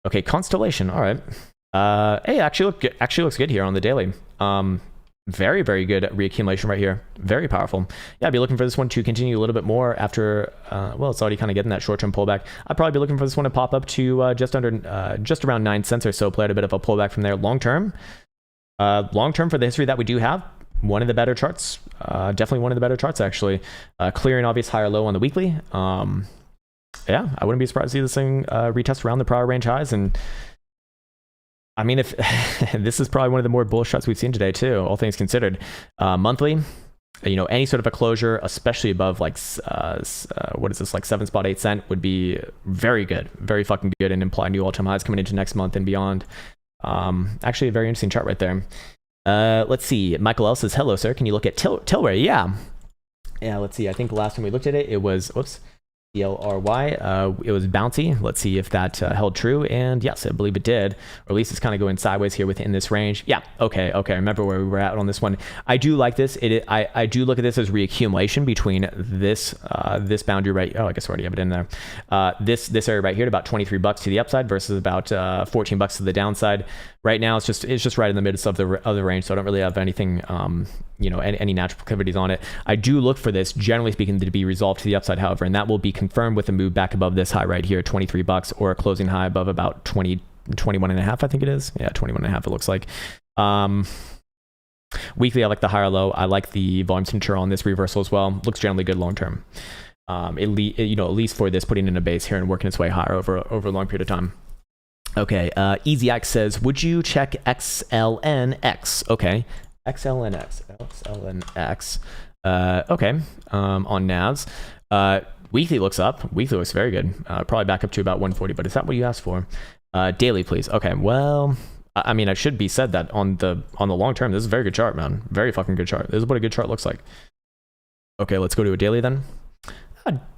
Okay. Constellation. All right. Hey, actually looks good here on the daily. Very, very good reaccumulation right here. Very powerful. Yeah, I'd be looking for this one to continue a little bit more after, well, it's already kind of getting that short-term pullback. I'd probably be looking for this one to pop up to just around 9 cents or so, play out a bit of a pullback from there. Long-term for the history that we do have, one of the better charts. Definitely one of the better charts, actually. Clearing obvious higher low on the weekly. Yeah, I wouldn't be surprised to see this thing retest around the prior range highs. And I mean, if this is probably one of the more bullish shots we've seen today too, all things considered. Monthly, any sort of a closure, especially above what is this, 7.8 cent would be very good, very fucking good, and imply new all-time highs coming into next month and beyond. Actually a very interesting chart right there. Let's see. Michael L says, hello sir, can you look at Tilray? Yeah, let's see. I think the last time we looked at it, it was, CLRY. It was bouncy. Let's see if that held true. And yes, I believe it did. Or at least it's kind of going sideways here within this range. Yeah. Okay. I remember where we were at on this one. I do like this. I do look at this as reaccumulation between this boundary right. Oh, I guess I already have it in there. This area right here at about $23 to the upside versus about $14 to the downside. Right now, it's just right in the midst of the range. So I don't really have anything, any natural proclivities on it. I do look for this, generally speaking, to be resolved to the upside, however, and that will be confirmed with a move back above this high right here, $23, or a closing high above about 21 and a half, I think it is. Yeah, 21 and a half, it looks like. Weekly, I like the higher low. I like the volume signature on this reversal as well. Looks generally good long term. At least for this, putting in a base here and working its way higher over a long period of time. Okay, EasyX says, would you check XLNX? Okay, XLNX. Okay, on NAVs. Weekly looks up. Weekly looks very good. Probably back up to about 140, but is that what you asked for? Daily, please. Okay, well, I mean, I should be said that on the long term, this is a very good chart, man. Very fucking good chart. This is what a good chart looks like. Okay, let's go to a daily then.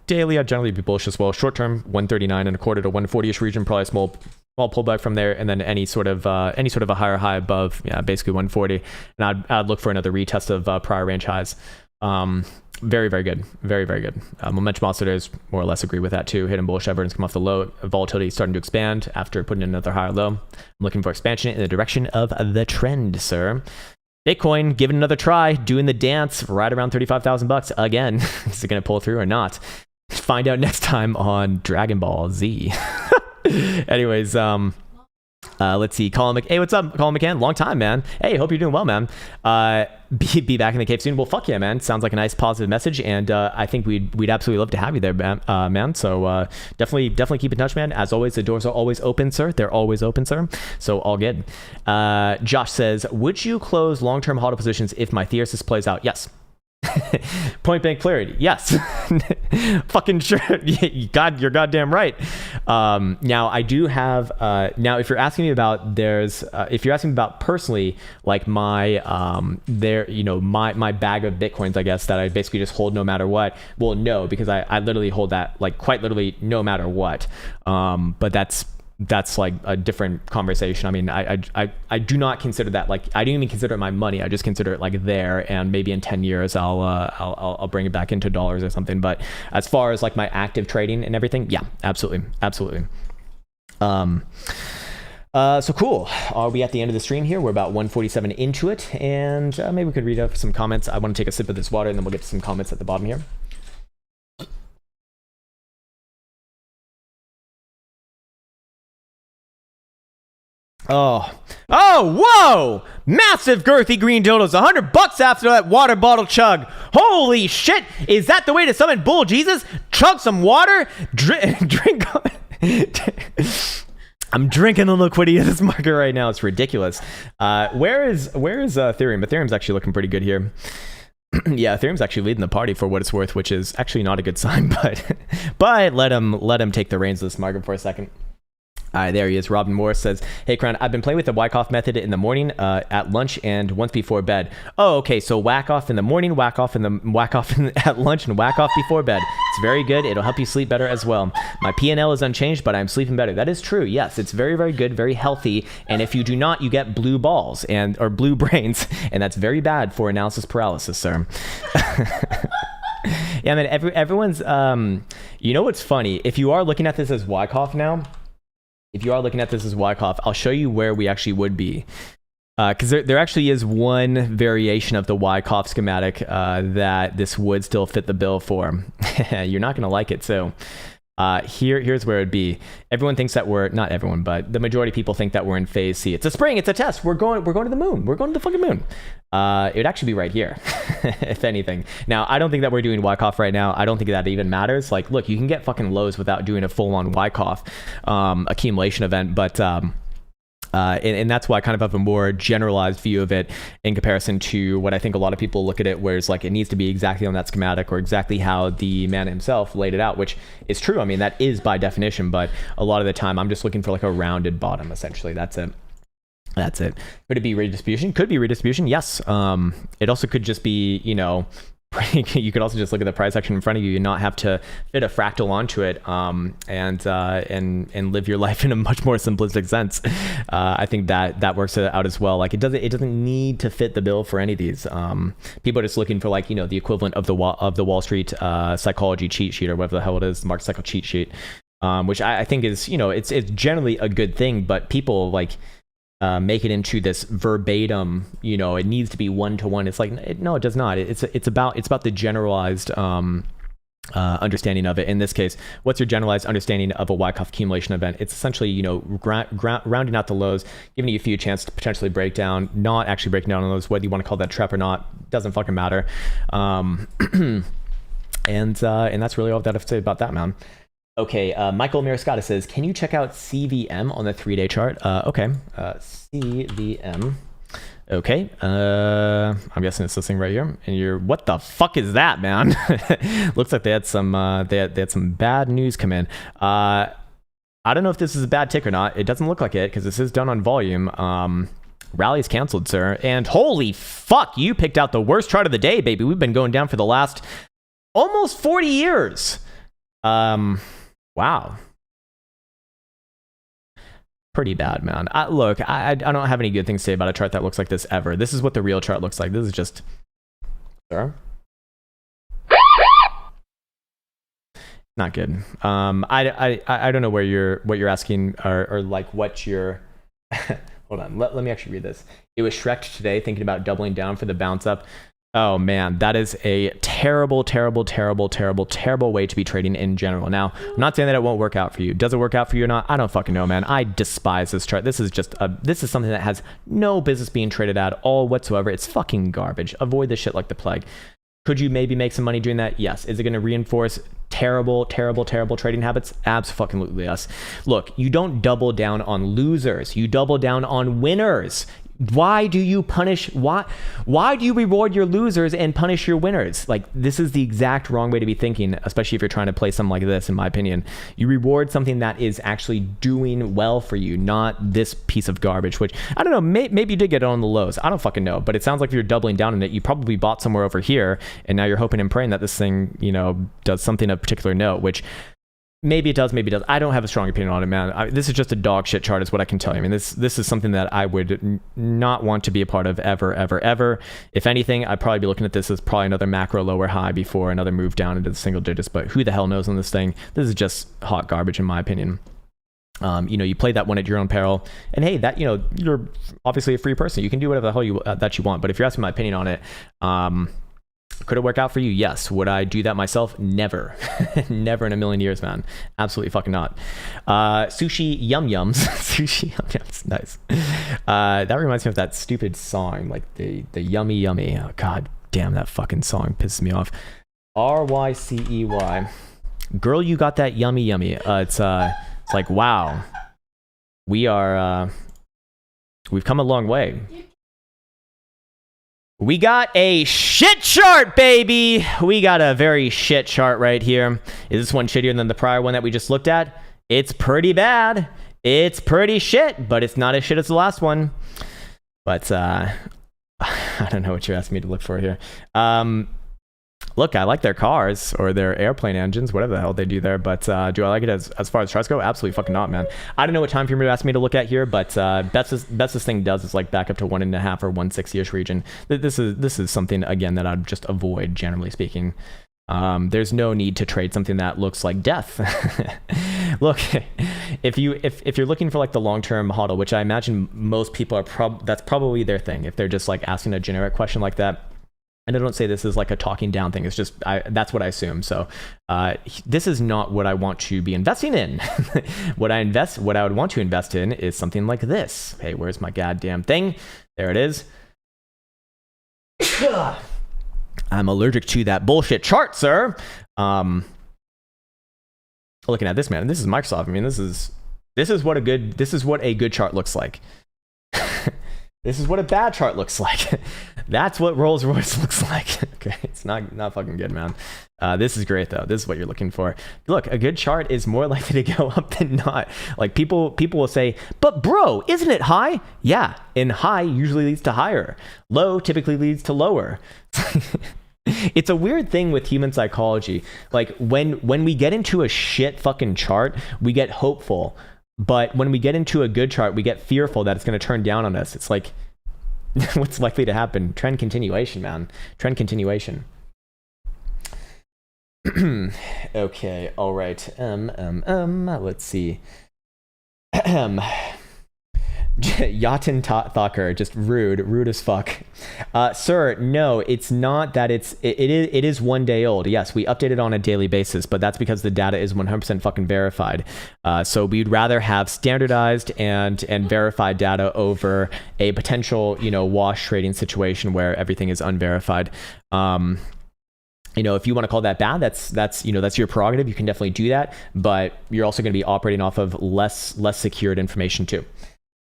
Daily, I'd generally be bullish as well. Short term, 139 and a quarter to 140-ish region, probably small pullback from there, and then any sort of a higher high above, yeah, basically 140. And I'd look for another retest of prior range highs. Very, very good. Very, very good. Momentum oscillators more or less agree with that too. Hidden bullish evidence come off the low. Volatility starting to expand after putting in another higher low. I'm looking for expansion in the direction of the trend, sir. Bitcoin, give it another try, doing the dance right around $35,000 again. Is it going to pull through or not? Find out next time on Dragon Ball Z. Anyways, Let's see. Hey, what's up, Colin McCann? Long time, man. Hey, hope you're doing well, man. Be back in the cave soon. Well, fuck yeah, man. Sounds like a nice positive message, and I think we'd absolutely love to have you there, man. So definitely keep in touch, man. As always, the doors are always open, sir. They're always open, sir. So all good. Josh says, would you close long-term hodl positions if my thesis plays out? Yes. Point blank clarity. Yes. Fucking sure. You're goddamn right. Now I do have, now if you're asking me about, if you're asking me about personally, like my, my bag of Bitcoins, I guess, that I basically just hold no matter what. Well, no, because I literally hold that like quite literally no matter what. But that's like a different conversation. I mean, I do not consider that, like, I don't even consider it my money. I just consider it like there, and maybe in 10 years I'll bring it back into dollars or something. But as far as like my active trading and everything, yeah, absolutely. So cool. Are we at the end of the stream here? We're about 147 into it, and maybe we could read up some comments. I want to take a sip of this water, and then we'll get to some comments at the bottom here. Oh, whoa! Massive girthy green dildos, $100 after that water bottle chug. Holy shit! Is that the way to summon Bull Jesus? Chug some water, drink. I'm drinking the liquidity of this market right now. It's ridiculous. Where is Ethereum? Ethereum's actually looking pretty good here. Yeah, Ethereum's actually leading the party for what it's worth, which is actually not a good sign. But let him take the reins of this market for a second. There he is. Robin Morris says, hey, Krown, I've been playing with the Wyckoff method in the morning, at lunch, and once before bed. Oh, okay. So whack off in the morning, whack off at lunch, and whack off before bed. It's very good. It'll help you sleep better as well. My P&L is unchanged, but I'm sleeping better. That is true. Yes, it's very, very good, very healthy. And if you do not, you get blue balls or blue brains, and that's very bad for analysis paralysis, sir. Yeah, man. Everyone's. You know what's funny? If you are looking at this as Wyckoff now. If you are looking at this as Wyckoff, I'll show you where we actually would be. Because there actually is one variation of the Wyckoff schematic that this would still fit the bill for. You're not going to like it. So here's where it'd be. Everyone thinks that not everyone, but the majority of people think that we're in phase C. It's a spring. It's a test. We're going to the moon. We're going to the fucking moon. It would actually be right here, if anything. Now, I don't think that we're doing Wyckoff right now. I don't think that even matters. Like, look, you can get fucking lows without doing a full-on Wyckoff accumulation event, but and that's why I kind of have a more generalized view of it in comparison to what I think a lot of people look at it, where it's like it needs to be exactly on that schematic or exactly how the man himself laid it out, which is true. I mean, that is by definition, but a lot of the time I'm just looking for like a rounded bottom, essentially. That's it. Could it be redistribution? Could be redistribution. Yes. It also could just be, you could also just look at the price action in front of you and not have to fit a fractal onto it, and live your life in a much more simplistic sense. I think that works out as well. Like it doesn't need to fit the bill for any of these. People are just looking for like, the equivalent of the Wall Street psychology cheat sheet, or whatever the hell it is, market cycle cheat sheet, which I think is, it's generally a good thing, but people like make it into this verbatim, it needs to be one-to-one. It's like, no, it does not. It's about the generalized understanding of it. In this case, what's your generalized understanding of a Wyckoff accumulation event? It's essentially, rounding out the lows, giving you a few chance to potentially break down, not actually breaking down on those, whether you want to call that trap or not, doesn't fucking matter. And that's really all that I have to say about that, man. Okay, Michael Mariscata says, can you check out CVM on the 3-day chart? Okay, CVM. Okay, I'm guessing it's this thing right here. And what the fuck is that, man? Looks like they had some bad news come in. I don't know if this is a bad tick or not. It doesn't look like it because this is done on volume. Rally's canceled, sir. And holy fuck, you picked out the worst chart of the day, baby. We've been going down for the last almost 40 years. Wow. Pretty bad, man. Look, I don't have any good things to say about a chart that looks like this ever. This is what the real chart looks like. This is just... Sir? Not good. I don't know where you're asking or like what you're... Hold on. Let me actually read this. It was Shrek today thinking about doubling down for the bounce up. Oh man, that is a terrible, terrible, terrible, terrible, terrible way to be trading in general. Now, I'm not saying that it won't work out for you. Does it work out for you or not? I don't fucking know, man. I despise this chart. This is something that has no business being traded at all whatsoever. It's fucking garbage. Avoid this shit like the plague. Could you maybe make some money doing that? Yes. Is it going to reinforce terrible, terrible, terrible trading habits? Absolutely yes. Look, you don't double down on losers. You double down on winners. Why do you reward your losers and punish your winners? Like, this is the exact wrong way to be thinking, especially if you're trying to play something like this, in my opinion. You reward something that is actually doing well for you, not this piece of garbage, which, I don't know, maybe you did get it on the lows. I don't fucking know, but it sounds like if you're doubling down on it, you probably bought somewhere over here, and now you're hoping and praying that this thing, does something of particular note, which maybe it does, maybe it does. I don't have a strong opinion on it, man. This is just a dog shit chart is what I can tell you. I mean, this is something that I would not want to be a part of ever, ever, ever. If anything, I'd probably be looking at this as probably another macro lower high before another move down into the single digits, but who the hell knows on this thing? This is just hot garbage in my opinion. You play that one at your own peril, and hey, that, you're obviously a free person. You can do whatever the hell that you want, but if you're asking my opinion on it, could it work out for you? Yes. Would I do that myself? Never. Never in a million years, man. Absolutely fucking not. Sushi Yum Yums. Sushi Yum Yums. Nice. That reminds me of that stupid song, like the Yummy Yummy. Oh, God damn, that fucking song pisses me off. RYCEY. Girl, you got that yummy yummy. It's like, wow. We've come a long way. We got a shit chart, baby. We got a very shit chart right here. Is this one shittier than the prior one that we just looked at? It's pretty bad. It's pretty shit, but it's not as shit as the last one. But I don't know what you're asking me to look for here. Look, I like their cars or their airplane engines, whatever the hell they do there. But do I like it as far as charts go? Absolutely fucking not, man. I don't know what time frame you're asking me to look at here, but best this thing does is like back up to 1.5 or 160-ish region. This is something, again, that I'd just avoid, generally speaking. There's no need to trade something that looks like death. Look, if you're looking for like the long-term hodl, which I imagine most people are that's probably their thing. If they're just like asking a generic question like that. And I don't say this is like a talking down thing. It's just, that's what I assume. So this is not what I want to be investing in. What I would want to invest in is something like this. Hey, where's my goddamn thing? There it is. I'm allergic to that bullshit chart, sir. Looking at this, man. This is Microsoft. I mean, this is what a good chart looks like. This is what a bad chart looks like. That's what Rolls Royce looks like. Okay, it's not fucking good, man. This is great though. This is what you're looking for. Look, a good chart is more likely to go up than not. Like people will say, but bro, isn't it high? Yeah, and high usually leads to higher. Low typically leads to lower. It's a weird thing with human psychology. Like when we get into a shit fucking chart, we get hopeful. But when we get into a good chart, we get fearful that it's going to turn down on us. It's like, what's likely to happen? Trend continuation, man. Trend continuation. Okay, all right. Let's see. Yatin Thakur, just rude as fuck. Sir, no, it's not that. It is 1 day old. Yes, we update it on a daily basis, but that's because the data is 100% fucking verified. So we'd rather have standardized and verified data over a potential, wash trading situation where everything is unverified. If you want to call that bad, that's your prerogative. You can definitely do that, but you're also going to be operating off of less secured information too.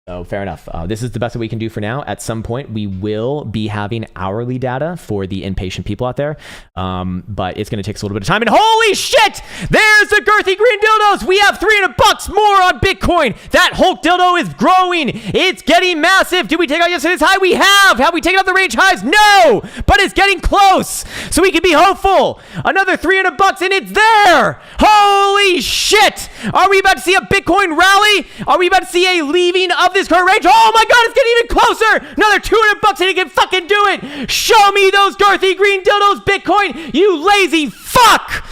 So fair enough. This is the best that we can do for now. At some point, we will be having hourly data for the impatient people out there, but it's going to take us a little bit of time. And holy shit, there's the girthy green dildos. We have $300 more on Bitcoin. That Hulk dildo is growing. It's getting massive. Did we take out yesterday's high? We have. Have we taken out the range highs? No, but it's getting close. So we can be hopeful. Another $300 and it's there. Holy shit. Are we about to see a Bitcoin rally? Are we about to see a leaving of this current range? Oh my god, it's getting even closer. Another $200 and it can fucking do it. Show me those girthy green dildos, Bitcoin, you lazy fuck.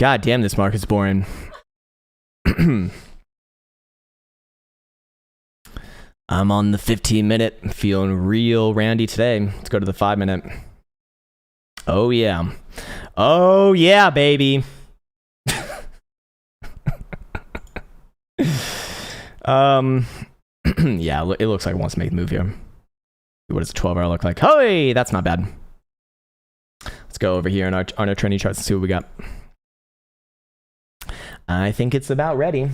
God damn, this market's boring. I'm on the 15-minute, feeling real randy today. Let's go to the 5-minute. Oh yeah. Oh yeah, baby. Yeah, it looks like it wants to make the move here. What does a 12-hour look like? Hey, that's not bad. Let's go over here on our trendy charts and see what we got. I think it's about ready.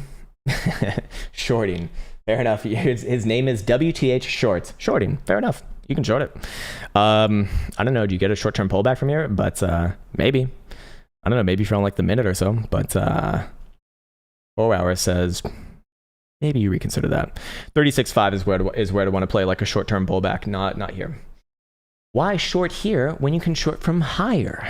Shorting. Fair enough. His name is WTH Shorts. Shorting. Fair enough. You can short it. I don't know. Do you get a short-term pullback from here? But maybe. I don't know. Maybe if you're on like the minute or so. But 4 hours says maybe you reconsider that. 36.5 is where to want to play like a short-term pullback. Not here. Why short here when you can short from higher?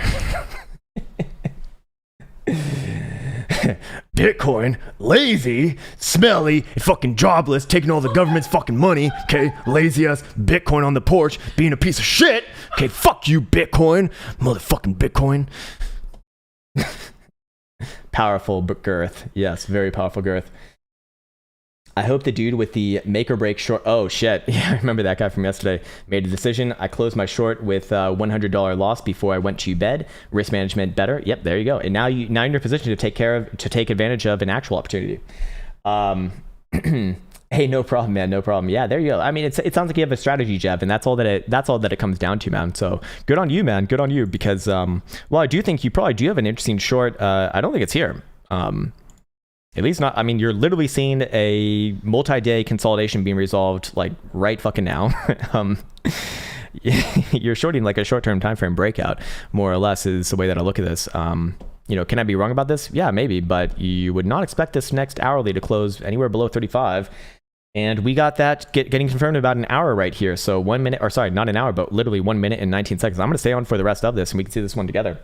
Bitcoin, lazy, smelly, fucking jobless, taking all the government's fucking money, okay? Lazy ass Bitcoin on the porch, being a piece of shit, okay? Fuck you, Bitcoin, motherfucking Bitcoin. Powerful girth. Yes, very powerful girth. I hope the dude with the make or break short. Oh shit. Yeah, I remember that guy from yesterday. Made a decision. I closed my short with $100 loss before I went to bed. Risk management better. Yep, there you go. And now you're in a position to take advantage of an actual opportunity. Hey, no problem, man. No problem. Yeah, there you go. I mean, it sounds like you have a strategy, Jeff, and that's all that it comes down to, man. So good on you, man. Good on you, because well, I do think you probably do have an interesting short. I don't think it's here. At least not, I mean, you're literally seeing a multi-day consolidation being resolved like right fucking now. You're shorting like a short-term time frame breakout, more or less, is the way that I look at this. You know, can I be wrong about this? Yeah, maybe, but you would not expect this next hourly to close anywhere below 35. And we got that getting confirmed in about an hour right here. So 1 minute, or sorry, not an hour, but literally 1 minute and 19 seconds. I'm going to stay on for the rest of this and we can see this one together.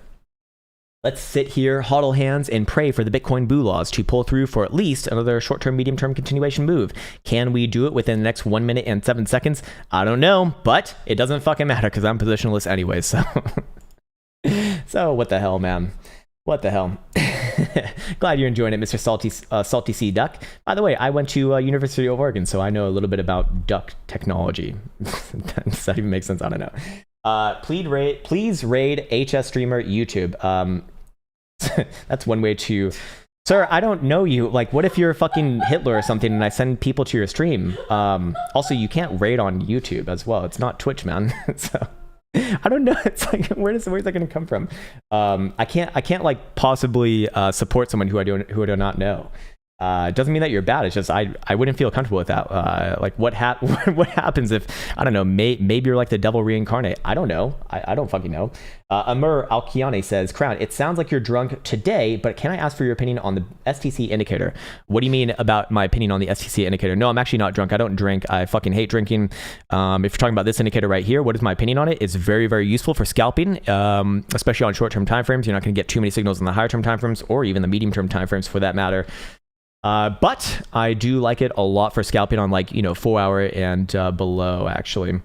Let's sit here, hodl hands, and pray for the Bitcoin boo laws to pull through for at least another short-term, medium-term continuation move. Can we do it within the next 1 minute and 7 seconds? I don't know, but it doesn't fucking matter because I'm positionless anyway, so... So what the hell, man? What the hell? Glad you're enjoying it, Mr. Salty Sea Duck. By the way, I went to University of Oregon, so I know a little bit about duck technology. Does that even make sense? I don't know. Please raid HS Streamer YouTube. That's one way to... Sir, I don't know you. Like, what if you're fucking Hitler or something and I send people to your stream? Also, you can't raid on YouTube as well. It's not Twitch, man. So... I don't know. It's like, where's that going to come from? I can't like possibly support someone who I do not know. It doesn't mean that you're bad. It's just I wouldn't feel comfortable with that. Like what happens if, I don't know, maybe you're like the devil reincarnate. I don't know. I don't fucking know. Amur Alkiane says, Krown, it sounds like you're drunk today, but can I ask for your opinion on the STC indicator? What do you mean about my opinion on the STC indicator? No, I'm actually not drunk. I don't drink. I fucking hate drinking. If you're talking about this indicator right here, what is my opinion on it? It's very, very useful for scalping, especially on short-term timeframes. You're not going to get too many signals in the higher-term timeframes or even the medium-term timeframes for that matter. But I do like it a lot for scalping on 4 hour and below, actually.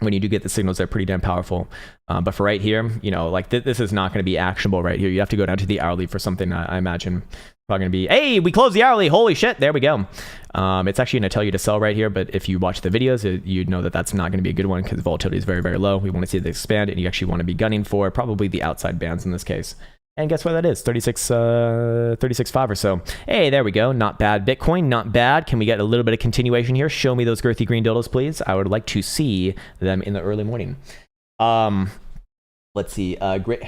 When you do get the signals, they're pretty damn powerful. But for right here, this is not going to be actionable right here. You have to go down to the hourly for something, I imagine. Probably going to be, hey, we closed the hourly. Holy shit. There we go. It's actually going to tell you to sell right here. But if you watch the videos, you'd know that that's not going to be a good one because volatility is very, very low. We want to see it expand, and you actually want to be gunning for probably the outside bands in this case. And guess what that is? 36.5 or so. Hey, there we go. Not bad. Bitcoin, not bad. Can we get a little bit of continuation here? Show me those girthy green dildos, please. I would like to see them in the early morning. Let's see. Great.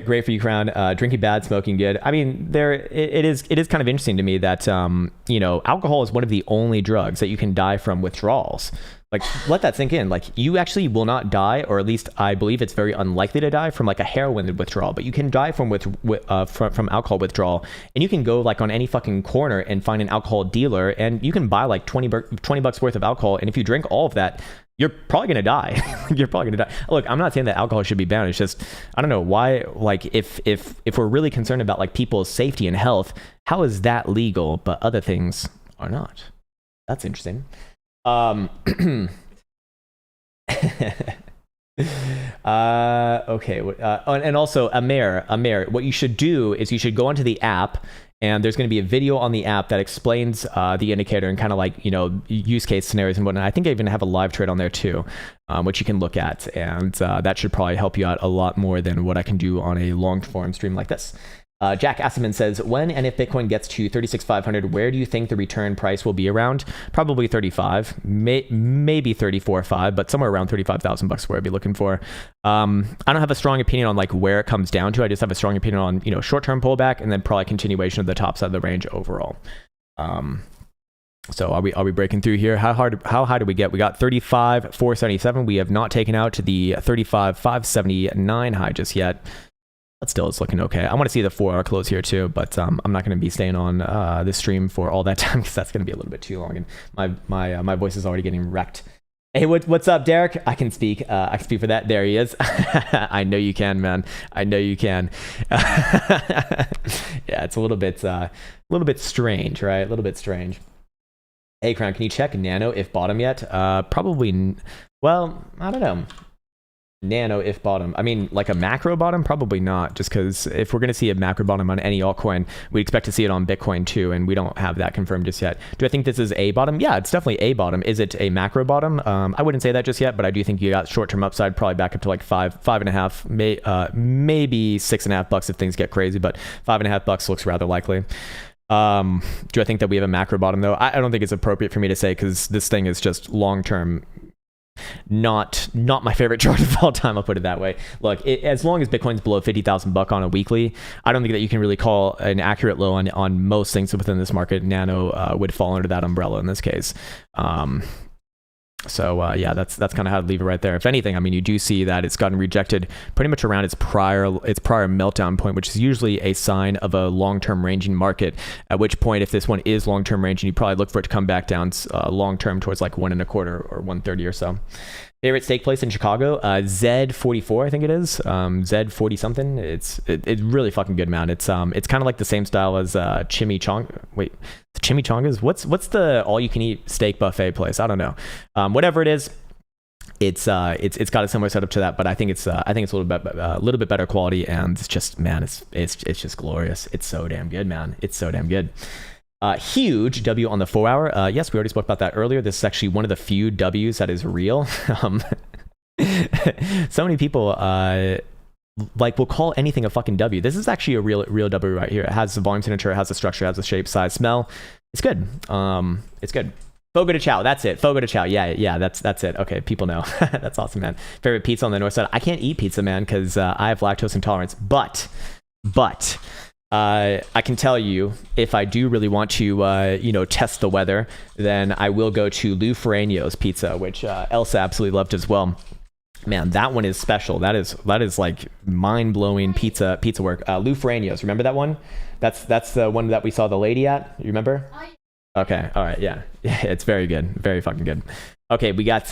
Great for you, Krown. Drinking bad, smoking good. I mean, it is kind of interesting to me that alcohol is one of the only drugs that you can die from withdrawals. Like, let that sink in. Like, you actually will not die, or at least I believe it's very unlikely to die from like a heroin withdrawal. But you can die from alcohol withdrawal, and you can go like on any fucking corner and find an alcohol dealer, and you can buy like 20 bucks worth of alcohol, and if you drink all of that, you're probably gonna die. You're probably gonna die. Look, I'm not saying that alcohol should be banned. It's just, I don't know why. Like, if we're really concerned about like people's safety and health, how is that legal, but other things are not? That's interesting. Okay. And also, Amir, what you should do is you should go onto the app, and there's going to be a video on the app that explains the indicator and kind of like, use case scenarios and whatnot. I think I even have a live trade on there too, which you can look at. And that should probably help you out a lot more than what I can do on a long form stream like this. Jack Asselman says, when and if Bitcoin gets to 36,500, where do you think the return price will be around? Probably 35, maybe 34.5, but somewhere around 35,000 bucks where I'd be looking for. I don't have a strong opinion on like where it comes down to. I just have a strong opinion on, short-term pullback and then probably continuation of the top side of the range overall. So are we breaking through here? How high do we get? We got 35,477. We have not taken out to the 35,579 high just yet. But still, it's looking okay. I want to see the 4-hour close here too, but I'm not going to be staying on this stream for all that time because that's going to be a little bit too long, and my voice is already getting wrecked. Hey, what's up, Derek? I can speak. I can speak for that. There he is. I know you can, man. I know you can. Yeah, it's a little bit strange, right? A little bit strange. Hey, Krown, can you check Nano if bottom yet? Probably. Well, I don't know. Nano if bottom. I mean, like a macro bottom, probably not, just because if we're going to see a macro bottom on any altcoin, we expect to see it on Bitcoin too, and we don't have that confirmed just yet. Do I think this is a bottom? Yeah, it's definitely a bottom. Is it a macro bottom? I wouldn't say that just yet, but I do think you got short-term upside, probably back up to like 5.5, maybe 6.5 bucks if things get crazy, but 5.5 bucks looks rather likely. Do I think that we have a macro bottom though? I don't think it's appropriate for me to say, because this thing is just long-term. Not my favorite chart of all time, I'll put it that way. Look, as long as Bitcoin's below 50,000 buck on a weekly, I don't think that you can really call an accurate low on most things within this market. Nano would fall under that umbrella in this case. So yeah, that's kind of how to leave it right there. If anything, I mean, you do see that it's gotten rejected pretty much around its prior meltdown point, which is usually a sign of a long-term ranging market. At which point, if this one is long-term ranging, you probably look for it to come back down long-term towards like 1.25 or 130 or so. Favorite steak place in Chicago? Z44, I think it is. Z40 something. It's really fucking good, man. It's kind of like the same style as Chimichanga. Wait, Chimichangas? What's the all-you-can-eat steak buffet place? I don't know. Whatever it is, it's got a similar setup to that, but I think it's a little bit better quality, and it's just, man, it's just glorious. It's so damn good, man. It's so damn good. Huge W on the 4-hour. Yes, we already spoke about that earlier. This is actually one of the few W's that is real. So many people will call anything a fucking W. This is actually a real W right here. It has the volume signature, it has the structure, it has the shape, size, smell. It's good. It's good. Fogo de Chao, that's it. Fogo de Chao, yeah, that's it. Okay, people know. That's awesome, man. Favorite pizza on the north side? I can't eat pizza, man, because I have lactose intolerance. But I can tell you, if I do really want to, test the weather, then I will go to Lou Ferragno's pizza, which Elsa absolutely loved as well. Man, that one is special. That is like mind-blowing pizza work. Lou Ferragno's, remember that one? That's the one that we saw the lady at. You remember? Okay, all right, yeah, it's very good, very fucking good. Okay, we got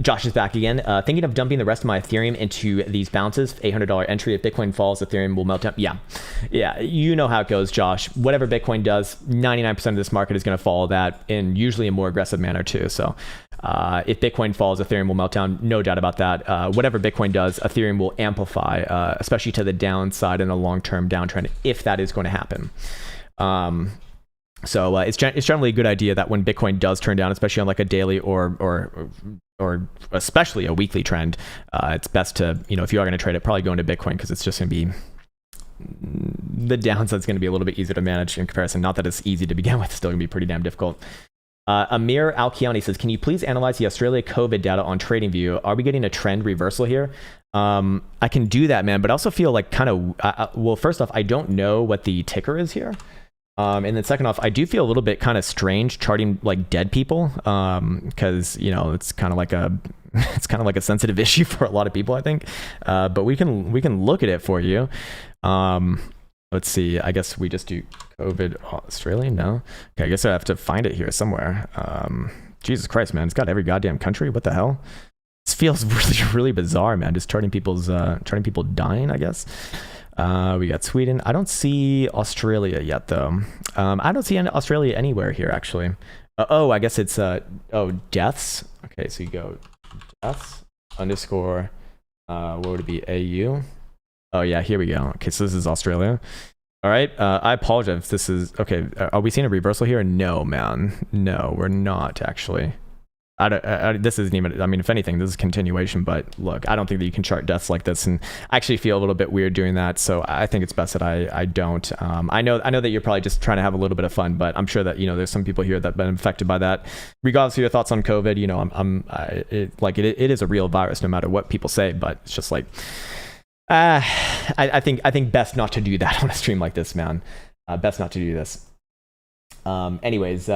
Josh is back again. Thinking of dumping the rest of my Ethereum into these bounces. $800 entry. If Bitcoin falls, Ethereum will melt down. Yeah, you know how it goes, Josh. Whatever Bitcoin does, 99% of this market is going to follow that in usually a more aggressive manner too. So if Bitcoin falls, Ethereum will melt down. No doubt about that. Whatever Bitcoin does, Ethereum will amplify, especially to the downside in a long-term downtrend, if that is going to happen. So it's generally a good idea that when Bitcoin does turn down, especially on like a daily or especially a weekly trend, it's best to, if you are going to trade it, probably go into Bitcoin, because it's just going to be, the downside's going to be a little bit easier to manage in comparison. Not that it's easy to begin with, it's still going to be pretty damn difficult. Amir Al-Kiani says, can you please analyze the Australia COVID data on TradingView? Are we getting a trend reversal here? I can do that, man, but I also feel like kind of, well, first off, I don't know what the ticker is here. And then second off, I do feel a little bit kind of strange charting like dead people, because it's kind of like a sensitive issue for a lot of people, I think. But we can look at it for you. Let's see. I guess we just do COVID Australia. No. Okay. I guess I have to find it here somewhere. Jesus Christ, man! It's got every goddamn country. What the hell? This feels really bizarre, man. Just charting people dying, I guess. We got Sweden. I don't see Australia yet, though. I don't see Australia anywhere here, actually. I guess it's deaths. Okay, so you go deaths _ What would it be? AU? Oh yeah, here we go. Okay, so this is Australia. All right, I apologize if this is, okay, are we seeing a reversal here? No, man. No, we're not actually. This isn't even, I mean, if anything, this is continuation, but look, I don't think that you can chart deaths like this, and I actually feel a little bit weird doing that, so I think it's best that I don't. I know that you're probably just trying to have a little bit of fun, but I'm sure that, you know, there's some people here that have been affected by that. Regardless of your thoughts on COVID, you know, it is a real virus no matter what people say, but it's just like, I think best not to do that on a stream like this, man. Best not to do this. Anyways,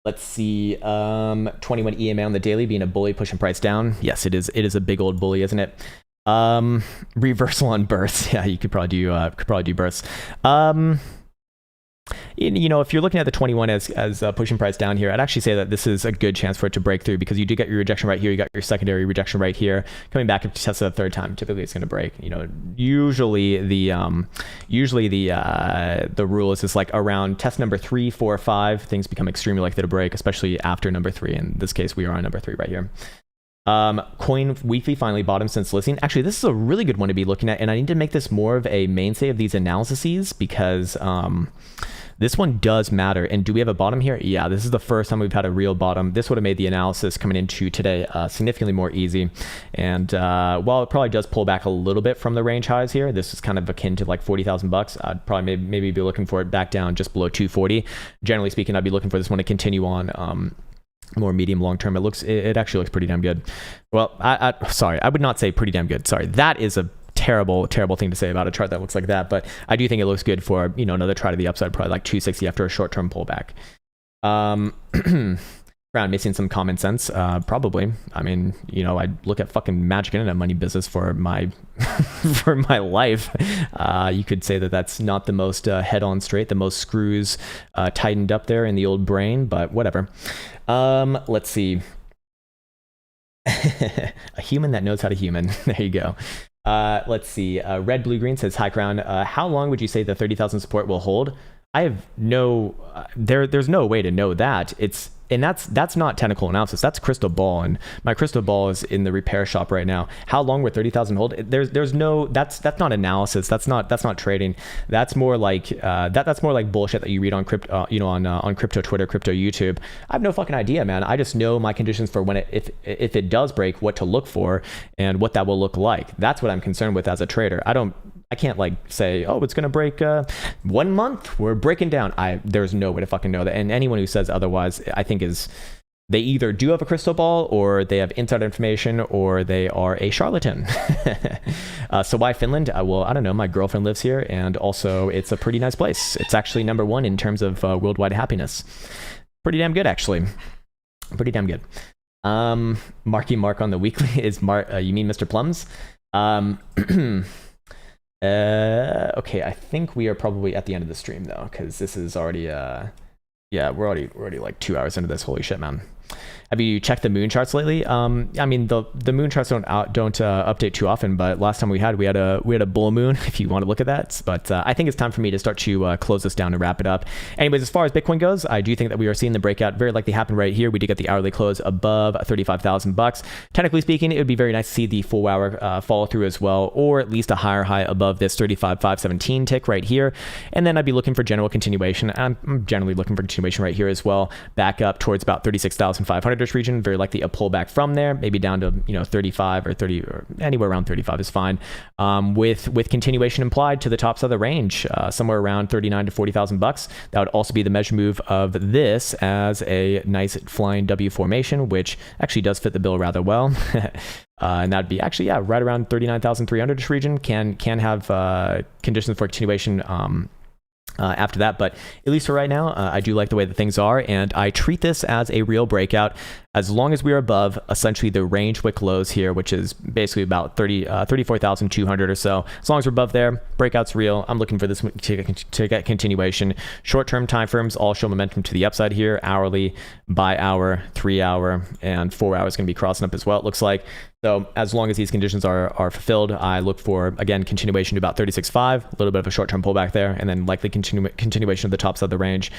let's see. 21 EMA on the daily being a bully pushing price down. Yes, it is. It is a big old bully, isn't it? Reversal on bursts. Yeah, you could probably do bursts. You know, if you're looking at the 21 as pushing price down here, I'd actually say that this is a good chance for it to break through, because you do get your rejection right here, you got your secondary rejection right here. Coming back up to test it a third time, typically it's going to break. You know, usually the rule is just like around test number 3, 4, 5, things become extremely likely to break, especially after number 3. In this case, we are on number 3 right here. Coin weekly finally bottomed since listing. Actually, this is a really good one to be looking at, and I need to make this more of a mainstay of these analyses, because this one does matter. And do we have a bottom here? Yeah, this is the first time we've had a real bottom. This would have made the analysis coming into today significantly more easy. And while it probably does pull back a little bit from the range highs here, this is kind of akin to like 40,000 bucks. I'd probably maybe be looking for it back down just below 240. Generally speaking, I'd be looking for this one to continue on more medium long term. It actually looks pretty damn good. Well, sorry, I would not say pretty damn good. Sorry, that is a terrible thing to say about a chart that looks like that, but I do think it looks good for, you know, another try to the upside, probably like 260 after a short-term pullback. Krown missing some common sense, probably. I mean, you know, I look at fucking magic internet money business for my for my life. You could say that that's not the most head-on straight, the most screws tightened up there in the old brain, but whatever. Let's see. A human that knows how to human. There you go. Let's see. Red Blue Green says, hi Krown. How long would you say the 30,000 support will hold? I have no, there's no way to know that. And that's not technical analysis. That's crystal ball, and my crystal ball is in the repair shop right now. How long will 30,000 hold? There's no, that's not analysis. That's not trading. That's more like that's more like bullshit that you read on crypto, you know, on crypto Twitter, crypto YouTube. I have no fucking idea, man. I just know my conditions for when if it does break, what to look for and what that will look like. That's what I'm concerned with as a trader. I can't like say, oh, it's going to break 1 month. We're breaking down. There's no way to fucking know that. And anyone who says otherwise, I think they either do have a crystal ball, or they have insider information, or they are a charlatan. So why Finland? Well, I don't know. My girlfriend lives here, and also it's a pretty nice place. It's actually number 1 in terms of worldwide happiness. Pretty damn good, actually. Pretty damn good. Marky Mark on the weekly is you mean Mr. Plums? Okay, I think we are probably at the end of the stream though, because this is already yeah, we're already like 2 hours into this. Holy shit, man. Have you checked the moon charts lately? I mean, the moon charts don't update too often, but last time we had a bull moon, if you want to look at that. But I think it's time for me to start to close this down and wrap it up. Anyways, as far as Bitcoin goes, I do think that we are seeing the breakout very likely happen right here. We did get the hourly close above 35,000 bucks. Technically speaking, it would be very nice to see the full hour follow through as well, or at least a higher high above this 35,517 tick right here. And then I'd be looking for general continuation. I'm generally looking for continuation right here as well, back up towards about 36,500 region. Very likely a pullback from there, maybe down to 35 or 30, or anywhere around 35 is fine. With continuation implied to the tops of the range, somewhere around 39 to 40,000 bucks. That would also be the measure move of this as a nice flying W formation, which actually does fit the bill rather well. And that'd be actually, yeah, right around 39,300 region. Can have conditions for continuation after that, but at least for right now, I do like the way that things are, and I treat this as a real breakout as long as we are above essentially the range wick lows here, which is basically about 34,200 or so. As long as we're above there, breakout's real. I'm looking for this to get continuation. Short-term time frames all show momentum to the upside here. Hourly, by hour, 3 hour, and 4 hours going to be crossing up as well, it looks like. So as long as these conditions are fulfilled, I look for, again, continuation to about 36.5, a little bit of a short-term pullback there, and then likely continuation of the tops of the range.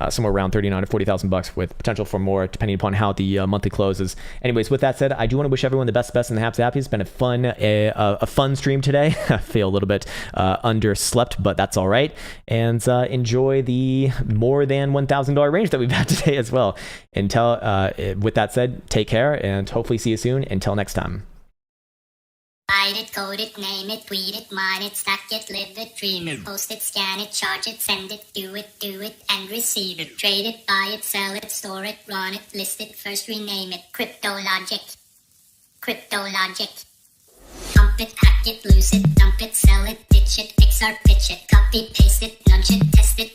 somewhere around 39 or 40,000 bucks, with potential for more depending upon how the monthly closes. Anyways, with that said, I do want to wish everyone the best and the happiest. It's been a fun stream today. I feel a little bit underslept, but that's all right. And enjoy the more than $1,000 range that we've had today as well. With that said, take care and hopefully see you soon. Until next time. Write it, code it, name it, tweet it, mine it, stack it, live it, dream it, post it, scan it, charge it, send it, do it, and receive it. Trade it, buy it, sell it, store it, run it, list it, first rename it. Crypto logic. Pump it, hack it, lose it, dump it, sell it, ditch it, XR, pitch it, copy, paste it, nudge it, test it,